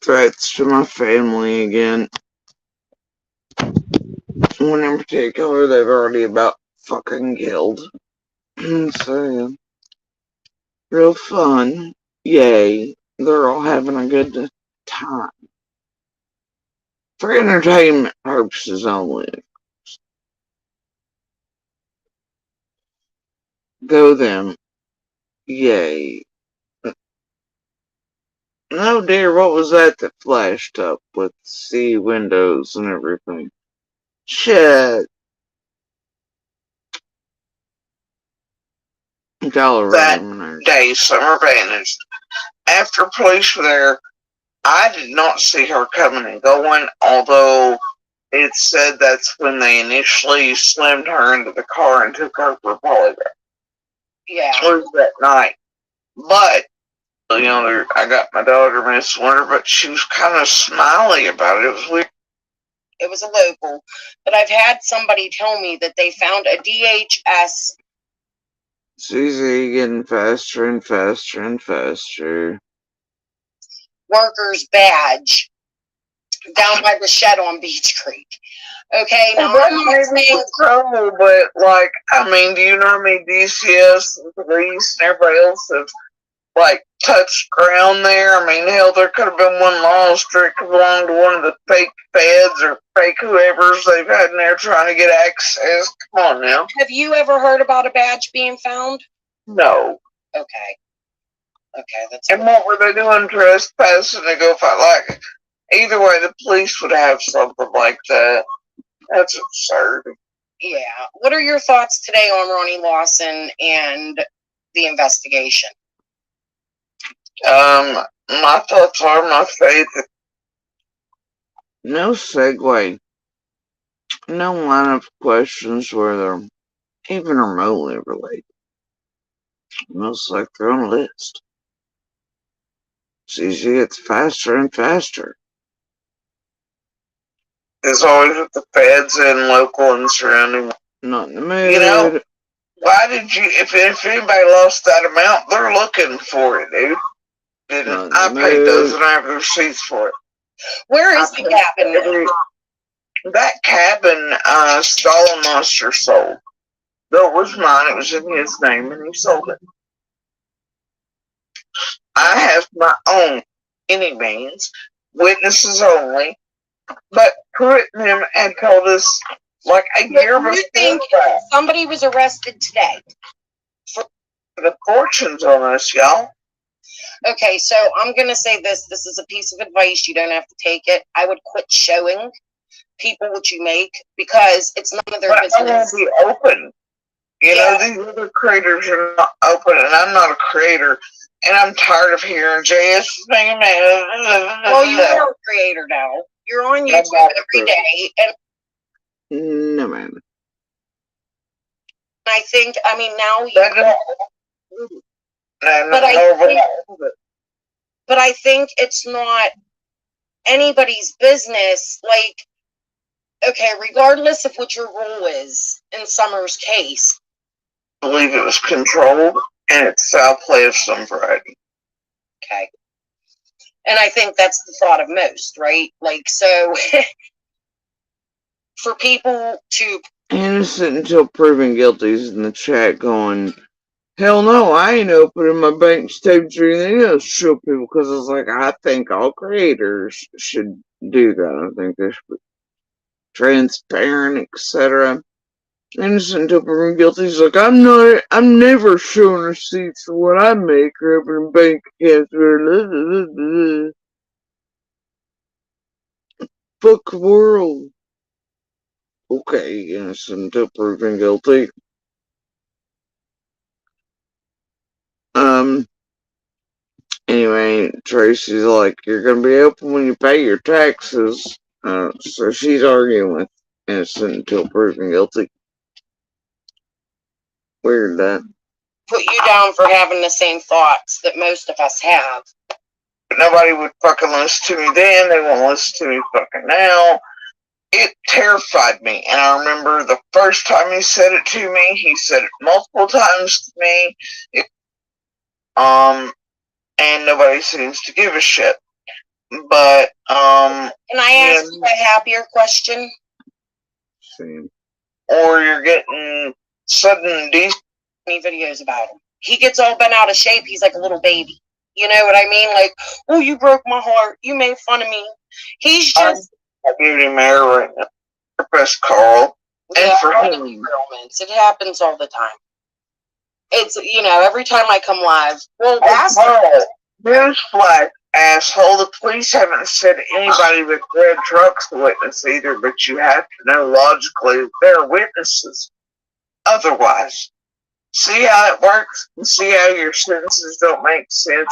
Threats to my family again. One in particular they've already about fucking killed. So yeah. Real fun. Yay. They're all having a good time. For entertainment purposes only. Go them. Yay. Oh dear, what was that flashed up with C windows and everything? Shit. That day, Summer vanished. After police were there, I did not see her coming and going, although it said that's when they initially slammed her into the car and took her for a polygraph. Yeah. It was that night. But, you know, I got my daughter, Miss Winter, but she was kind of smiley about it. It was weird. It was a local. But I've had somebody tell me that they found a DHS. Susie getting faster and faster and faster. Worker's badge down by the shed on Beach Creek. Okay, now I'm not saying trouble, but like, I mean, do you know how many DCS and police and everybody else have like touched ground there? I mean, hell, there could have been one lost or it could belong to one of the fake feds or fake whoever's they've had in there trying to get access. Come on now. Have you ever heard about a badge being found? No. Okay. Okay, that's. And what were they doing? Trespassing to go fight? Like, either way, the police would have something like that. That's absurd. Yeah. What are your thoughts today on Ronnie Lawson and the investigation? My thoughts are my faith no segue, no line of questions where they're even remotely related. Most like they're on a list. CZ gets faster and faster. As always with the feds and local and surrounding. Not in the mood. You know, why did you, if anybody lost that amount, they're looking for it, dude. Didn't I paid those and I have the receipts for it. Where is the cabin? That cabin, Stalin Monster sold. Though it was mine, it was in his name, and he sold it. I have my own, any means, witnesses only, but Pruitt and him had told us like a year before. You think somebody was arrested today? The fortune's on us, y'all. Okay, so I'm going to say this. This is a piece of advice. You don't have to take it. I would quit showing people what you make because it's none of their business. I want to be open. You know, these other creators are not open, and I'm not a creator, and I'm tired of hearing JS name. Well, you are a creator now. You're on YouTube every day, and no, man. I think, I mean, now you. But I think it's not anybody's business. Like, okay, regardless of what your role is in Summer's case. I believe it was controlled and it's foul play of some variety. Okay. And I think that's the thought of most, right? Like, so for people to. Innocent until proven guilty is in the chat going, hell no, I ain't opening my bank statements or anything else to show people because it's like, I think all creators should do that. I think they should be transparent, etc. Innocent until proven guilty. He's like, I'm never showing receipts for what I make or opening bank accounts. Fuck the world. Okay, innocent until proven guilty. Anyway, Tracy's like, you're gonna be open when you pay your taxes. So she's arguing with innocent until proven guilty. Weird that. Put you down for having the same thoughts that most of us have. Nobody would fucking listen to me then. They won't listen to me fucking now. It terrified me. And I remember the first time he said it to me, he said it multiple times to me. And nobody seems to give a shit. But, can I ask you a happier question? Same. Or you're getting sudden videos about him. He gets all bent out of shape. He's like a little baby. You know what I mean? Like, oh, you broke my heart. You made fun of me. He's just. I give him air right now. For best Carl. And for him. It happens all the time. It's, you know, every time I come live. Well, that's. Newsflash, asshole. The police haven't said anybody with red trucks to witness either, but you have to know logically they're witnesses. Otherwise, see how it works and see how your sentences don't make sense.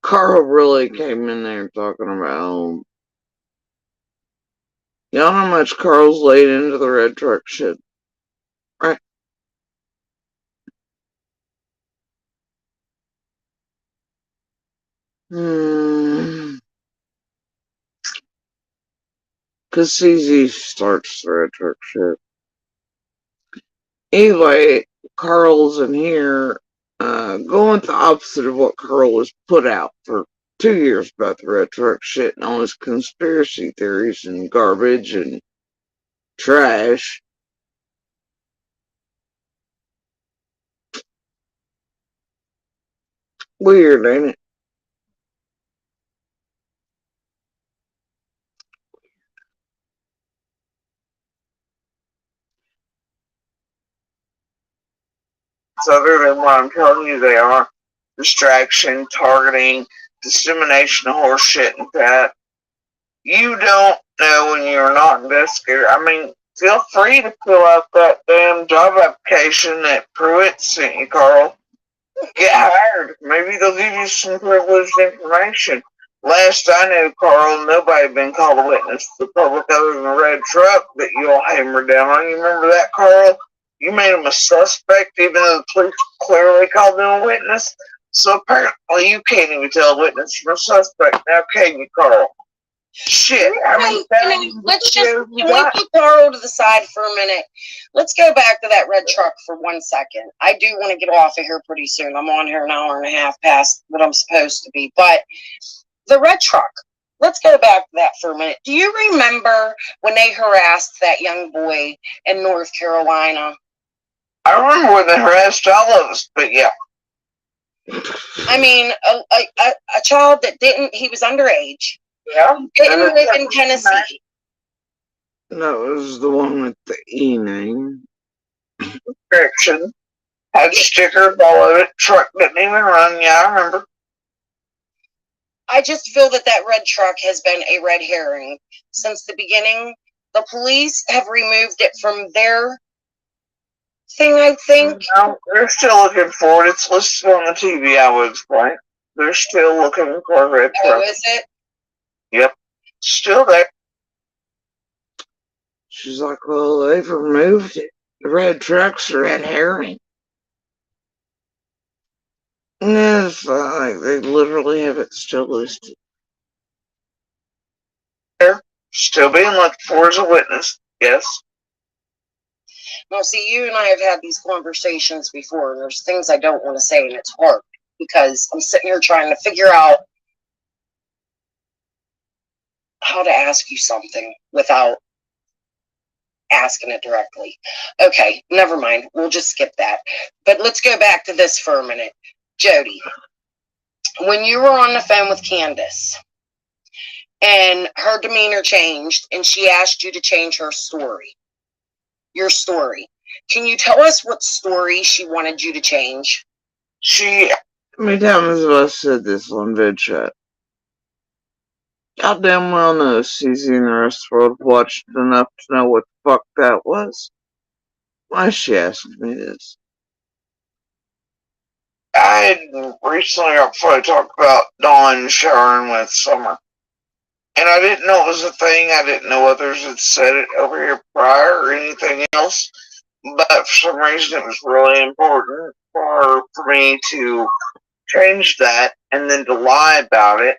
Carl really came in there talking about, y'all know how much Carl's laid into the red truck shit, right? Cause CZ starts the red truck shit. Anyway, Carl's in here, going the opposite of what Carl has put out for 2 years about the red truck shit and all his conspiracy theories and garbage and trash. Weird, ain't it? Other than what I'm telling you they are. Distraction, targeting, dissemination of horse shit and that. You don't know when you're not investigator. I mean, feel free to fill out that damn job application that Pruitt sent you, Carl. Get hired. Maybe they'll give you some privileged information. Last I knew, Carl, nobody had been called a witness to the public other than the red truck that you all hammered down on. You remember that, Carl? You made him a suspect, even though the police clearly called him a witness. So apparently you can't even tell a witness from a suspect. Now, can you, Carl? Shit, how many Let's just, can we put Carl to the side for a minute? Let's go back to that red truck for 1 second. I do want to get off of here pretty soon. I'm on here an hour and a half past what I'm supposed to be. But the red truck, let's go back to that for a minute. Do you remember when they harassed that young boy in North Carolina? I remember when they harassed all of us, but yeah. I mean, a child that didn't, he was underage. Yeah. Didn't live in Tennessee. That was the one with the E name. Description. Had stickers all over it. Truck didn't even run. Yeah, I remember. I just feel that that red truck has been a red herring since the beginning. The police have removed it from their thing, I think. No, they're still looking for it. It's listed on the TV, I would explain. They're still looking for a red truck. Oh, is it? Yep. Still there. She's like, well, they've removed it. The red truck's a red herring. No, it's like they literally have it still listed. They're still being looked for as a witness, yes. Well, see, you and I have had these conversations before, and there's things I don't want to say, and it's hard because I'm sitting here trying to figure out how to ask you something without asking it directly. Okay, never mind. We'll just skip that. But let's go back to this for a minute. Jody, when you were on the phone with Candace and her demeanor changed and she asked you to change her story, your story, can you tell us what story she wanted you to change? How many times have I said this on VidChat? I damn well know CZ and the rest of the world watched enough to know what the fuck that was. Why is she asking me this? I had recently, before I talked about Dawn showering with Summer. And I didn't know it was a thing. I didn't know others had said it over here prior or anything else. But for some reason it was really important for me to change that and then to lie about it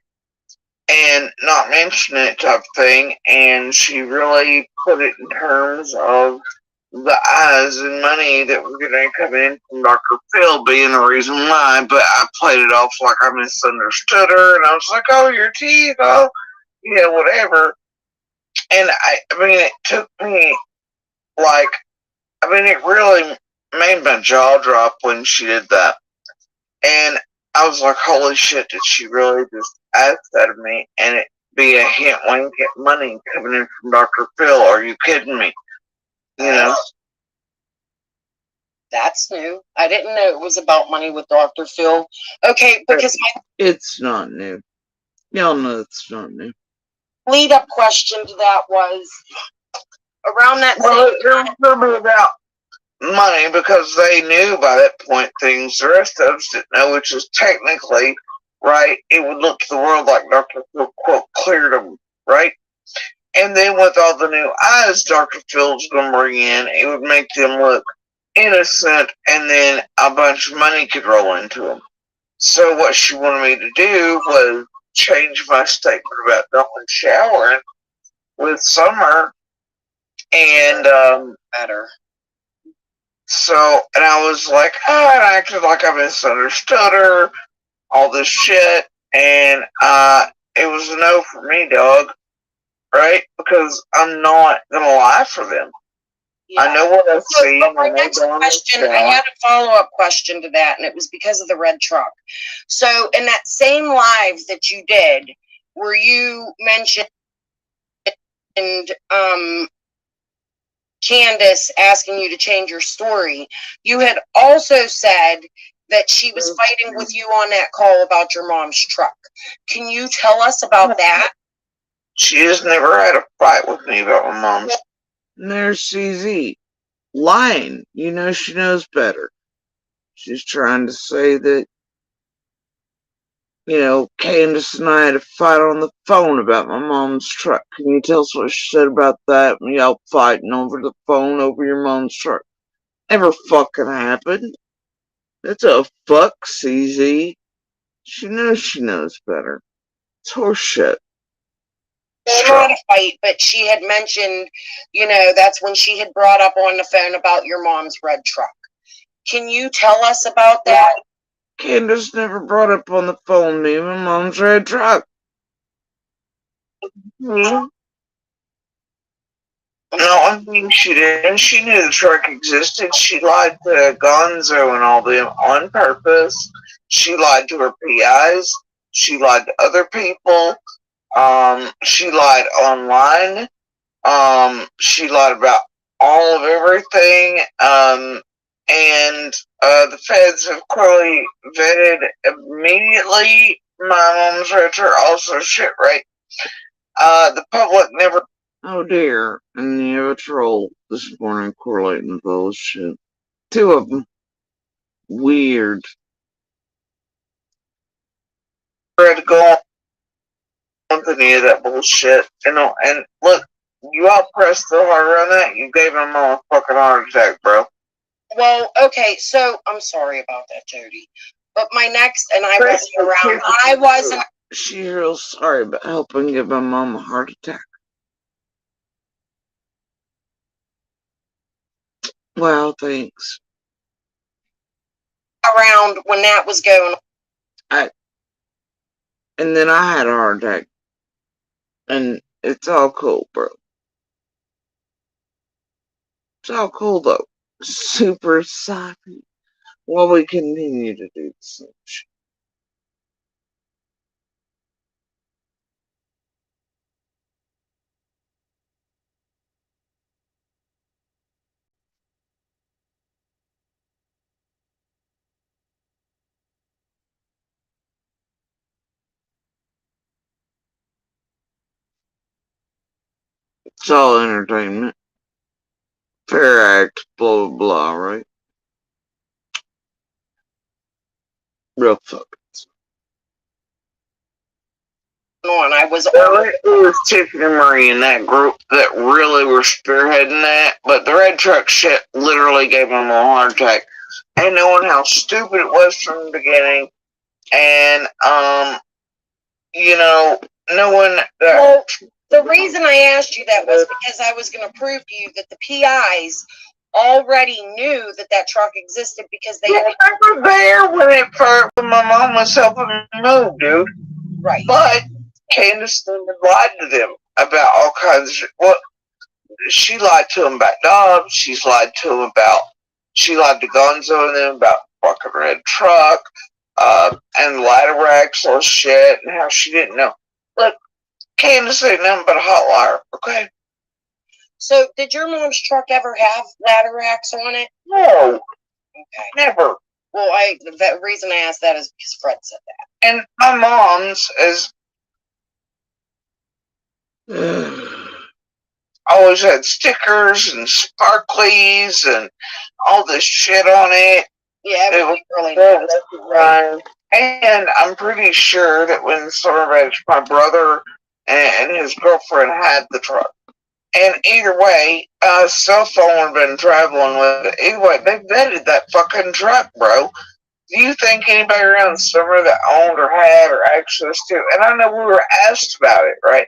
and not mention it type of thing. And she really put it in terms of the eyes and money that were going to come in from Dr. Phil being the reason why, but I played it off like I misunderstood her, and I was like, oh, your teeth, oh, yeah, whatever. And I mean, it took me, like, it really made my jaw drop when she did that. And I was like, holy shit, did she really just ask that of me? And it be a hint when you get money coming in from Dr. Phil. Are you kidding me? You know? That's new. I didn't know it was about money with Dr. Phil. Okay, because it's not new. Y'all know it's not new. Lead-up question to that was around that same time. About money because they knew by that point things the rest of us didn't know, which is technically right. It would look to the world like Dr. Phil quote cleared them, right? And then with all the new eyes Dr. Phil's going to bring in, it would make them look innocent, and then a bunch of money could roll into them. So what she wanted me to do was change my statement about Dawn showering with Summer, and better. So, and I was like, oh, I acted like I misunderstood her, all this shit, and it was a no for me, dog, right? Because I'm not gonna lie for them. Yeah. I know what I've seen. But my next question, I had a follow-up question to that, and it was because of the red truck. So, in that same live that you did, where you mentioned Candace asking you to change your story, you had also said that she was fighting with you on that call about your mom's truck. Can you tell us about that? She has never had a fight with me about my mom's. There's CZ. Lying. You know she knows better. She's trying to say that You know, Candace and I had a fight on the phone about my mom's truck. Can you tell us what she said about that? Y'all fighting over the phone over your mom's truck. Never fucking happened. That's a fuck, CZ. She knows better. It's horseshit. Not a fight, but she had mentioned, that's when she had brought up on the phone about your mom's red truck. Can you tell us about that? Candace never brought up on the phone me and my mom's red truck. No, I mean she didn't. She knew the truck existed. She lied to Gonzo and all them on purpose. She lied to her PIs. She lied to other people. She lied online. She lied about all of everything. And the feds have clearly vetted immediately. My mom's realtor also shit, right? The public never. Oh dear. And you have a troll this morning correlating those shit. Two of them. Weird. I had to go on any of that bullshit, and look, you all pressed so hard on that, you gave him a fucking heart attack, bro. Well, okay, so I'm sorry about that, Jody. But my next, and I wasn't around. I wasn't. She's real sorry about helping give my mom a heart attack. Well, thanks. Around when that was going on. And then I had a heart attack. And it's all cool, bro. It's all cool, though. Super sorry. While we continue to do the same shit. It's all entertainment. Fair act, blah, blah, blah, right? Real fuck. On. I was it was Tiffany and Marie in that group that really were spearheading that, but the red truck shit literally gave them a heart attack. And knowing how stupid it was from the beginning, and knowing that. Well, the reason I asked you that was because I was going to prove to you that the PIs already knew that truck existed because they were there when my mom was helping me move, dude. Right. But Candace lied to them about all kinds of shit. Well, she lied to them about dogs. She lied to Gonzo and them about fucking red truck, and ladder racks or shit, and how she didn't know. Look, Candace ain't nothing but a hot liar, okay? So, did your mom's truck ever have ladder racks on it? No. Okay. Never. Well, the reason I asked that is because Fred said that. And my mom's is always had stickers and sparklies and all this shit on it. Yeah, it was really nice. And I'm pretty sure that when my brother and his girlfriend had the truck. And either way, cell phone would have been traveling with it. Either way, they vetted that fucking truck, bro. Do you think anybody around the summer that owned or had or access to? And I know we were asked about it, right?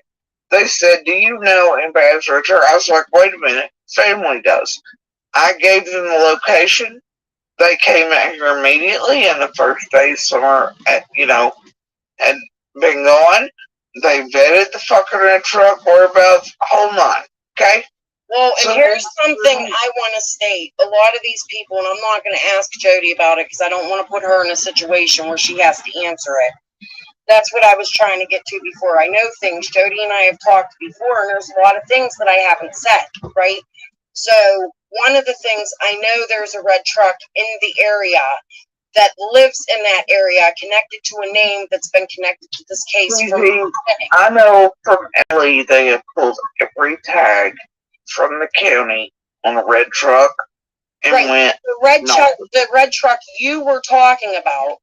They said, do you know anybody has a return? I was like, wait a minute, family does. I gave them the location. They came out here immediately, and the first day of summer, had been gone. They vetted the fucking red truck, whereabouts, whole nine, okay? Well, and here's something I want to state. A lot of these people, and I'm not going to ask Jody about it because I don't want to put her in a situation where she has to answer it. That's what I was trying to get to before. I know things. Jody and I have talked before, and there's a lot of things that I haven't said, right? So one of the things, I know there's a red truck in the area that lives in that area connected to a name that's been connected to this case. I know from Ellie they have pulled every tag from the county on a red truck and Right. went, The red truck you were talking about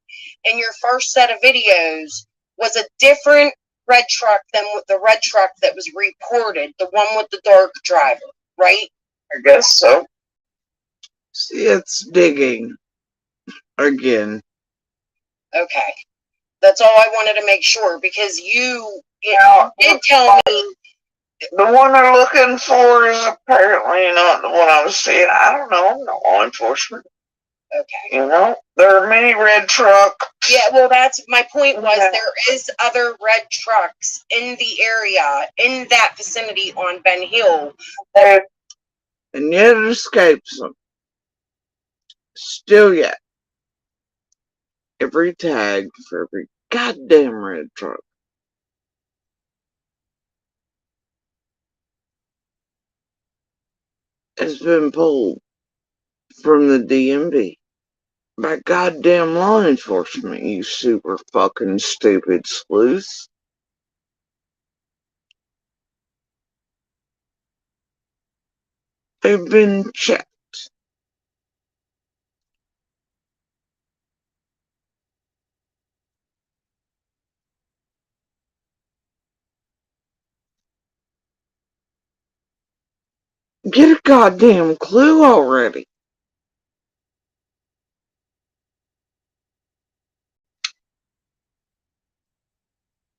in your first set of videos was a different red truck than the red truck that was reported, the one with the dark driver, right? I guess so. See, it's digging again. Okay. That's all I wanted to make sure, because you did tell me. The one they're looking for is apparently not the one I was seeing. I don't know. I'm not law enforcement. Okay. You know, there are many red trucks. Yeah, well, that's my point. Was there is other red trucks in the area, in that vicinity on Ben Hill, and yet it escapes them. Still yet. Every tag for every goddamn red truck has been pulled from the DMV by goddamn law enforcement, you super fucking stupid sleuths. They've been checked. Get a goddamn clue already.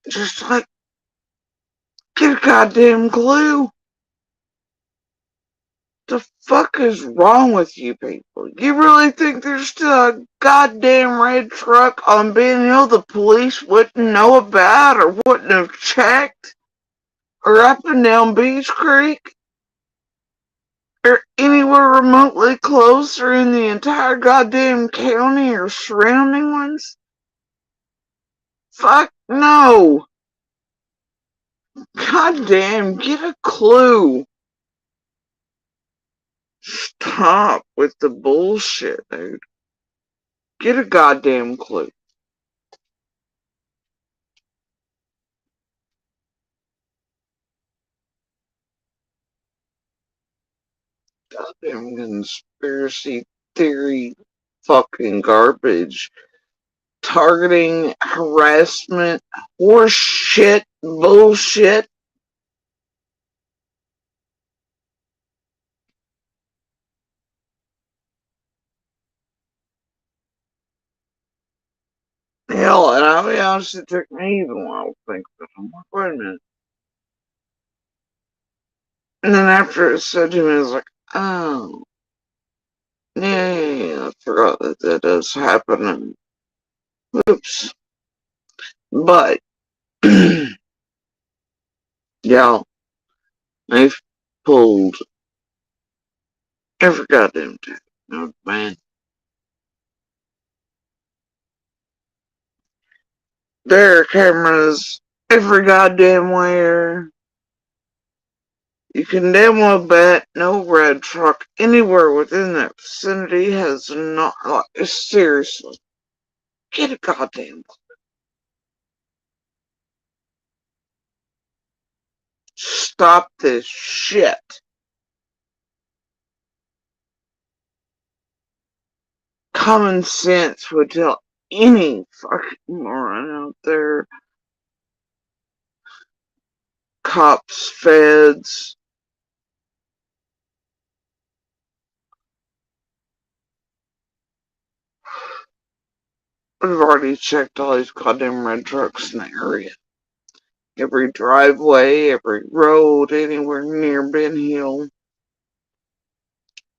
Just like, get a goddamn clue. The fuck is wrong with you people? You really think there's still a goddamn red truck on Ben Hill the police wouldn't know about or wouldn't have checked? Or up and down Beach Creek? Or anywhere remotely closer in the entire goddamn county or surrounding ones? Fuck no! Goddamn, get a clue. Stop with the bullshit, dude. Get a goddamn clue. Goddamn conspiracy theory fucking garbage. Targeting, harassment, horse shit, bullshit. Hell, and I'll be honest, it took me even a while to think of it. I'm like, wait a minute. And then after it said to me, I was like, oh, yeah, I forgot that that does happen. And oops. But, yeah, they've pulled every goddamn tag. Oh, man. There are cameras every goddamn where. You can damn well bet no red truck anywhere within that vicinity has not, like, seriously. Get a goddamn clue. Stop this shit. Common sense would tell any fucking moron out there, cops, feds, we've already checked all these goddamn red trucks in the area. Every driveway, every road, anywhere near Ben Hill.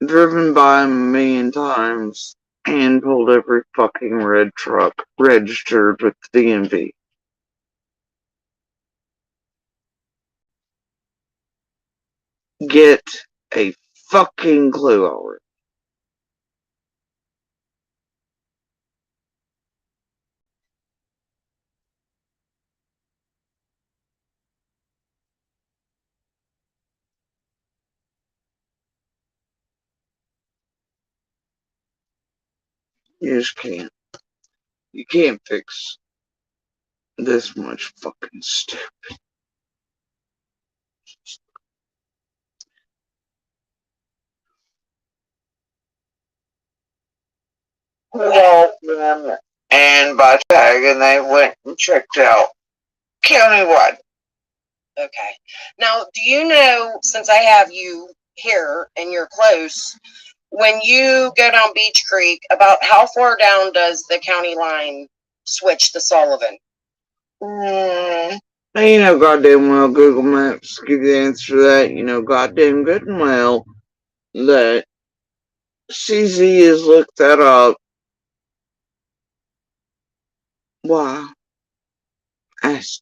Driven by a million times and pulled every fucking red truck registered with the DMV. Get a fucking clue already. You just can't. You can't fix this much fucking stupid. off them and by tag, and they went and checked out countywide. Okay. Now, do you know, since I have you here and you're close, when you go down Beach Creek, about how far down does the county line switch to Sullivan? You know goddamn well Google Maps give you the answer to that. You know goddamn good and well that CZ has looked that up. Why? Ask.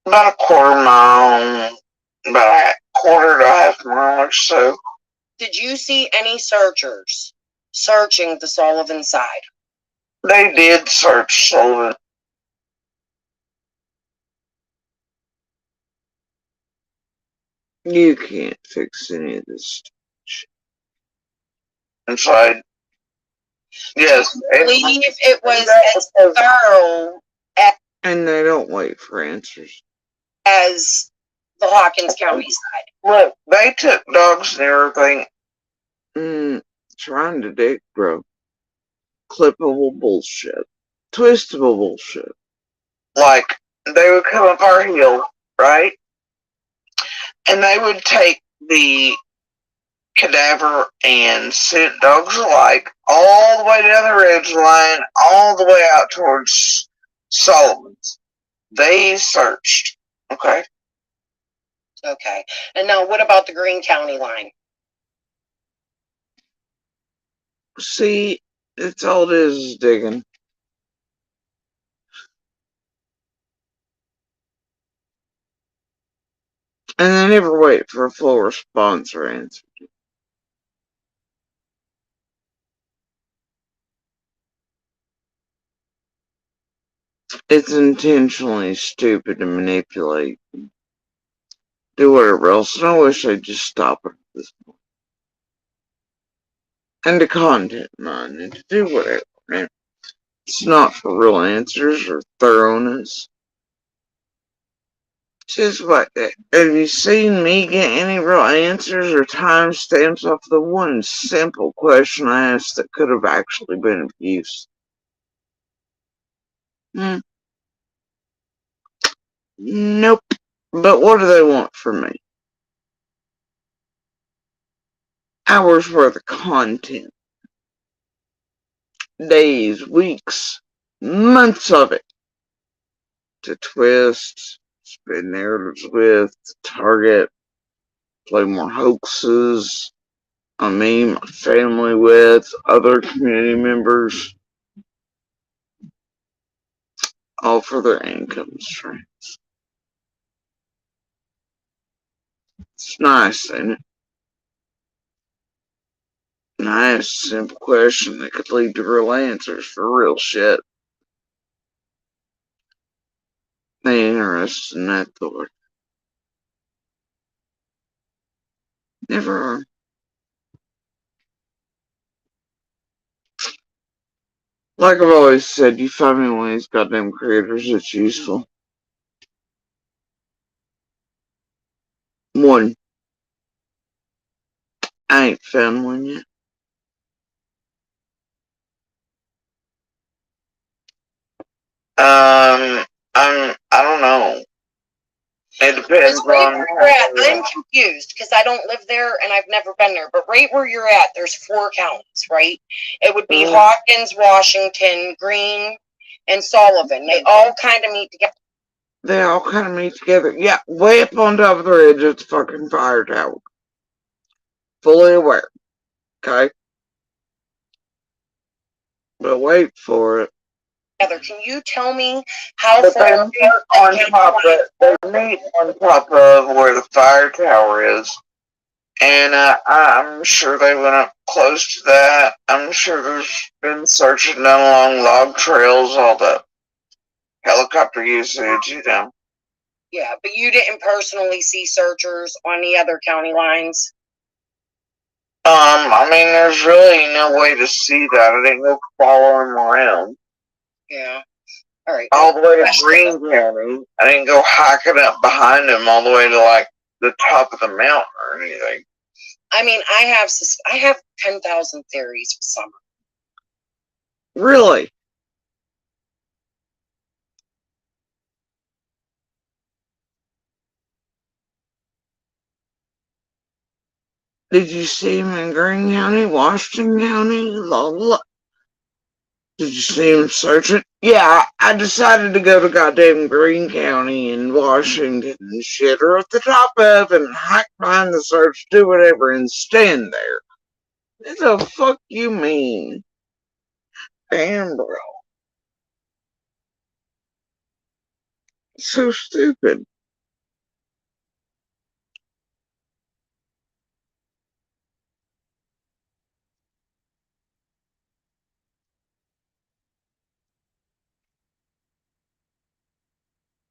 About a quarter mile, about a quarter to a half mile or so. Did you see any searchers searching the Sullivan side? They did search Sullivan. You can't fix any of this inside. Yes, I believe it was as thorough and they don't wait for answers. as the Hawkins County side. Look, they took dogs and everything. Trying to dig, bro. Clippable bullshit. Twistable bullshit. Like, they would come up our hill, right? And they would take the cadaver and scent dogs alike all the way down the ridge line, all the way out towards Solomon's. They searched. Okay. Okay. And now what about the Greene County line? See, it's all it is digging. And they never wait for a full response or answer. It's intentionally stupid to manipulate. Do whatever else, and I wish they'd just stop it at this point. And the content mine, and to do whatever, man. It's not for real answers or thoroughness. Just like that. Have you seen me get any real answers or timestamps off the one simple question I asked that could have actually been of use? Nope. But what do they want from me? Hours worth of content. Days, weeks, months of it. To twist, spin narratives with, to target, play more hoaxes on me, my family with, other community members. All for their income streams. It's nice, ain't it? Nice, simple question that could lead to real answers for real shit. They ain't interested in that thought. Never are. Like I've always said, you find me one of these goddamn creators that's useful. One. I ain't found one yet. I don't know. It depends Right on where you're at, I'm confused because I don't live there and I've never been there. But right where you're at, there's 4 counties, right? It would be Hawkins, Washington, Greene, and Sullivan. They all kind of meet together. They all kind of meet together. Yeah, way up on top of the ridge, it's a fucking fire tower. Fully aware. Okay? But wait for it. Can you tell me how But far they meet on top of where the fire tower is. And I'm sure they went up close to that. I'm sure there's been searching done along log trails, all the helicopter usage, you know. Yeah, but you didn't personally see searchers on the other county lines? I mean, there's really no way to see that. I didn't go follow them around. Yeah. All right. All the way to Greene County. I didn't go hiking up behind them all the way to, like, the top of the mountain or anything. I mean, I have 10,000 theories for summer. Really? Did you see him in Greene County, Washington County? Did you see him searching? Yeah, I decided to go to goddamn Greene County in Washington and shit, or at the top of and hike behind the search, do whatever, and stand there. What the fuck you mean? Damn, bro. So stupid.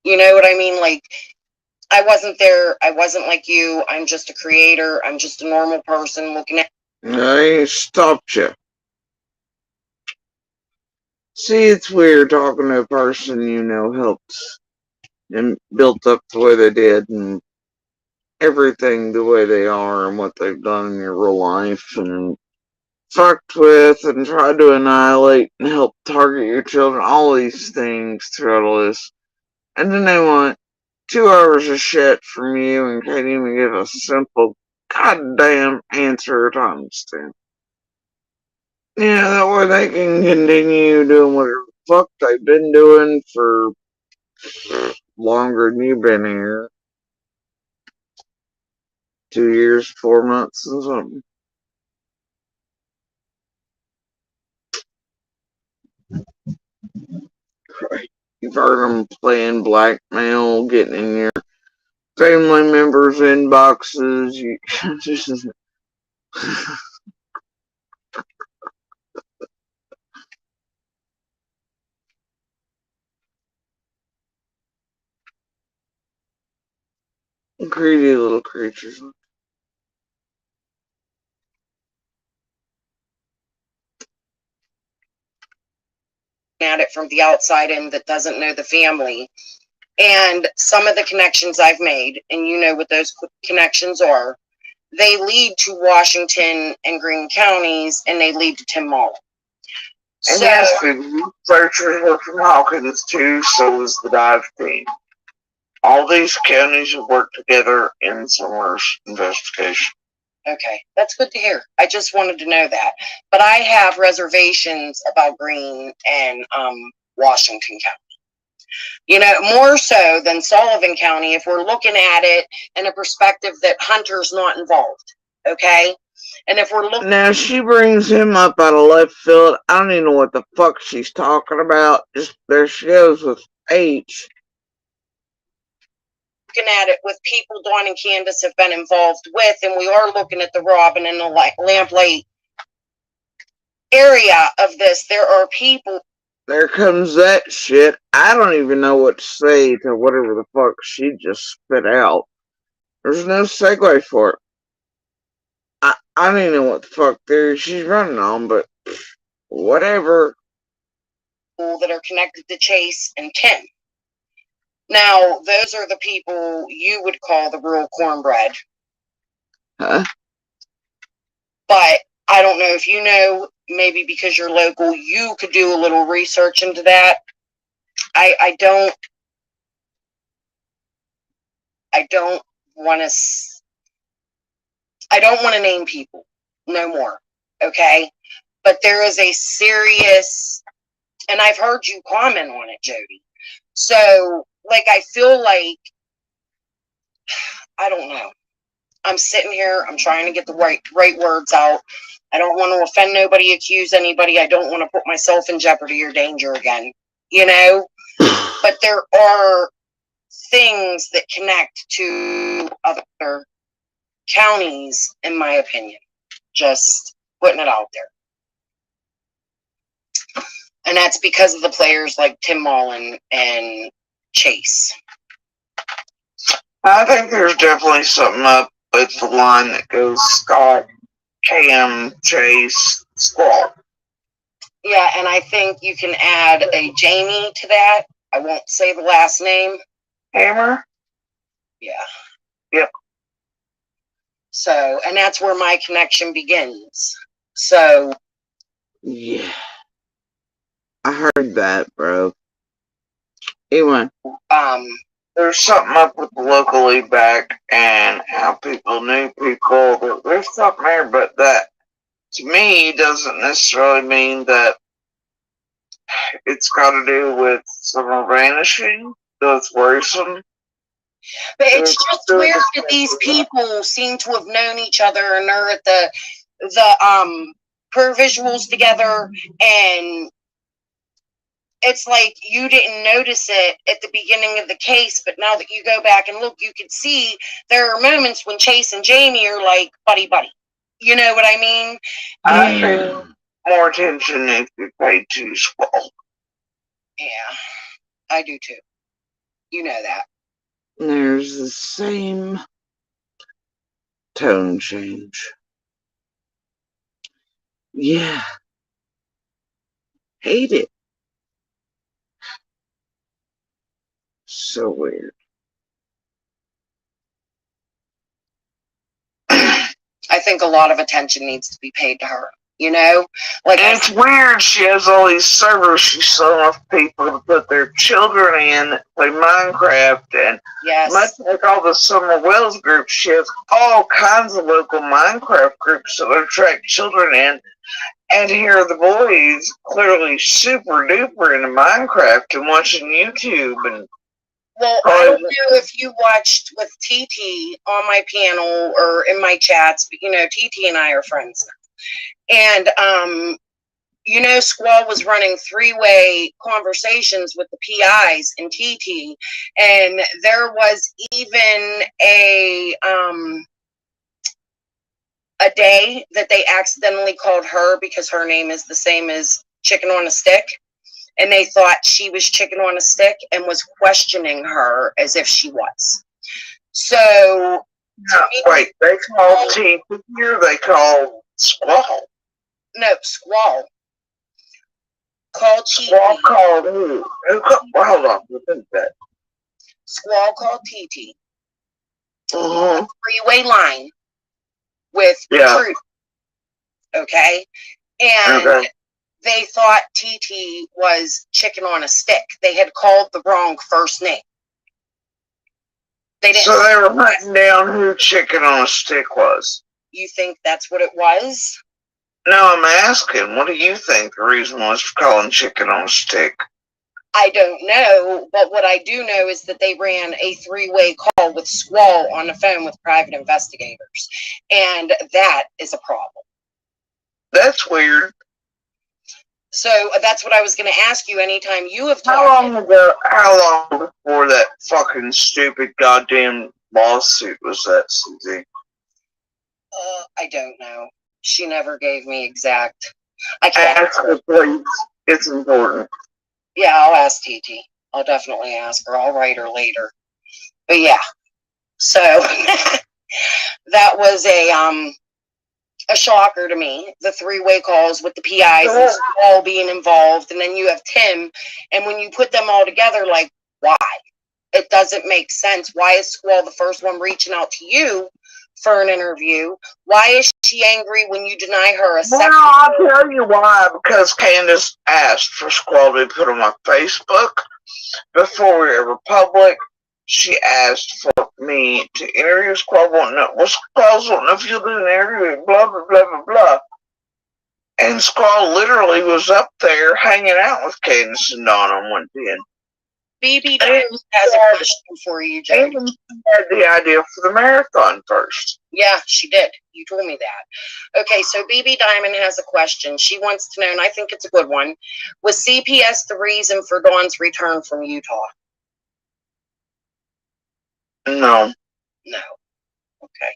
You know what I mean? Like, I wasn't there. I wasn't like you. I'm just a creator. I'm just a normal person looking at. I stopped you. See, it's weird talking to a person you know helped and built up the way they did and everything the way they are and what they've done in your real life and fucked with and tried to annihilate and help target your children, all these things throughout all this. And then they want 2 hours of shit from you and can't even give a simple goddamn answer or time stamp. Yeah, that way they can continue doing whatever the fuck they've been doing for longer than you've been here. 2 years, 4 months, or something. Right. You've heard them playing blackmail, getting in your family members' inboxes. You just greedy little creatures. It from the outside in that doesn't know the family. And some of the connections I've made, and you know what those connections are, they lead to Washington and Greene counties, and they lead to Tim Mullen. And yes, the researchers were from Hawkins too, so was the dive team. All these counties have worked together in Summer's investigation. Okay, that's good to hear. I just wanted to know that. But I have reservations about Greene and Washington County. You know, more so than Sullivan County if we're looking at it in a perspective that Hunter's not involved. Okay? And if we're looking... Now, she brings him up out of left field. I don't even know what the fuck she's talking about. Just there she goes with H. Looking at it with people Dawn and Candace have been involved with, and we are looking at the Robin and the Lamplight area of this. There are people. There comes that shit. I don't even know what to say to whatever the fuck she just spit out. There's no segue for it. I don't even know what the fuck theory she's running on, but whatever. That are connected to Chase and Tim. Now, those are the people you would call the real cornbread. Huh? But I don't know if you know, maybe because you're local, you could do a little research into that. I don't want to name people no more. Okay. But there is a serious, and I've heard you comment on it, Jody. So like, I feel like, I don't know. I'm sitting here, I'm trying to get the right words out. I don't want to offend nobody, accuse anybody. I don't want to put myself in jeopardy or danger again, you know? But there are things that connect to other counties, in my opinion. Just putting it out there. And that's because of the players like Tim Mullen and Chase. I think there's definitely something up with the line that goes Scott, Cam, Chase, Squall. Yeah, and I think you can add a Jamie to that. I won't say the last name. Hammer? Yeah. Yep. So So, and that's where my connection begins. So, Yeah. I heard that, bro. Anyway, there's something up with the locally back and how people knew people. There's something there, but that to me doesn't necessarily mean that it's got to do with someone vanishing. That's worrisome. but it's just weird that these people seem to have known each other and they're at the per visuals together, and it's like you didn't notice it at the beginning of the case, but now that you go back and look, you can see there are moments when Chase and Jamie are like buddy buddy. You know what I mean? I pay more attention if you pay to Squall. Yeah, I do too. You know that. There's the same tone change. Yeah. Hate it. So weird. I think a lot of attention needs to be paid to her. You know, like and it's weird. She has all these servers she's selling off people to put their children in, play Minecraft, and yes, much like all the Summer Wells groups, she has all kinds of local Minecraft groups that attract children in. And here are the boys clearly super duper into Minecraft and watching YouTube and. Well, I don't know if you watched with TT on my panel or in my chats, but you know, TT and I are friends now. And, you know, Squall was running three-way conversations with the PIs in TT, and there was even a day that they accidentally called her because her name is the same as Chicken on a Stick. And they thought she was Chicken on a Stick and was questioning her as if she was. So, wait, they called TT or they called Squall? No, Squall. Called TT. Squall called who? Hold on, repeat that. Squall called TT. Mm-hmm. Three-way line with Truth. Okay? And they thought TT was Chicken on a Stick. They had called the wrong first name. They didn't. So they were hunting down who Chicken on a Stick was. You think that's what it was? No, I'm asking, what do you think the reason was for calling Chicken on a Stick? I don't know, but what I do know is that they ran a three-way call with Squall on the phone with private investigators. And that is a problem. That's weird. So that's what I was going to ask you anytime you have talked. How long before that fucking stupid goddamn lawsuit was that, Susie? I don't know. She never gave me exact. I can't. Ask her, please. It's important. Yeah, I'll ask TT. I'll definitely ask her. I'll write her later. But yeah. So that was a shocker to me. The three-way calls with the PIs and all being involved, and then you have Tim, and when you put them all together, like, why? It doesn't make sense. Why is Squall the first one reaching out to you for an interview? Why is she angry when you deny her a second? Well, I'll tell you why. Because Candace asked for Squall to be put on my Facebook before we were ever public. She asked for me to interview Squall. Squall's wanting if you'll do an interview, blah, blah, blah, blah, blah. And Squall literally was up there hanging out with Candace and Dawn on one day. BB has a question for you, Jody. She had the idea for the marathon first. Yeah, she did. You told me that. Okay, so BB Diamond has a question. She wants to know, and I think it's a good one. Was CPS the reason for Dawn's return from Utah? No. No. Okay.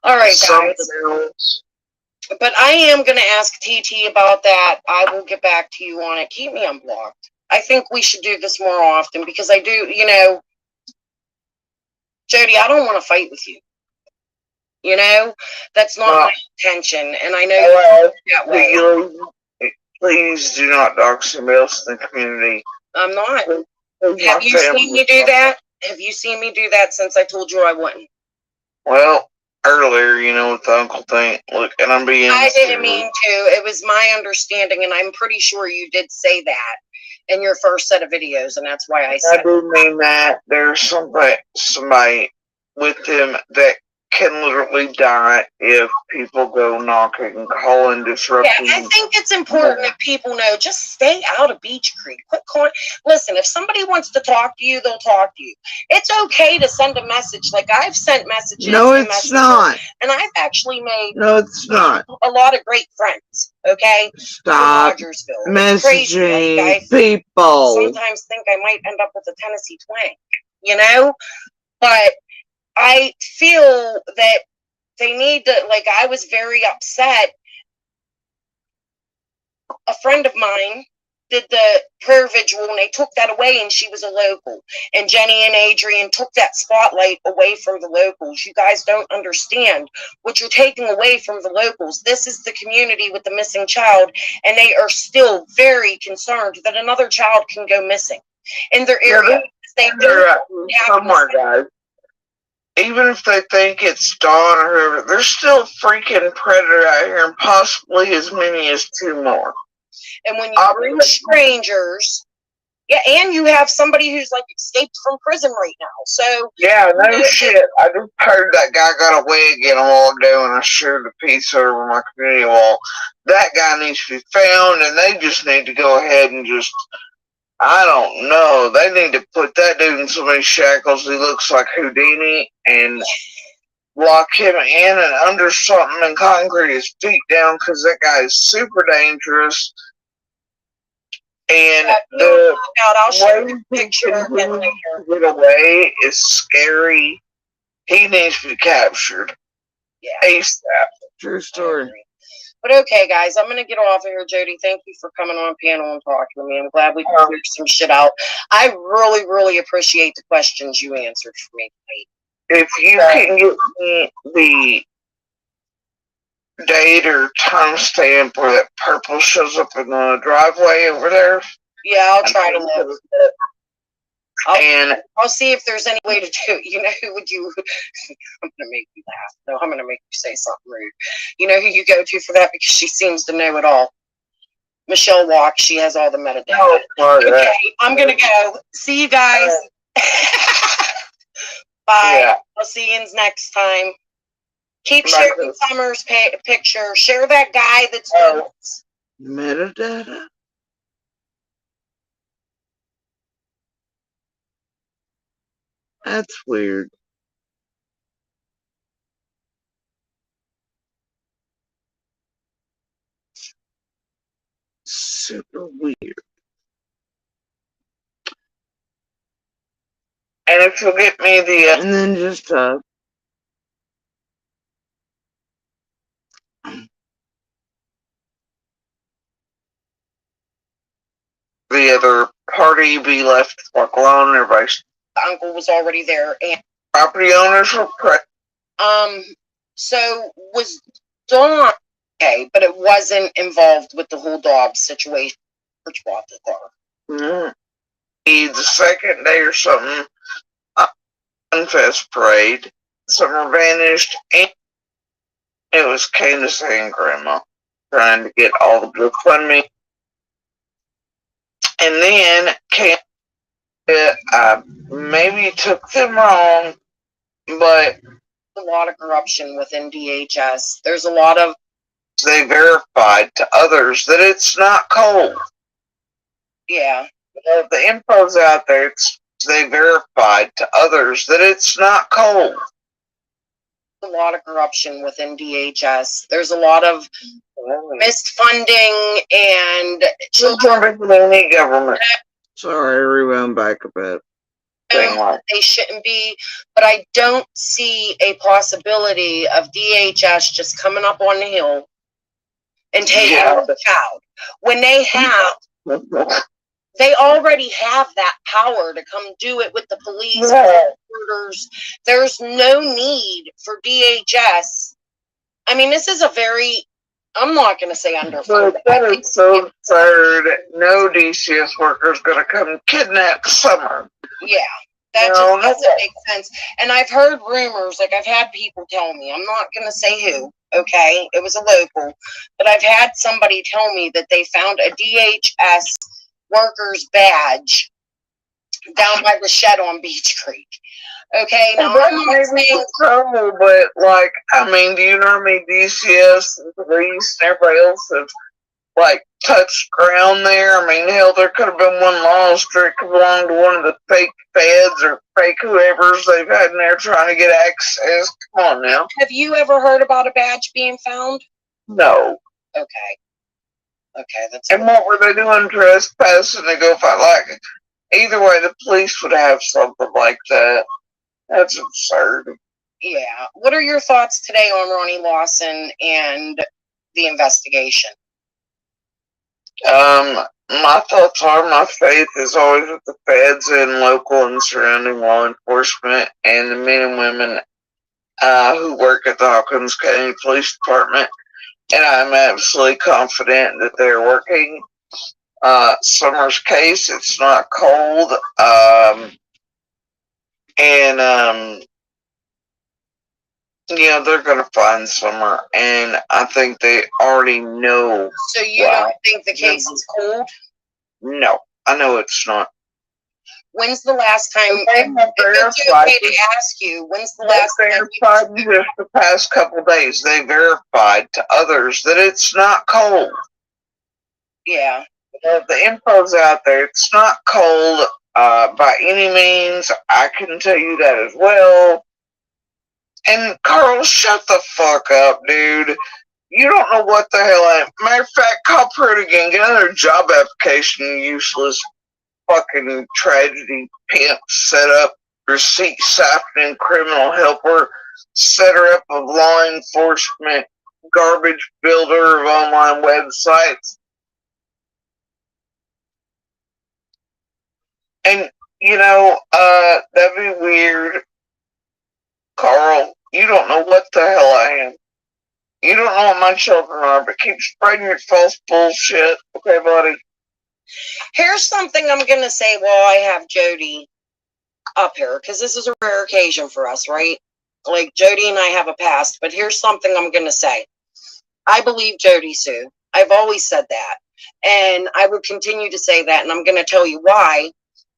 All right, guys. But I am going to ask TT about that. I will get back to you on it. Keep me unblocked. I think we should do this more often because I do, you know, Jody, I don't want to fight with you. You know, that's not my intention, and I know you that way. Please do not dox somebody else in the community. I'm not. Have you seen me do that? Have you seen me do that since I told you I wouldn't? Well, earlier, with the uncle thing, look, and I'm being I didn't serious. mean to. It was my understanding, and I'm pretty sure you did say that in your first set of videos, and that's why I I said do mean that there's somebody with him that can literally die if people go knocking, calling, Yeah, disrupting. I think it's important that people know, just stay out of Beach Creek. Quit calling. Listen, if somebody wants to talk to you, they'll talk to you. It's okay to send a message. Like, I've sent messages. No, to it's Messenger, not. and I've actually made No, it's not. a lot of great friends. Okay, Stop in Rogersville. It's crazy. Like, messaging people. sometimes think I might end up with a Tennessee twang, but I feel that they need to, like, I was very upset. A friend of mine did the prayer vigil and they took that away, and she was a local. And Jenny and Adrian took that spotlight away from the locals. You guys don't understand what you're taking away from the locals. This is the community with the missing child, and they are still very concerned that another child can go missing in their area. They don't somewhere, guys. Even if they think it's Dawn or whoever, there's still a freaking predator out here, and possibly as many as 2 more. And when you bring strangers, yeah, and you have somebody who's like escaped from prison right now. So yeah, no shit. I just heard that guy got away again a while ago, and I shared a piece over my community wall. That guy needs to be found, and they just need to go ahead and just, I don't know, they need to put that dude in so many shackles he looks like Houdini, and lock him in and under something and concrete his feet down, because that guy is super dangerous. And the I'll show way you he a picture of it later. can get away is scary. He needs to be captured. Yeah. ASAP. True story. But okay, guys, I'm going to get off of here. Jody, thank you for coming on panel and talking to me. I'm glad we could clear some shit out. I really, really appreciate the questions you answered for me tonight. If you can get me the date or timestamp where that purple shows up in the driveway over there. Yeah, I'll try to look. I'll see if there's any way to do it. You know who would you? I'm gonna make you laugh. No, I'm gonna make you say something rude. You know who you go to for that, because she seems to know it all. Michelle Walk. She has all the metadata. Okay, I'm gonna go. See you guys. Bye. Yeah. I'll see you next time. Keep sharing Summer's picture. Share that guy that's metadata. That's weird. Super weird. And if you'll get me the and then just the other party be left alone. Everybody's uncle was already there, and property owners were so was Dawn okay, but it wasn't involved with the whole dog situation. Which brought the car. The second day or something, Funfest parade, Summer vanished, and it was Candace and Grandma trying to get all the GoFundMe. And then maybe took them wrong, but a lot of corruption within DHS. There's a lot of. They verified to others that it's not cold. Yeah. The info's out there. They verified to others that it's not cold. A lot of corruption within DHS. There's a lot of missed funding and children. Government. Sorry, rewound back a bit. They shouldn't be, but I don't see a possibility of DHS just coming up on the hill and taking out the child when they have. They already have that power to come do it with the police, orders. There's no need for DHS. I mean, this is a very, I'm not going to say underfunded. That is so absurd. No DCS worker is going to come kidnap Summer. Yeah, That just No, doesn't make sense. And I've heard rumors, like I've had people tell me, I'm not going to say who, okay? It was a local, but I've had somebody tell me that they found a DHS worker's badge down by the shed on Beach Creek. Okay, now Well, I'm not that may be saying, trouble, but like, I mean, do you know how many DCS and police and everybody else have like touched ground there? I mean, hell, there could have been one lost or it could belong to one of the fake feds or fake whoever's they've had in there trying to get access. Come on now. have you ever heard about a badge being found? No. Okay. Okay, that's And what were they doing? Trespassing to go fight? Like, either way, the police would have something like that. That's absurd. yeah. What are your thoughts today on Ronnie Lawson and the investigation? My thoughts are my faith is always with the feds and local and surrounding law enforcement and the men and women who work at the Hawkins County Police Department. And I'm absolutely confident that they're working. Summer's case, it's not cold. You know, they're going to find Summer. And I think they already know. So you don't think the case is cold? No, I know it's not. When's the last time, They if have it's verified okay to ask you, when's the They last time verified in just the past couple days. They verified to others that it's not cold. yeah. The info's out there. It's not cold by any means. I can tell you that as well. And Carl, shut the fuck up, dude. You don't know what the hell I am. Matter of fact, call Pruitt again. Get another job application, you useless fucking tragedy pimp set up, receipt siphoning criminal helper, setter up of law enforcement, garbage builder of online websites. And, you know, that'd be weird. Carl, you don't know what the hell I am. You don't know what my children are, but keep spreading your false bullshit. Okay, buddy? Here's something I'm going to say while I have Jody up here, because this is a rare occasion for us, right? Like, Jody and I have a past, but here's something I'm going to say. I believe Jody, Sue. I've always said that. And I would continue to say that, and I'm going to tell you why.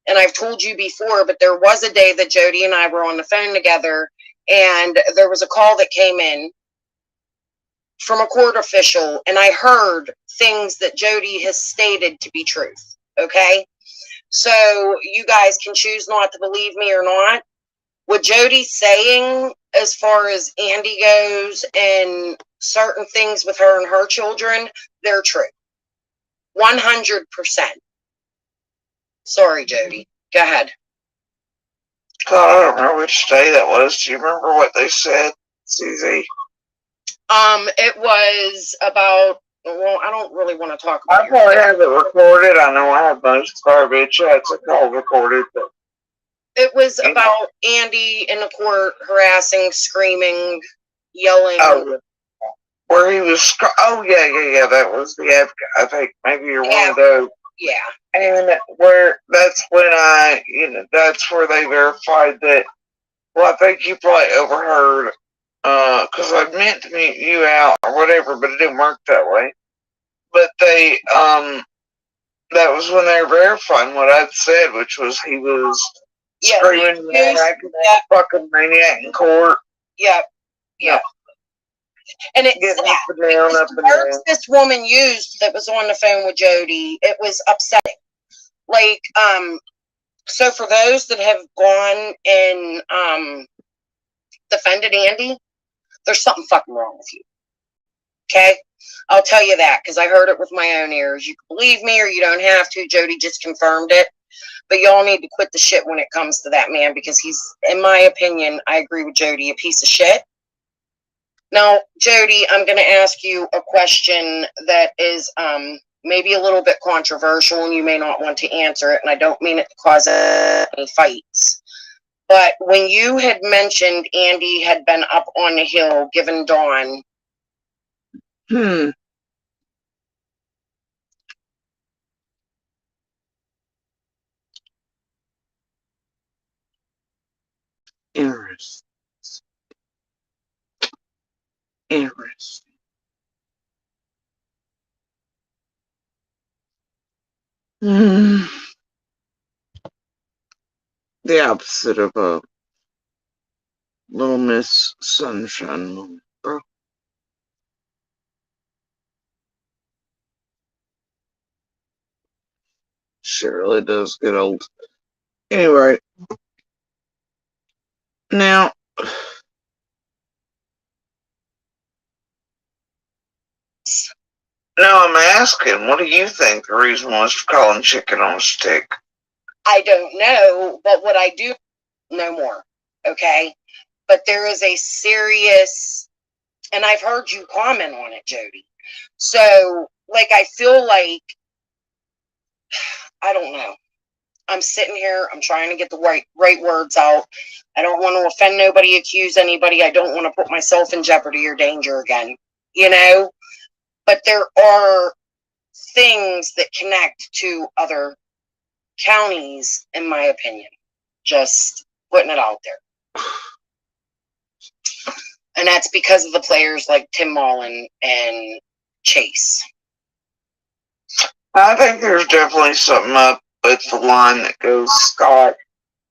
And I've told you before, but there was a day that Jody and I were on the phone together, and there was a call that came in from a court official, and I heard things that Jody has stated to be truth. Okay? So you guys can choose not to believe me or not. What Jody's saying as far as Andy goes and certain things with her and her children, they're true. 100%. Sorry, Jody. Go ahead. God, I don't remember which day that was. Do you remember what they said, CZ? It was about, well, I don't really want to talk about it. I probably have it recorded. I know I have most of our bitch chats called recorded, but it was about Andy in the court harassing, screaming, yelling. Oh, where he was. Oh, yeah. That was the advocate. I think maybe you're one of those. Yeah. And where that's when that's where they verified that. Well, I think you probably overheard, because I meant to mute you out or whatever, but it didn't work that way. But they, that was when they were verifying what I'd said, which was he was screaming like a fucking maniac in court. Yep. And it's sad, because the words this woman used that was on the phone with Jody, it was upsetting. Like, so for those that have gone and defended Andy, there's something fucking wrong with you. Okay? I'll tell you that, because I heard it with my own ears. You can believe me or you don't have to. Jody just confirmed it. But y'all need to quit the shit when it comes to that man, because he's, in my opinion, I agree with Jody, a piece of shit. Now, Jody, I'm going to ask you a question that is maybe a little bit controversial, and you may not want to answer it, and I don't mean it to cause any fights. But when you had mentioned Andy had been up on the hill giving Dawn. Interesting. Interesting. Hmm. The opposite of a Little Miss Sunshine. Bro. She really does get old. Anyway, now I'm asking, what do you think the reason was for calling chicken on a stick? I don't know, but what I do know more, okay? But there is a serious, and I've heard you comment on it, Jody. So, like, I feel like, I don't know. I'm sitting here, I'm trying to get the right words out. I don't want to offend nobody, accuse anybody. I don't want to put myself in jeopardy or danger again, you know? But there are things that connect to other counties, in my opinion. Just putting it out there. And that's because of the players like Tim Mullen and Chase. I think there's definitely something up with the line that goes Scott,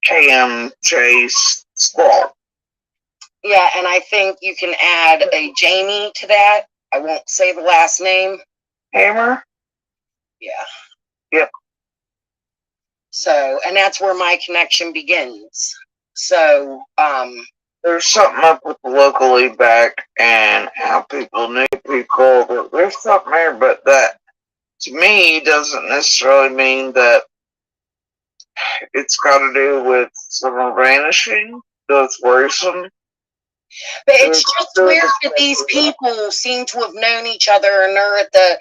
Cam, Chase, Squall. Yeah, and I think you can add a Jamie to that. I won't say the last name. Hammer? Yeah. Yep. So, and that's where my connection begins. So, there's something up with the locally back and how people knew people. There's something there, but that to me doesn't necessarily mean that it's got to do with someone vanishing. That's worrisome. but it's just weird that these people seem to have known each other and they're at the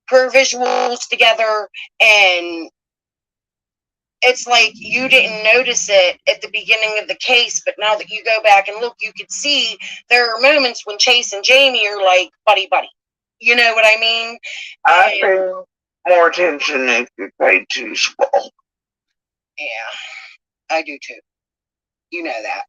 per visuals together, and it's like you didn't notice it at the beginning of the case, but now that you go back and look, you could see there are moments when Chase and Jamie are like buddy buddy. You know what I mean? I think more attention needs to be paid to Squall. Yeah, I do too. You know that.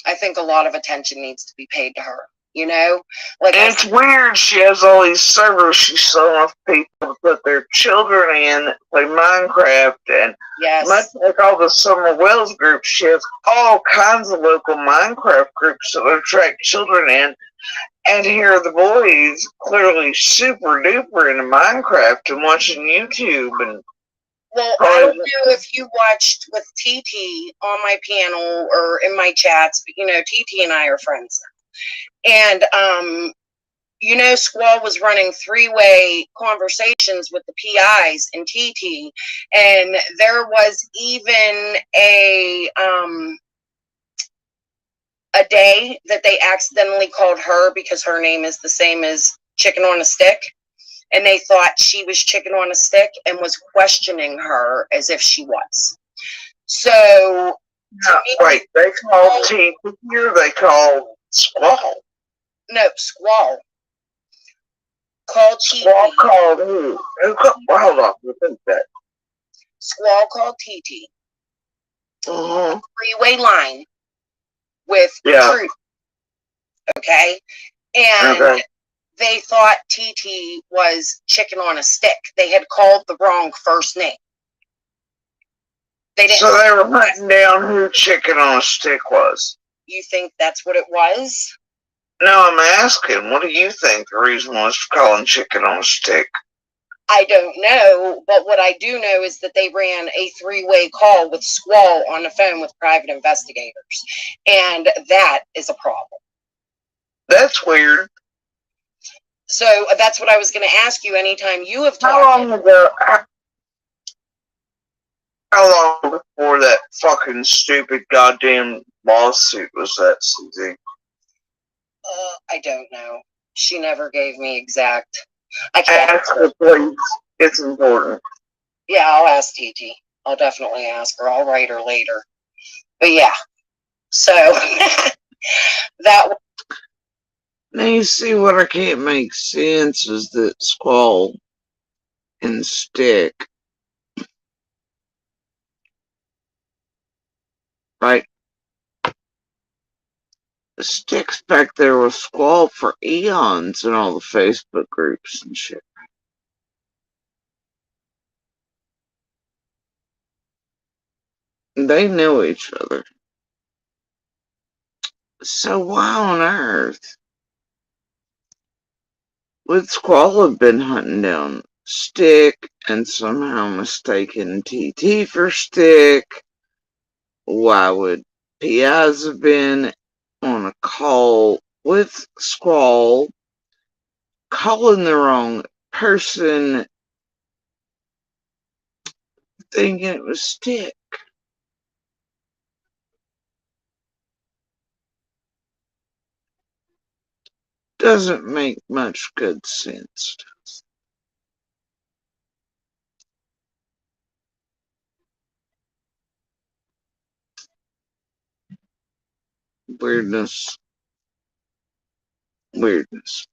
I think a lot of attention needs to be paid to her. You know, like it's weird. She has all these servers she's selling off people to put their children in that play Minecraft, and yes, much like all the Summer Wells groups, she has all kinds of local Minecraft groups that attract children in. And here are the boys clearly super duper into Minecraft and watching YouTube and. Well, I don't know if you watched with TT on my panel or in my chats, but you know, TT and I are friends. And you know, Squall was running three-way conversations with the PIs in TT, and there was even a day that they accidentally called her because her name is the same as Chicken on a Stick. And they thought she was Chicken on a Stick and was questioning her as if she was. So, wait, they called TT or they called Squall? No, Squall. Called TT. Squall called who? Hold on, repeat that. Squall called TT. Mm-hmm. Three-way line with Truth. Okay? And they thought TT was Chicken on a Stick. They had called the wrong first name. They didn't. So they were hunting down who Chicken on a Stick was. You think that's what it was? No, I'm asking, what do you think the reason was for calling Chicken on a Stick? I don't know, but what I do know is that they ran a three-way call with Squall on the phone with private investigators. And that is a problem. That's weird. So that's what I was going to ask you anytime you have talked. How long ago? How long before that fucking stupid goddamn lawsuit was that, Susie? I don't know. She never gave me exact. I can't. Ask her, please. It's important. Yeah, I'll ask TT. I'll definitely ask her. I'll write her later. But yeah. So that. Now you see what I can't make sense is that Squall and Stick right? Sticks back there was Squall for eons in all the Facebook groups and shit. They knew each other. So why on earth would Squall have been hunting down Stick and somehow mistaken TT for Stick? Why would Piaz have been on a call with Squall, calling the wrong person, thinking it was Stick? Doesn't make much good sense. Weirdness. Weirdness.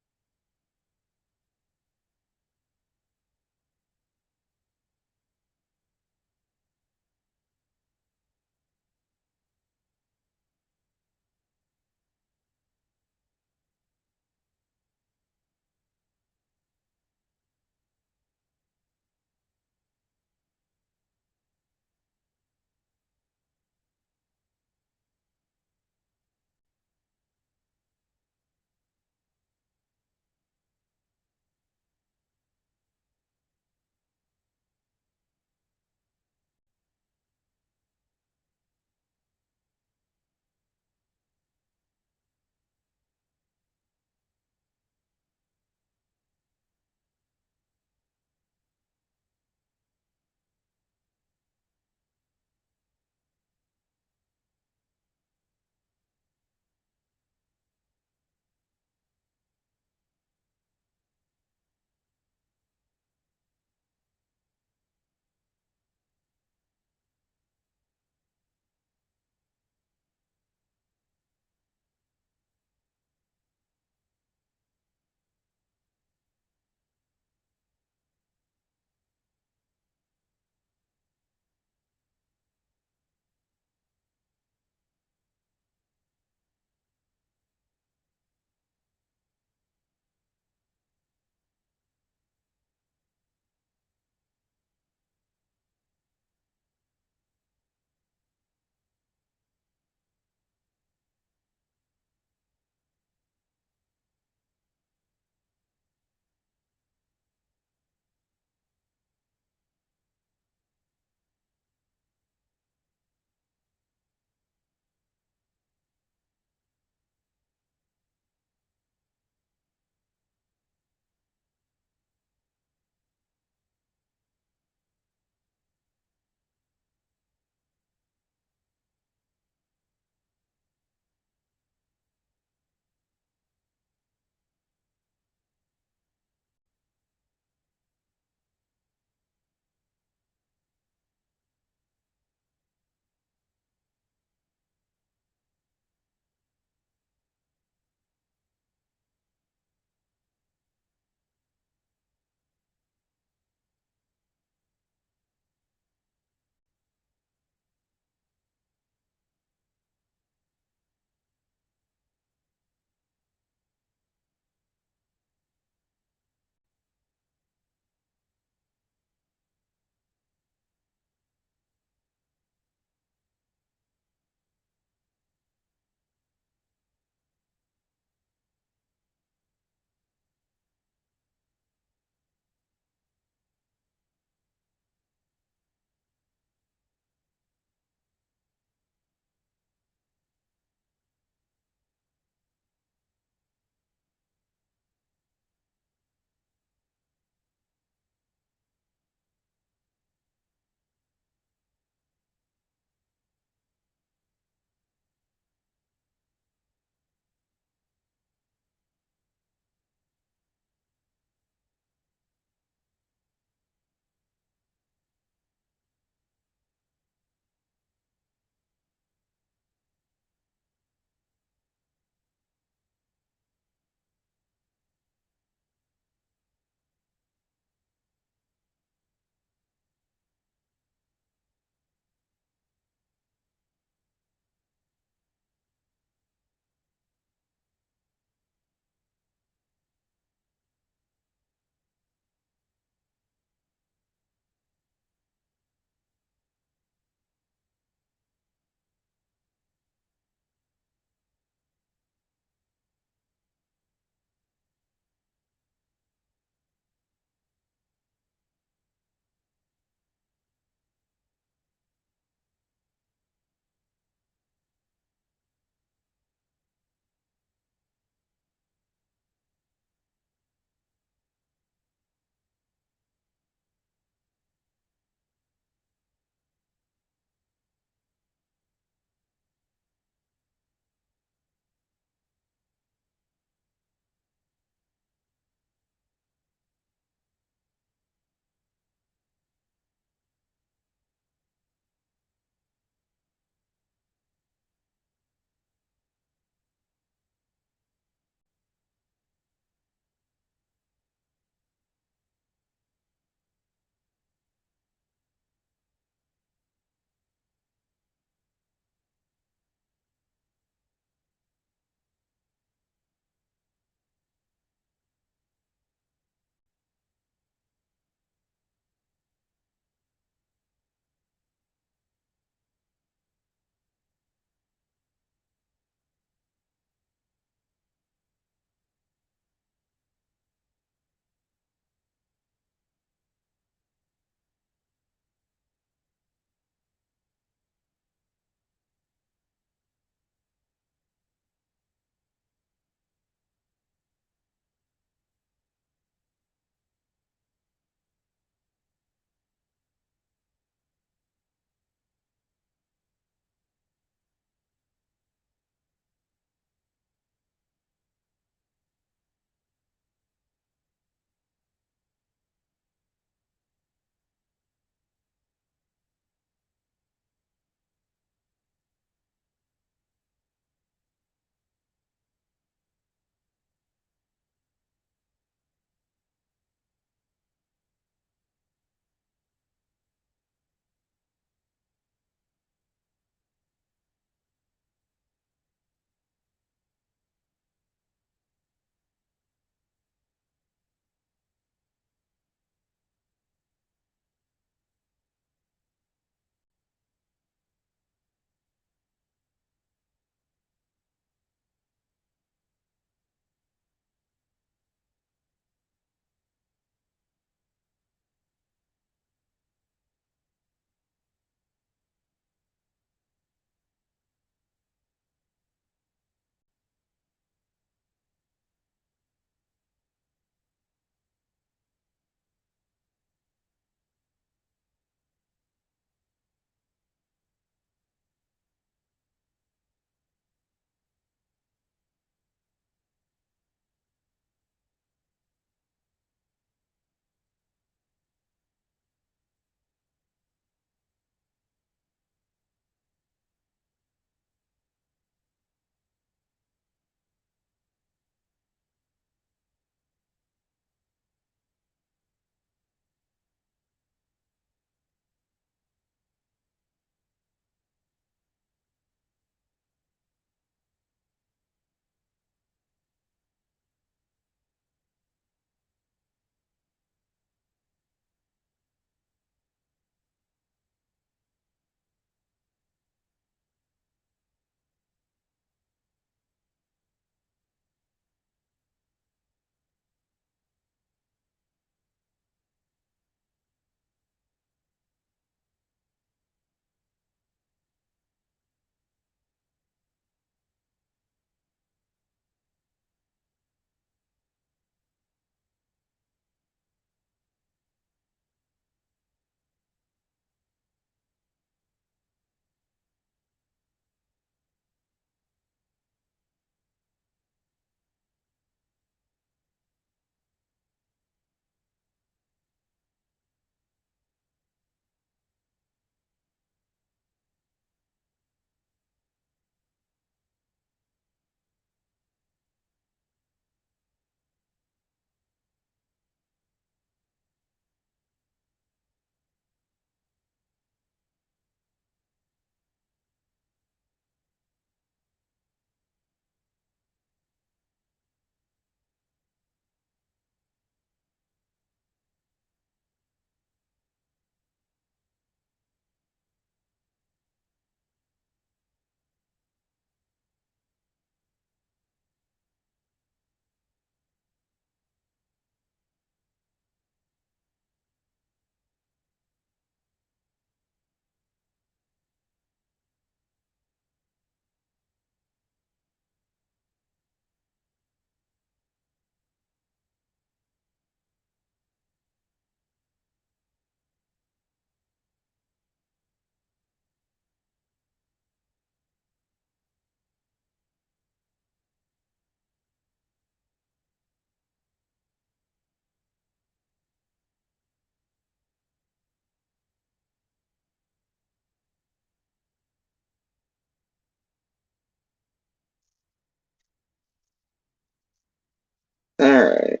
Alright.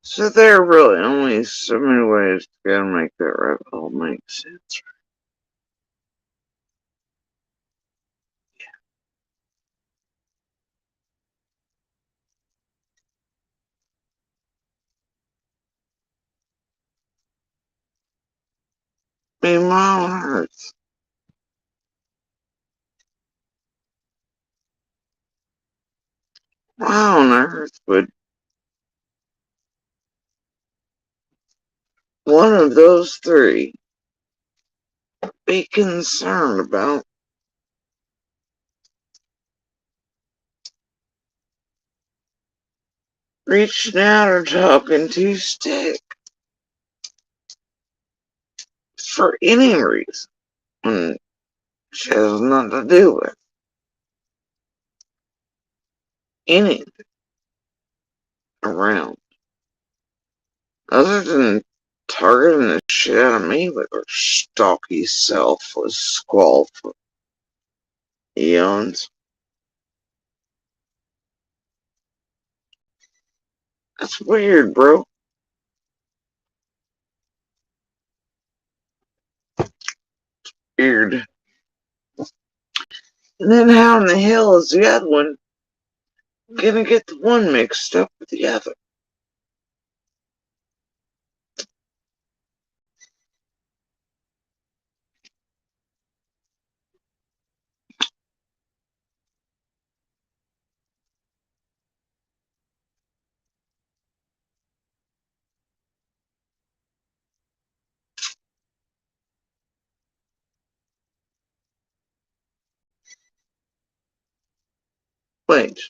So there are really only so many ways to go and make that rabbit hole make sense. Be my own earth. Why on earth would one of those three be concerned about reaching out or talking to Stick for any reason when she has nothing to do with anything around other than targeting the shit out of me with her stalky self was squall for eons. That's weird, bro. Weird. And then how in the hell is the other one gonna get the one mixed up with the other? Wait,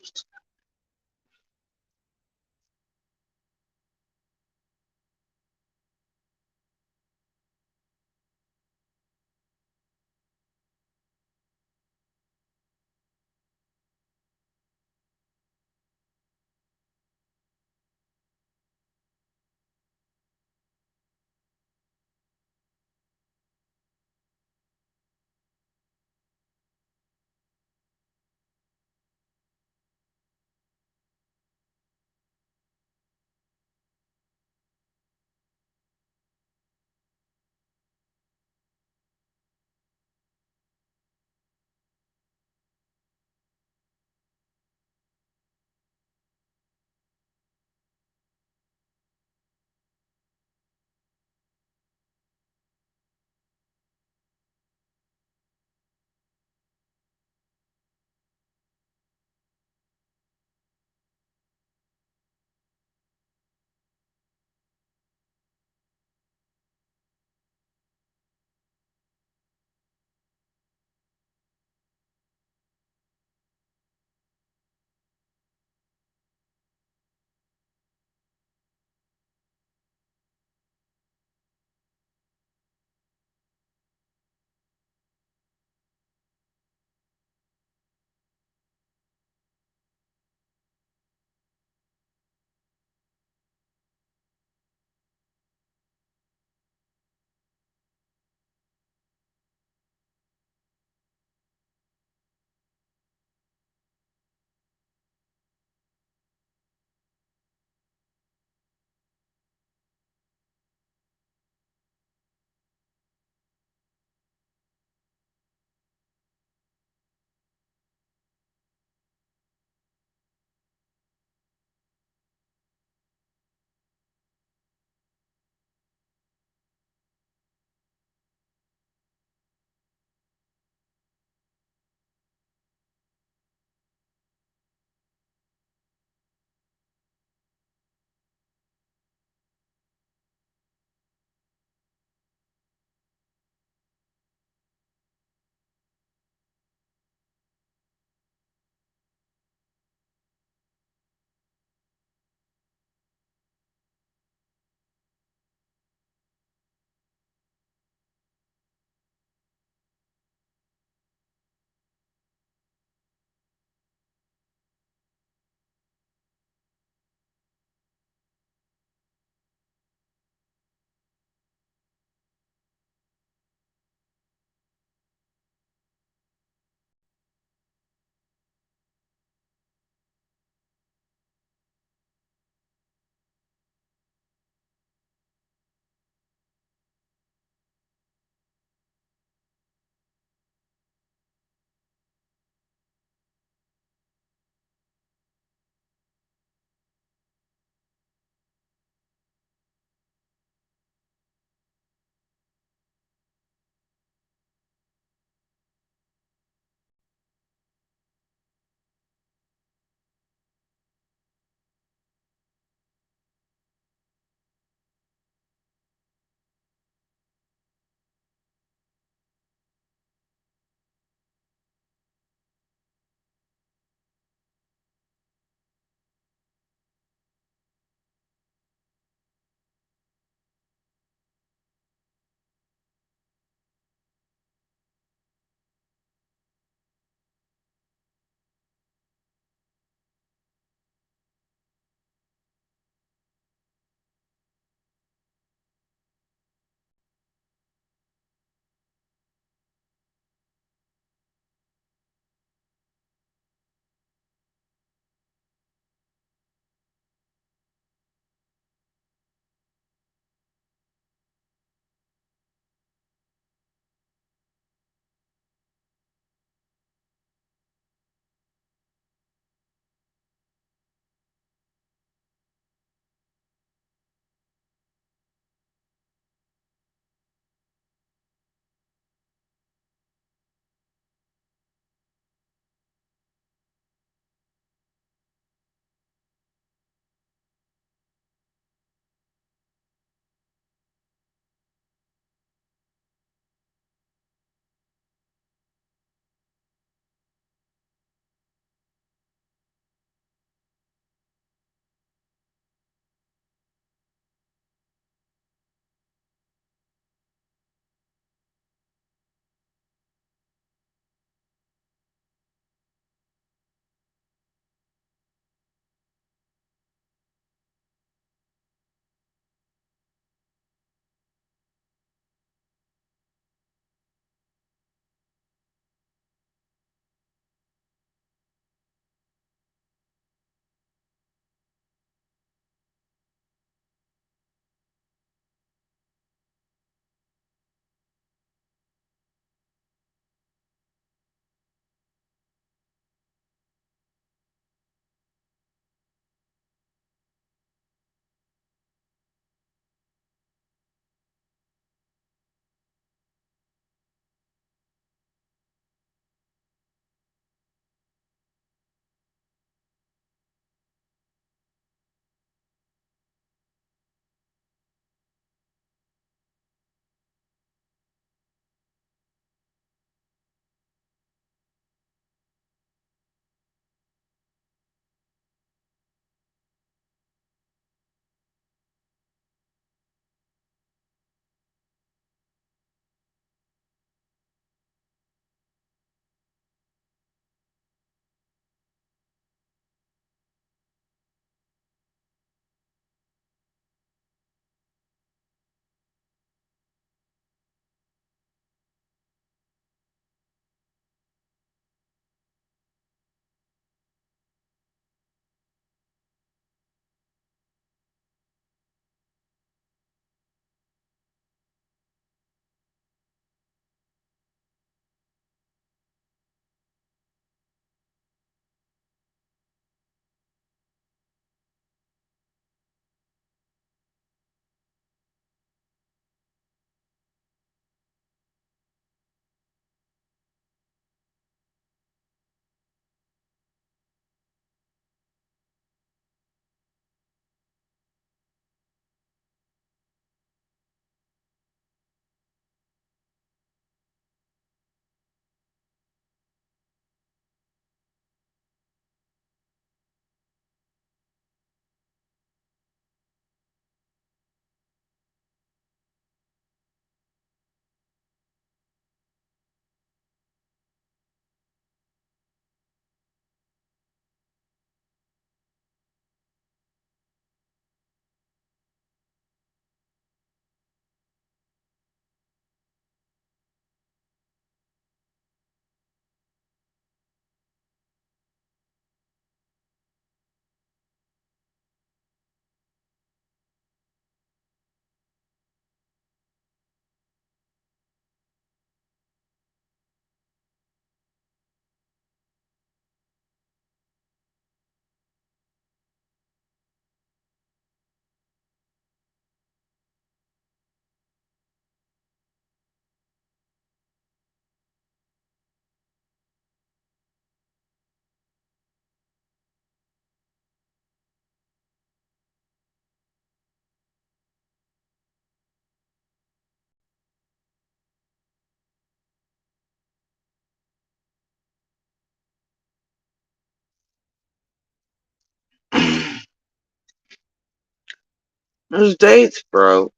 Those dates, bro.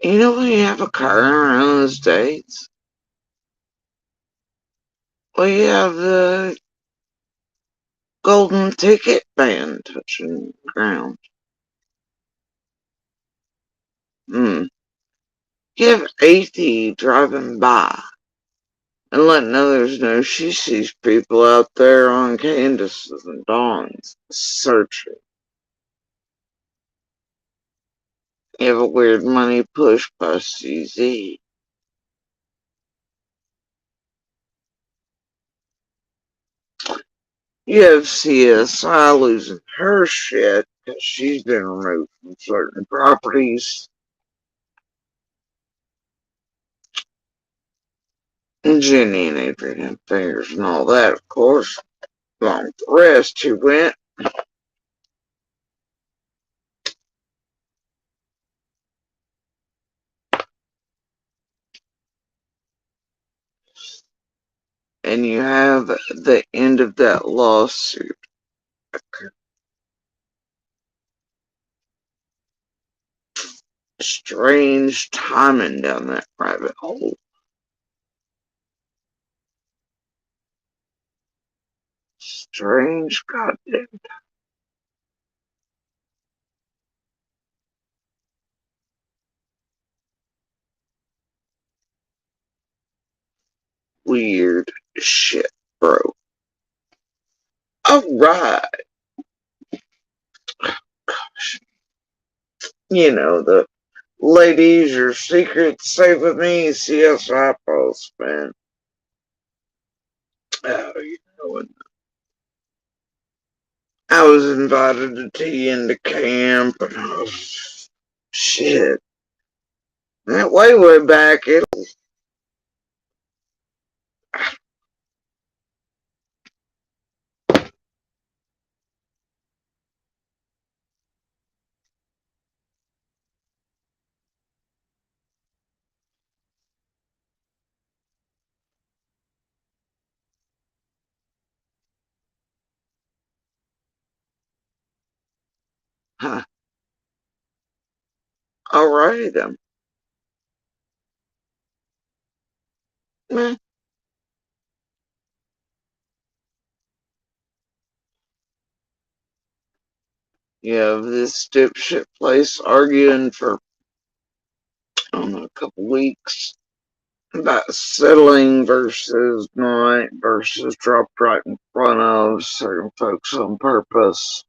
You know when you have a car around those dates? Well, you have the golden ticket band touching the ground. Hmm. You have Athie driving by and letting others know she sees people out there on Candace's and Dawn's searching. You have a weird money push by CZ. You have CSI losing her shit because she's been removed from certain properties. And Jenny and Adrian have fingers and all that, of course. Along with the rest who went. And you have the end of that lawsuit. Strange timing down that rabbit hole. Strange goddamn weird shit, bro. Alright. You know, the ladies, your secrets safe with me, CSI post, man. Oh, you know, I was invited to tea into camp, and oh, shit. That way back, it. Huh. Alrighty then. Meh. You have this dipshit place arguing for, I don't know, a couple weeks about settling versus not versus dropped right in front of certain folks on purpose.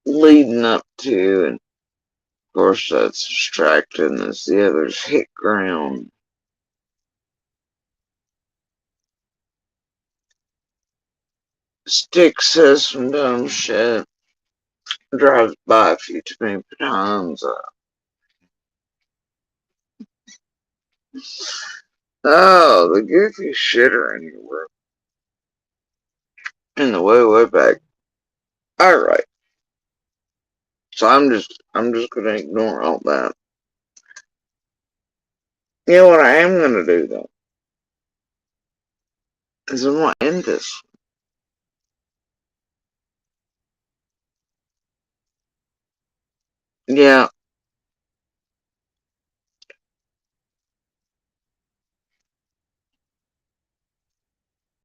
Leading up to, and of course that's distracting as the others hit ground. Stick says some dumb shit. Drives by a few too many times. Oh, the goofy shitter in your room. In the way back. Alright. So I'm just gonna ignore all that. You know what I am gonna do though? Is I'm gonna end this. Yeah,